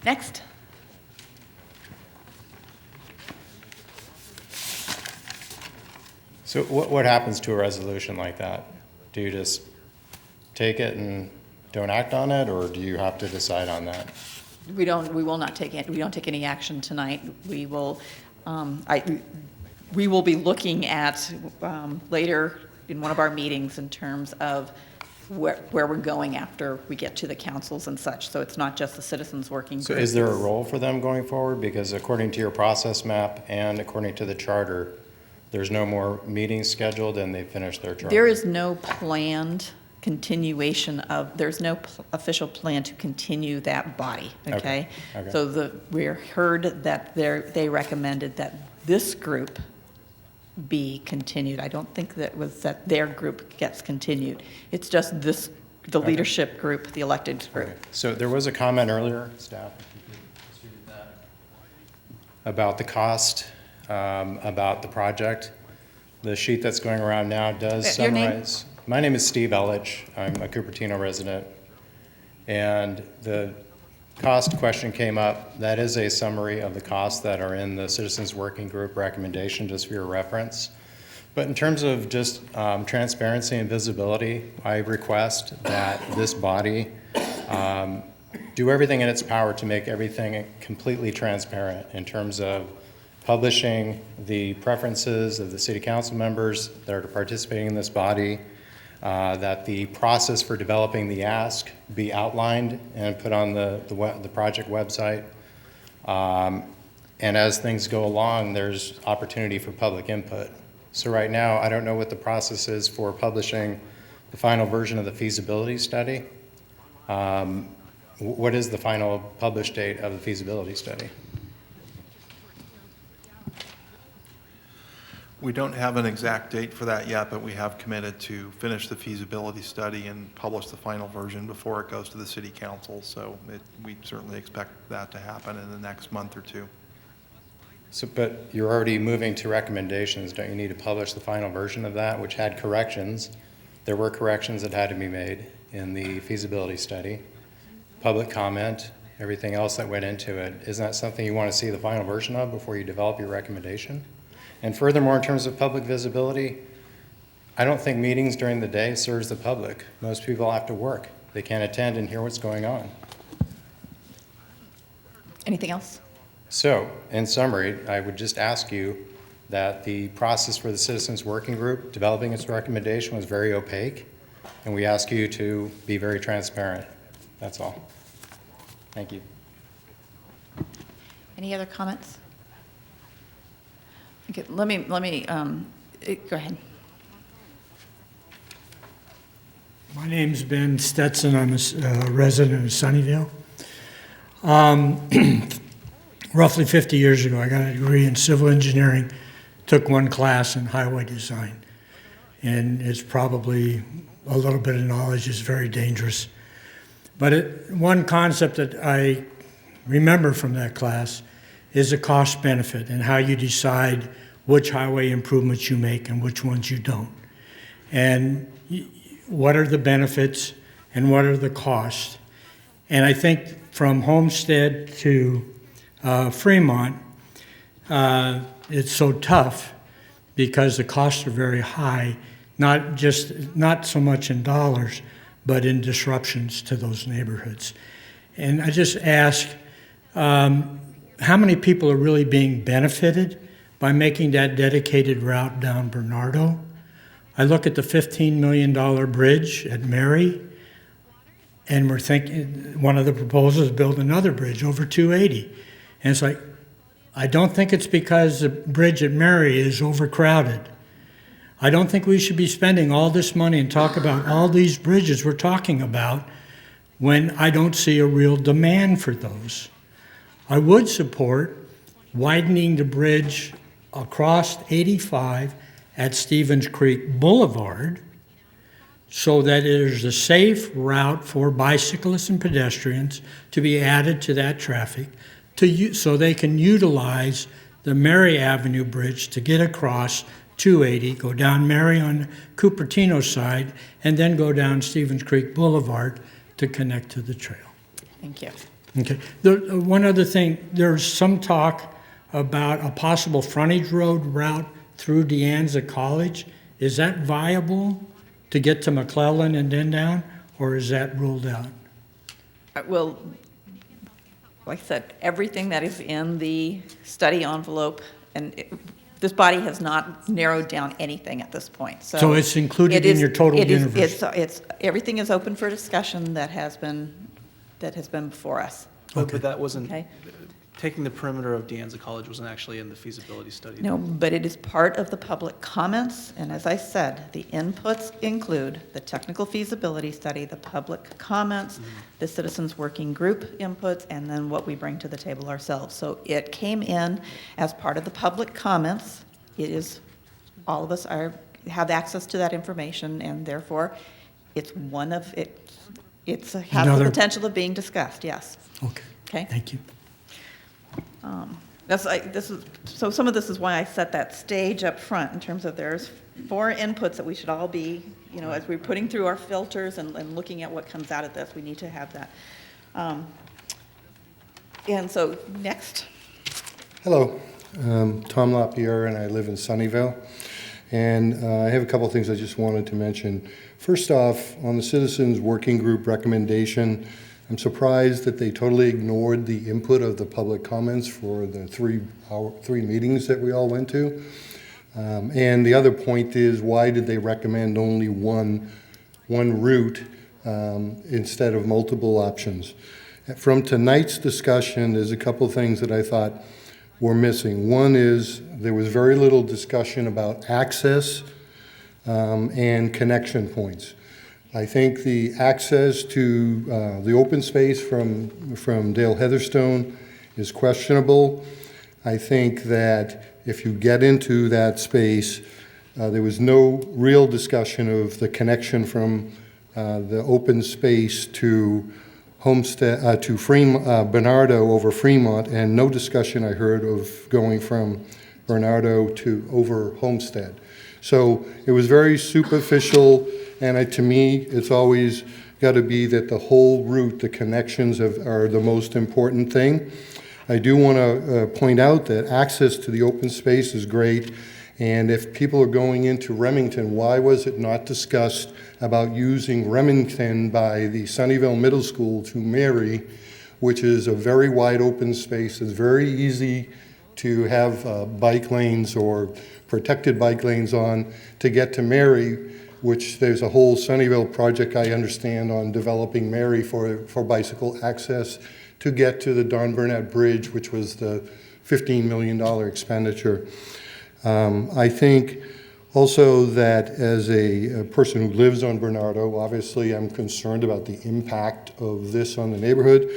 Next. So what happens to a resolution like that? Do you just take it and don't act on it, or do you have to decide on that? We will not take it. We don't take any action tonight. We will, we will be looking at later in one of our meetings in terms of where we're going after we get to the councils and such. So it's not just the citizens working So group. is there a role for them going forward? Because according to your process map and according to the charter, there's no more meetings scheduled and they finished their charter. There is no planned continuation of, there's no official plan to continue that body, okay? Okay. So we heard that they recommended that this group be continued. I don't think that was that their group gets continued. It's just this, the leadership group, the elected group. Okay. So there was a comment earlier, staff, if you could distribute that, about the cost, about the project. The sheet that's going around now does Your name? summarize. My name is Steve Ellich. I'm a Cupertino resident. And the cost question came up. That is a summary of the costs that are in the Citizens Working Group recommendation, just for your reference. But in terms of just transparency and visibility, I request that this body do everything in its power to make everything completely transparent in terms of publishing the preferences of the city council members that are participating in this body, that the process for developing the ask be outlined and put on the project website. And as things go along, there's opportunity for public input. So right now, I don't know what the process is for publishing the final version of the feasibility study. What is the final published date of the feasibility study? We don't have an exact date for that yet, but we have committed to finish the feasibility study and publish the final version before it goes to the city council. So we certainly expect that to happen in the next month or two. So, but you're already moving to recommendations. Don't you need to publish the final version of that, which had corrections? There were corrections that had to be made in the feasibility study. Public comment, everything else that went into it. Isn't that something you want to see the final version of before you develop your recommendation? And furthermore, in terms of public visibility, I don't think meetings during the day serves the public. Most people have to work. They can't attend and hear what's going on. Anything else? So, in summary, I would just ask you that the process for the Citizens Working Group developing its recommendation was very opaque, and we ask you to be very transparent. That's all. Thank you. Any other comments? Okay, let me go ahead. My name's Ben Stetson. I'm a resident of Sunnyvale. Roughly 50 years ago, I got a degree in civil engineering, took one class in highway design. And it's probably a little bit of knowledge is very dangerous. But one concept that I remember from that class is a cost benefit and how you decide which highway improvements you make and which ones you don't. And what are the benefits and what are the costs. And I think from Homestead to Fremont, it's so tough because the costs are very high, not so much in dollars, but in disruptions to those neighborhoods. And I just ask, how many people are really being benefited by making that dedicated route down Bernardo? I look at the $15 million bridge at Mary, and we're thinking, one of the proposals is build another bridge over 280. And it's like, I don't think it's because the bridge at Mary is overcrowded. I don't think we should be spending all this money and talk about all these bridges we're talking about when I don't see a real demand for those. I would support widening the bridge across 85 at Stevens Creek Boulevard so that it is a safe route for bicyclists and pedestrians to be added to that traffic so they can utilize the Mary Avenue Bridge to get across 280, go down Mary on Cupertino side, and then go down Stevens Creek Boulevard to connect to the trail. Thank you. Okay. One other thing, there's some talk about a possible frontage road route through De Anza College. Is that viable to get to McClellan and then down, or is that ruled out? Well, like I said, everything that is in the study envelope, and this body has not narrowed down anything at this point, so. So it's included it in is- your total it is- universe? Everything is open for discussion that has been before us. But that wasn't, Okay. taking the perimeter of De Anza College wasn't actually in the feasibility study. No, but it is part of the public comments, and as I said, the inputs include the technical feasibility study, the public comments, the citizens working group inputs, and then what we bring to the table ourselves. So it came in as part of the public comments. It is, all of us have access to that information, and therefore, it's one of, it has the Another- potential of being discussed, yes. Okay, Okay? thank you. So some of this is why I set that stage up front in terms of there's 4 inputs that we should all be, as we're putting through our filters and looking at what comes out of this, we need to have that. And so next, Hello, Tom LaPierre, and I live in Sunnyvale. And I have a couple of things I just wanted to mention. First off, on the Citizens Working Group recommendation, I'm surprised that they totally ignored the input of the public comments for the three meetings that we all went to. And the other point is, why did they recommend only one route instead of multiple options? From tonight's discussion, there's a couple things that I thought were missing. One is there was very little discussion about access and connection points. I think the access to the open space from Dale Heatherstone is questionable. I think that if you get into that space, there was no real discussion of the connection from the open space to Homestead, to Bernardo over Fremont, and no discussion I heard of going from Bernardo to over Homestead. So it was very superficial, and to me, it's always got to be that the whole route, the connections are the most important thing. I do want to point out that access to the open space is great, and if people are going into Remington, why was it not discussed about using Remington by the Sunnyvale Middle School to Mary, which is a very wide open space. It's very easy to have bike lanes or protected bike lanes on to get to Mary, which there's a whole Sunnyvale project, I understand, on developing Mary for bicycle access to get to the Don Burnett Bridge, which was the $15 million expenditure. I think also that as a person who lives on Bernardo, obviously I'm concerned about the impact of this on the neighborhood.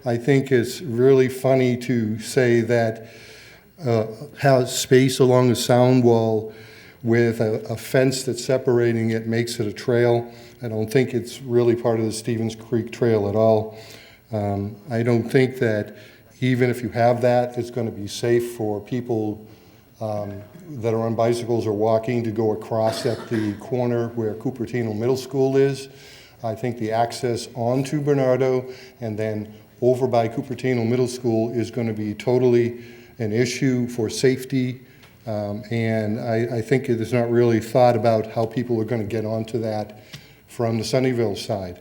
I think it's really funny to say that has space along the sound wall with a fence that's separating it makes it a trail. I don't think it's really part of the Stevens Creek Trail at all. I don't think that even if you have that, it's going to be safe for people that are on bicycles or walking to go across at the corner where Cupertino Middle School is. I think the access onto Bernardo and then over by Cupertino Middle School is going to be totally an issue for safety. And I think it is not really thought about how people are going to get onto that from the Sunnyvale side.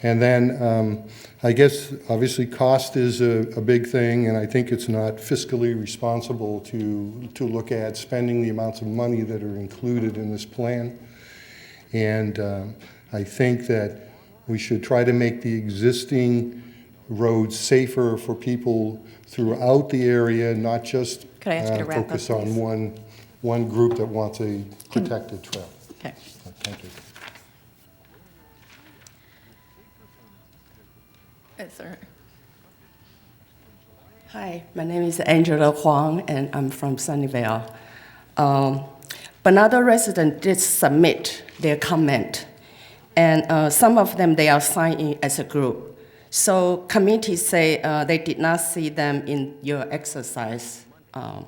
And then I guess obviously cost is a big thing, and I think it's not fiscally responsible to look at spending the amounts of money that are included in this plan. And I think that we should try to make the existing roads safer for people throughout the area, not just Could I ask you to wrap up, focus on please? one group that wants a protected trail. Okay. Thank you. Sir. Hi, my name is Angela Huang, and I'm from Sunnyvale. Bernardo residents did submit their comment, and some of them, they are signed in as a group. So committees say they did not see them in your exercise, but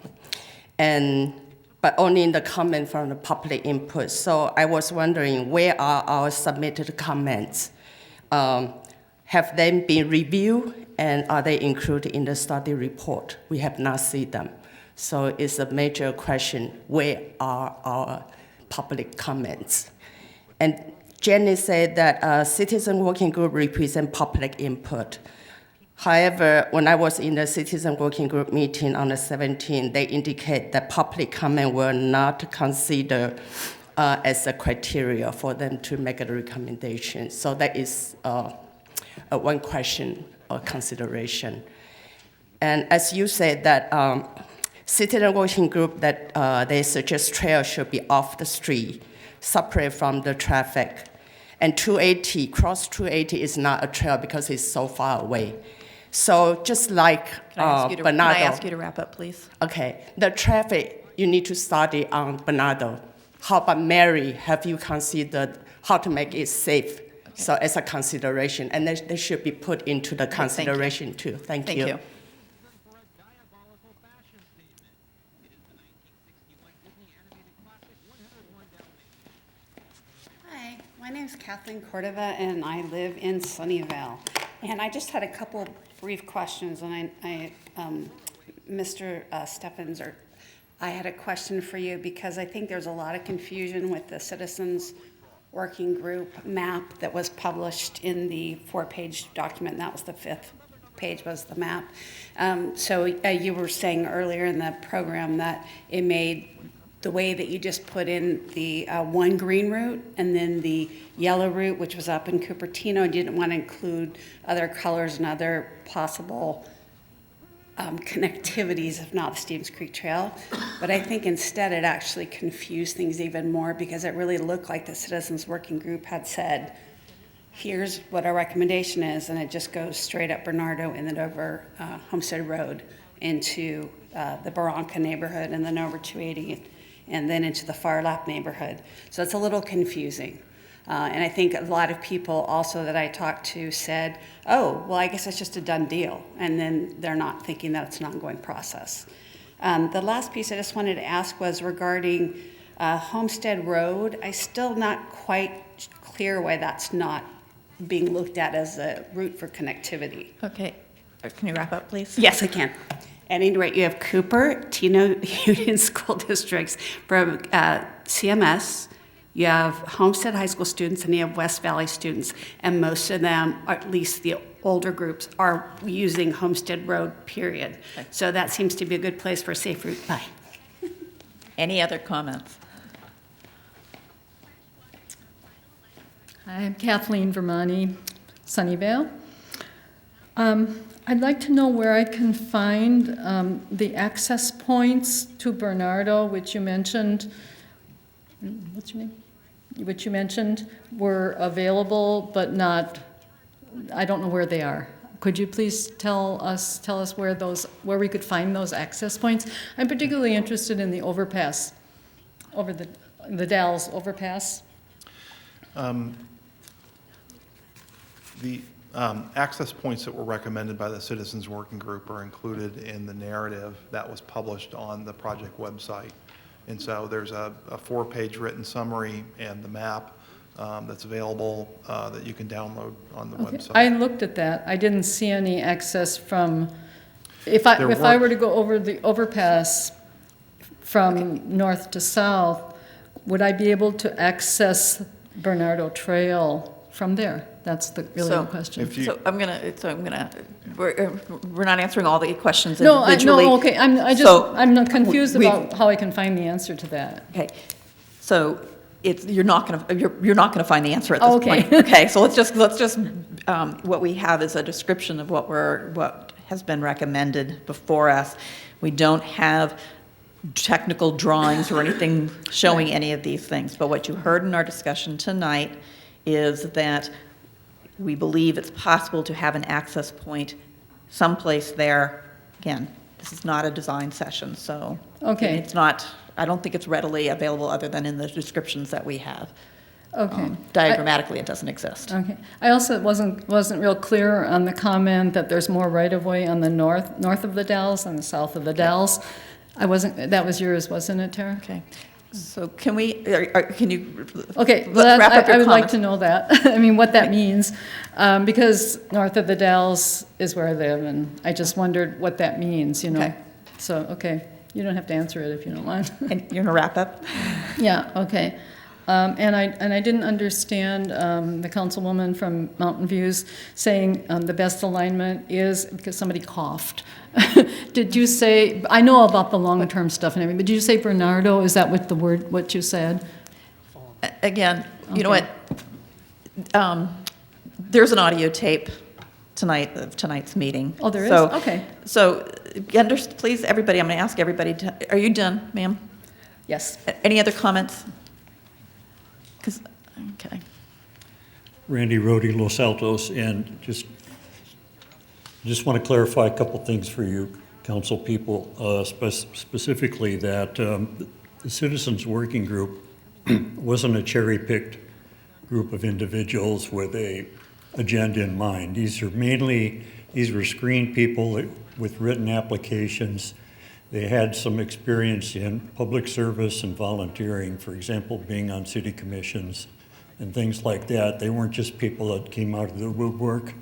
only in the comment from the public input. So I was wondering, where are our submitted comments? Have they been reviewed, and are they included in the study report? We have not seen them. So it's a major question, where are our public comments? And Jenny said that citizen working group represent public input. However, when I was in the citizen working group meeting on the 17th, they indicate that public comment were not considered as a criteria for them to make a recommendation. So that is one question or consideration. And as you said that citizen working group that they suggest trail should be off the street, separate from the traffic. And 280, cross 280 is not a trail because it's so far away. So just like Bernardo. Can I ask you to wrap up, please? Okay, the traffic, you need to study on Bernardo. How about Mary? Have you considered how to make it safe? Okay. So as a consideration, and they should be put into the consideration too. Thank you. Thank you. Hi, my name is Kathleen Cordova, and I live in Sunnyvale. And I just had a couple brief questions, and Mr. Steffens, I had a question for you because I think there's a lot of confusion with the Citizens Working Group map that was published in the 4-page document. That was the 5th page was the map. So you were saying earlier in the program that it made the way that you just put in the one green route and then the yellow route, which was up in Cupertino, didn't want to include other colors and other possible connectivities, if not the Stevens Creek Trail. But I think instead it actually confused things even more because it really looked like the Citizens Working Group had said, here's what our recommendation is, and it just goes straight up Bernardo and then over Homestead Road into the Barranca neighborhood and then over 280 and then into the Far Lap neighborhood. So it's a little confusing. And I think a lot of people also that I talked to said, oh, well, I guess it's just a done deal. And then they're not thinking that it's an ongoing process. The last piece I just wanted to ask was regarding Homestead Road. I'm still not quite clear why that's not being looked at as a route for connectivity. Okay. Can you wrap up, please? Yes, I can. At any rate, you have Cupertino Union School Districts from CMS, you have Homestead High School students, and you have West Valley students, and most of them, or at least the older groups, are using Homestead Road, period. Okay. So that seems to be a good place for a safe route. Bye. Any other comments? Hi, I'm Kathleen Vermani, Sunnyvale. I'd like to know where I can find the access points to Bernardo, which you mentioned. What's your name? Which you mentioned were available, but not. I don't know where they are. Could you please tell us where we could find those access points? I'm particularly interested in the overpass, over the Dalles overpass. The access points that were recommended by the Citizens Working Group are included in the narrative that was published on the project website. And so there's a 4-page written summary and the map that's available that you can download on the website. I looked at that. I didn't see any access from, if I were to go over the overpass from north to south, would I be able to access Bernardo Trail from there? That's really the question. We're not answering all the questions individually. No, okay. I'm not confused about how I can find the answer to that. Okay, so you're not going to find the answer at this point. Okay, so let's just what we have is a description of what has been recommended before us. We don't have technical drawings or anything showing any of these things. But what you heard in our discussion tonight is that we believe it's possible to have an access point someplace there. Again, this is not a design session, so it's not. I don't think it's readily available other than in the descriptions that we have. Okay. Diagrammatically, it doesn't exist. Okay. I also wasn't real clear on the comment that there's more right-of-way on the north of the Dalles and the south of the Dalles. That was yours, wasn't it, Tara? Okay. So can you? Okay. Let's wrap up your I would comments. like to know that. I mean, what that means, because north of the Dalles is where I live, and I just wondered what that means. Okay. So you don't have to answer it if you don't want. And you're gonna wrap up? Yeah. Okay. And I didn't understand the councilwoman from Mountain Views saying the best alignment is, because somebody coughed. Did you say, I know about the long-term stuff and everything, but did you say Bernardo? Is that what you said? Again, you know what? There's an audio tape tonight of tonight's meeting. Oh, there is? So- Okay. So, please, everybody, I'm going to ask everybody to, are you done, ma'am? Yes. Any other comments? Okay. Randy Rodi, Los Altos, and just want to clarify a couple things for you, council people, specifically that the Citizens Working Group wasn't a cherry-picked group of individuals with a agenda in mind. These were screened people with written applications. They had some experience in public service and volunteering, for example, being on city commissions and things like that. They weren't just people that came out of the woodwork.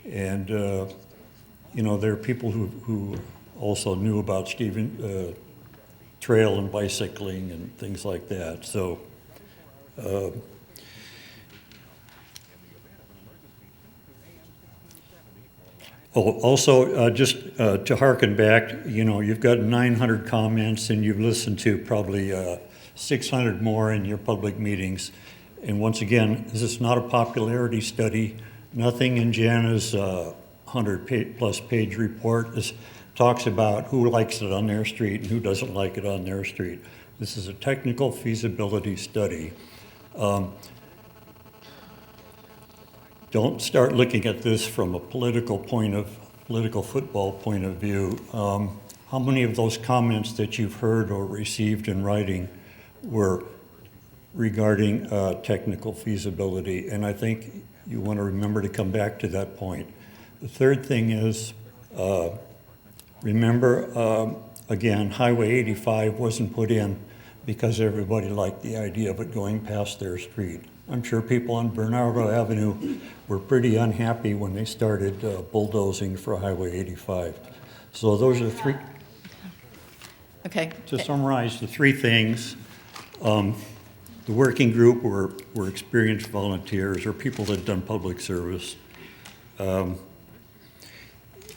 And, you know, there are people who also knew about trail and bicycling and things like that. So, also, just to harken back, you know, you've got 900 comments and you've listened to probably 600 more in your public meetings. And once again, this is not a popularity study. Nothing in Jana's 100-plus page report talks about who likes it on their street and who doesn't like it on their street. This is a technical feasibility study. Don't start looking at this from a political football point of view. How many of those comments that you've heard or received in writing were regarding technical feasibility? And I think you want to remember to come back to that point. The third thing is, remember, again, Highway 85 wasn't put in because everybody liked the idea of it going past their street. I'm sure people on Bernardo Avenue were pretty unhappy when they started bulldozing for Highway 85. So those are three. Okay. To summarize the three things, the working group were experienced volunteers or people that had done public service.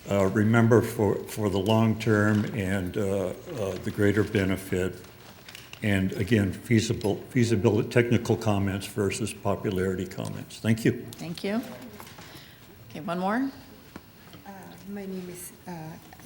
Remember for the long term and the greater benefit. And again, feasibility, technical comments versus popularity comments. Thank you. Thank you. Okay, one more. My name is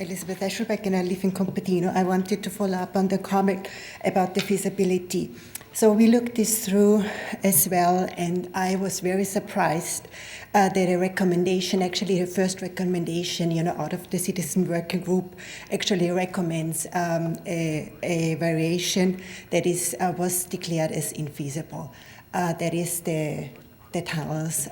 Elizabeth Eschelbeck and I live in Cupertino. I wanted to follow up on the comment about the feasibility. So we looked this through as well, and I was very surprised that a recommendation, actually the first recommendation, you know, out of the citizen working group, actually recommends a variation that was declared as infeasible. That is the tunnels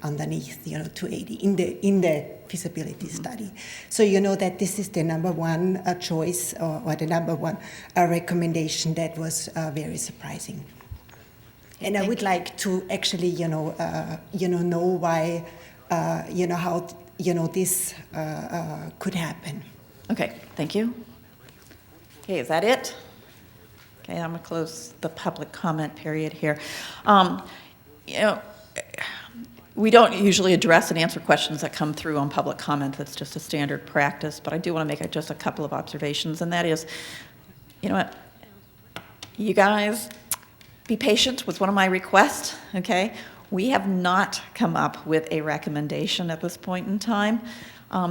underneath, you know, 280 in the feasibility study. So you know that this is the number one choice or the number one recommendation that was very surprising. And I would like to actually, know why, how, this could happen. Okay, thank you. Okay, is that it? Okay, I'm going to close the public comment period here. We don't usually address and answer questions that come through on public comment. That's just a standard practice, but I do want to make just a couple of observations, and that is, you know what, you guys, be patient was one of my requests, okay? We have not come up with a recommendation at this point in time.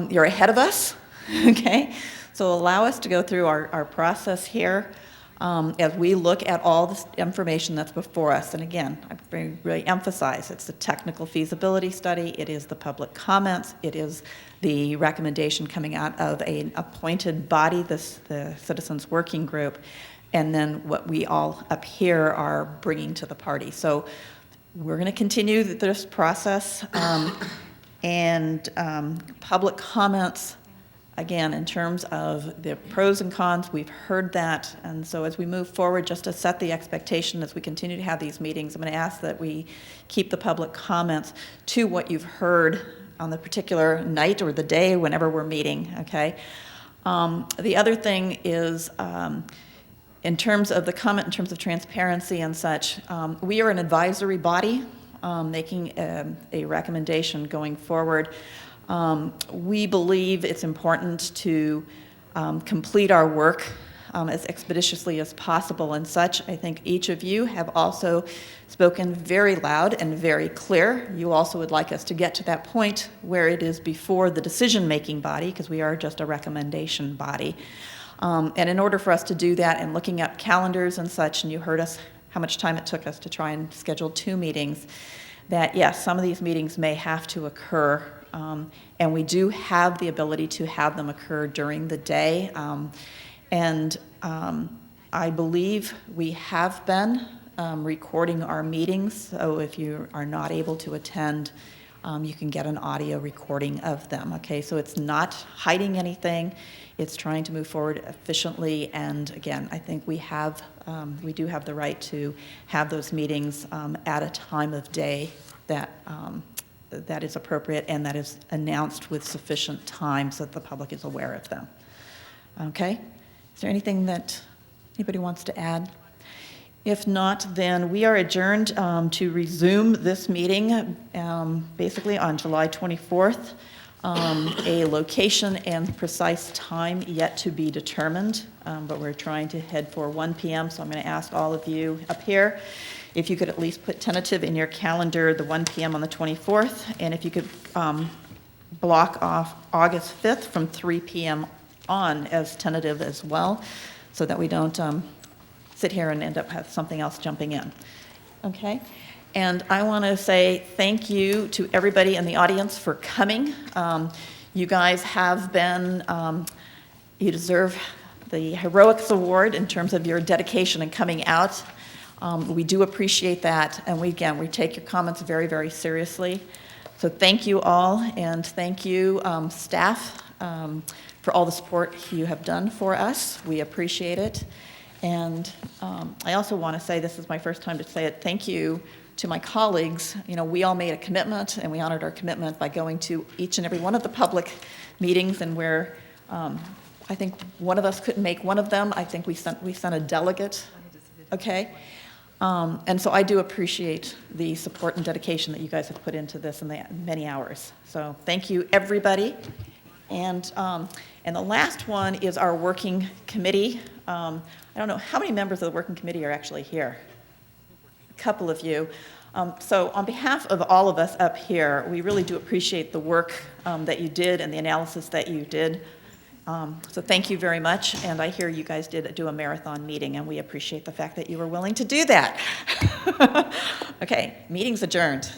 You're ahead of us, okay? So allow us to go through our process here as we look at all this information that's before us. And again, I really emphasize, it's the technical feasibility study, it is the public comments, it is the recommendation coming out of an appointed body, the Citizens Working Group, and then what we all up here are bringing to the party. So we're going to continue this process, and public comments, again, in terms of the pros and cons, we've heard that. And so as we move forward, just to set the expectation as we continue to have these meetings, I'm going to ask that we keep the public comments to what you've heard on the particular night or the day whenever we're meeting, okay? The other thing is In terms of the comment, in terms of transparency and such, we are an advisory body making a recommendation going forward. We believe it's important to complete our work as expeditiously as possible and such. I think each of you have also spoken very loud and very clear. You also would like us to get to that point where it is before the decision-making body, because we are just a recommendation body. And in order for us to do that, and looking up calendars and such, and you heard us how much time it took us to try and schedule 2 meetings, that yes, some of these meetings may have to occur, and we do have the ability to have them occur during the day. I believe we have been recording our meetings, so if you are not able to attend, you can get an audio recording of them, okay? So it's not hiding anything, it's trying to move forward efficiently, and again, I think we do have the right to have those meetings at a time of day that is appropriate and that is announced with sufficient time so that the public is aware of them, okay? Is there anything that anybody wants to add? If not, then we are adjourned to resume this meeting basically on July 24th. A location and precise time yet to be determined, but we're trying to head for 1 p.m., so I'm going to ask all of you up here if you could at least put tentative in your calendar the 1 p.m. on the 24th, and if you could block off August 5th from 3 p.m. on as tentative as well, so that we don't sit here and end up have something else jumping in. Okay? And I want to say thank you to everybody in the audience for coming. You guys have been, you deserve the Heroics Award in terms of your dedication and coming out. We do appreciate that, and we take your comments very, very seriously. So thank you all, and thank you, staff, for all the support you have done for us. We appreciate it. And I also want to say, this is my first time to say it, thank you to my colleagues. You know, we all made a commitment, and we honored our commitment by going to each and every one of the public meetings, and where I think one of us couldn't make one of them, I think we sent a delegate, okay? And so I do appreciate the support and dedication that you guys have put into this in the many hours. So thank you, everybody. And the last one is our working committee. I don't know, how many members of the working committee are actually here? A couple of you. So on behalf of all of us up here, we really do appreciate the work that you did and the analysis that you did. So thank you very much, and I hear you guys did do a marathon meeting, and we appreciate the fact that you were willing to do that. Okay, meeting's adjourned.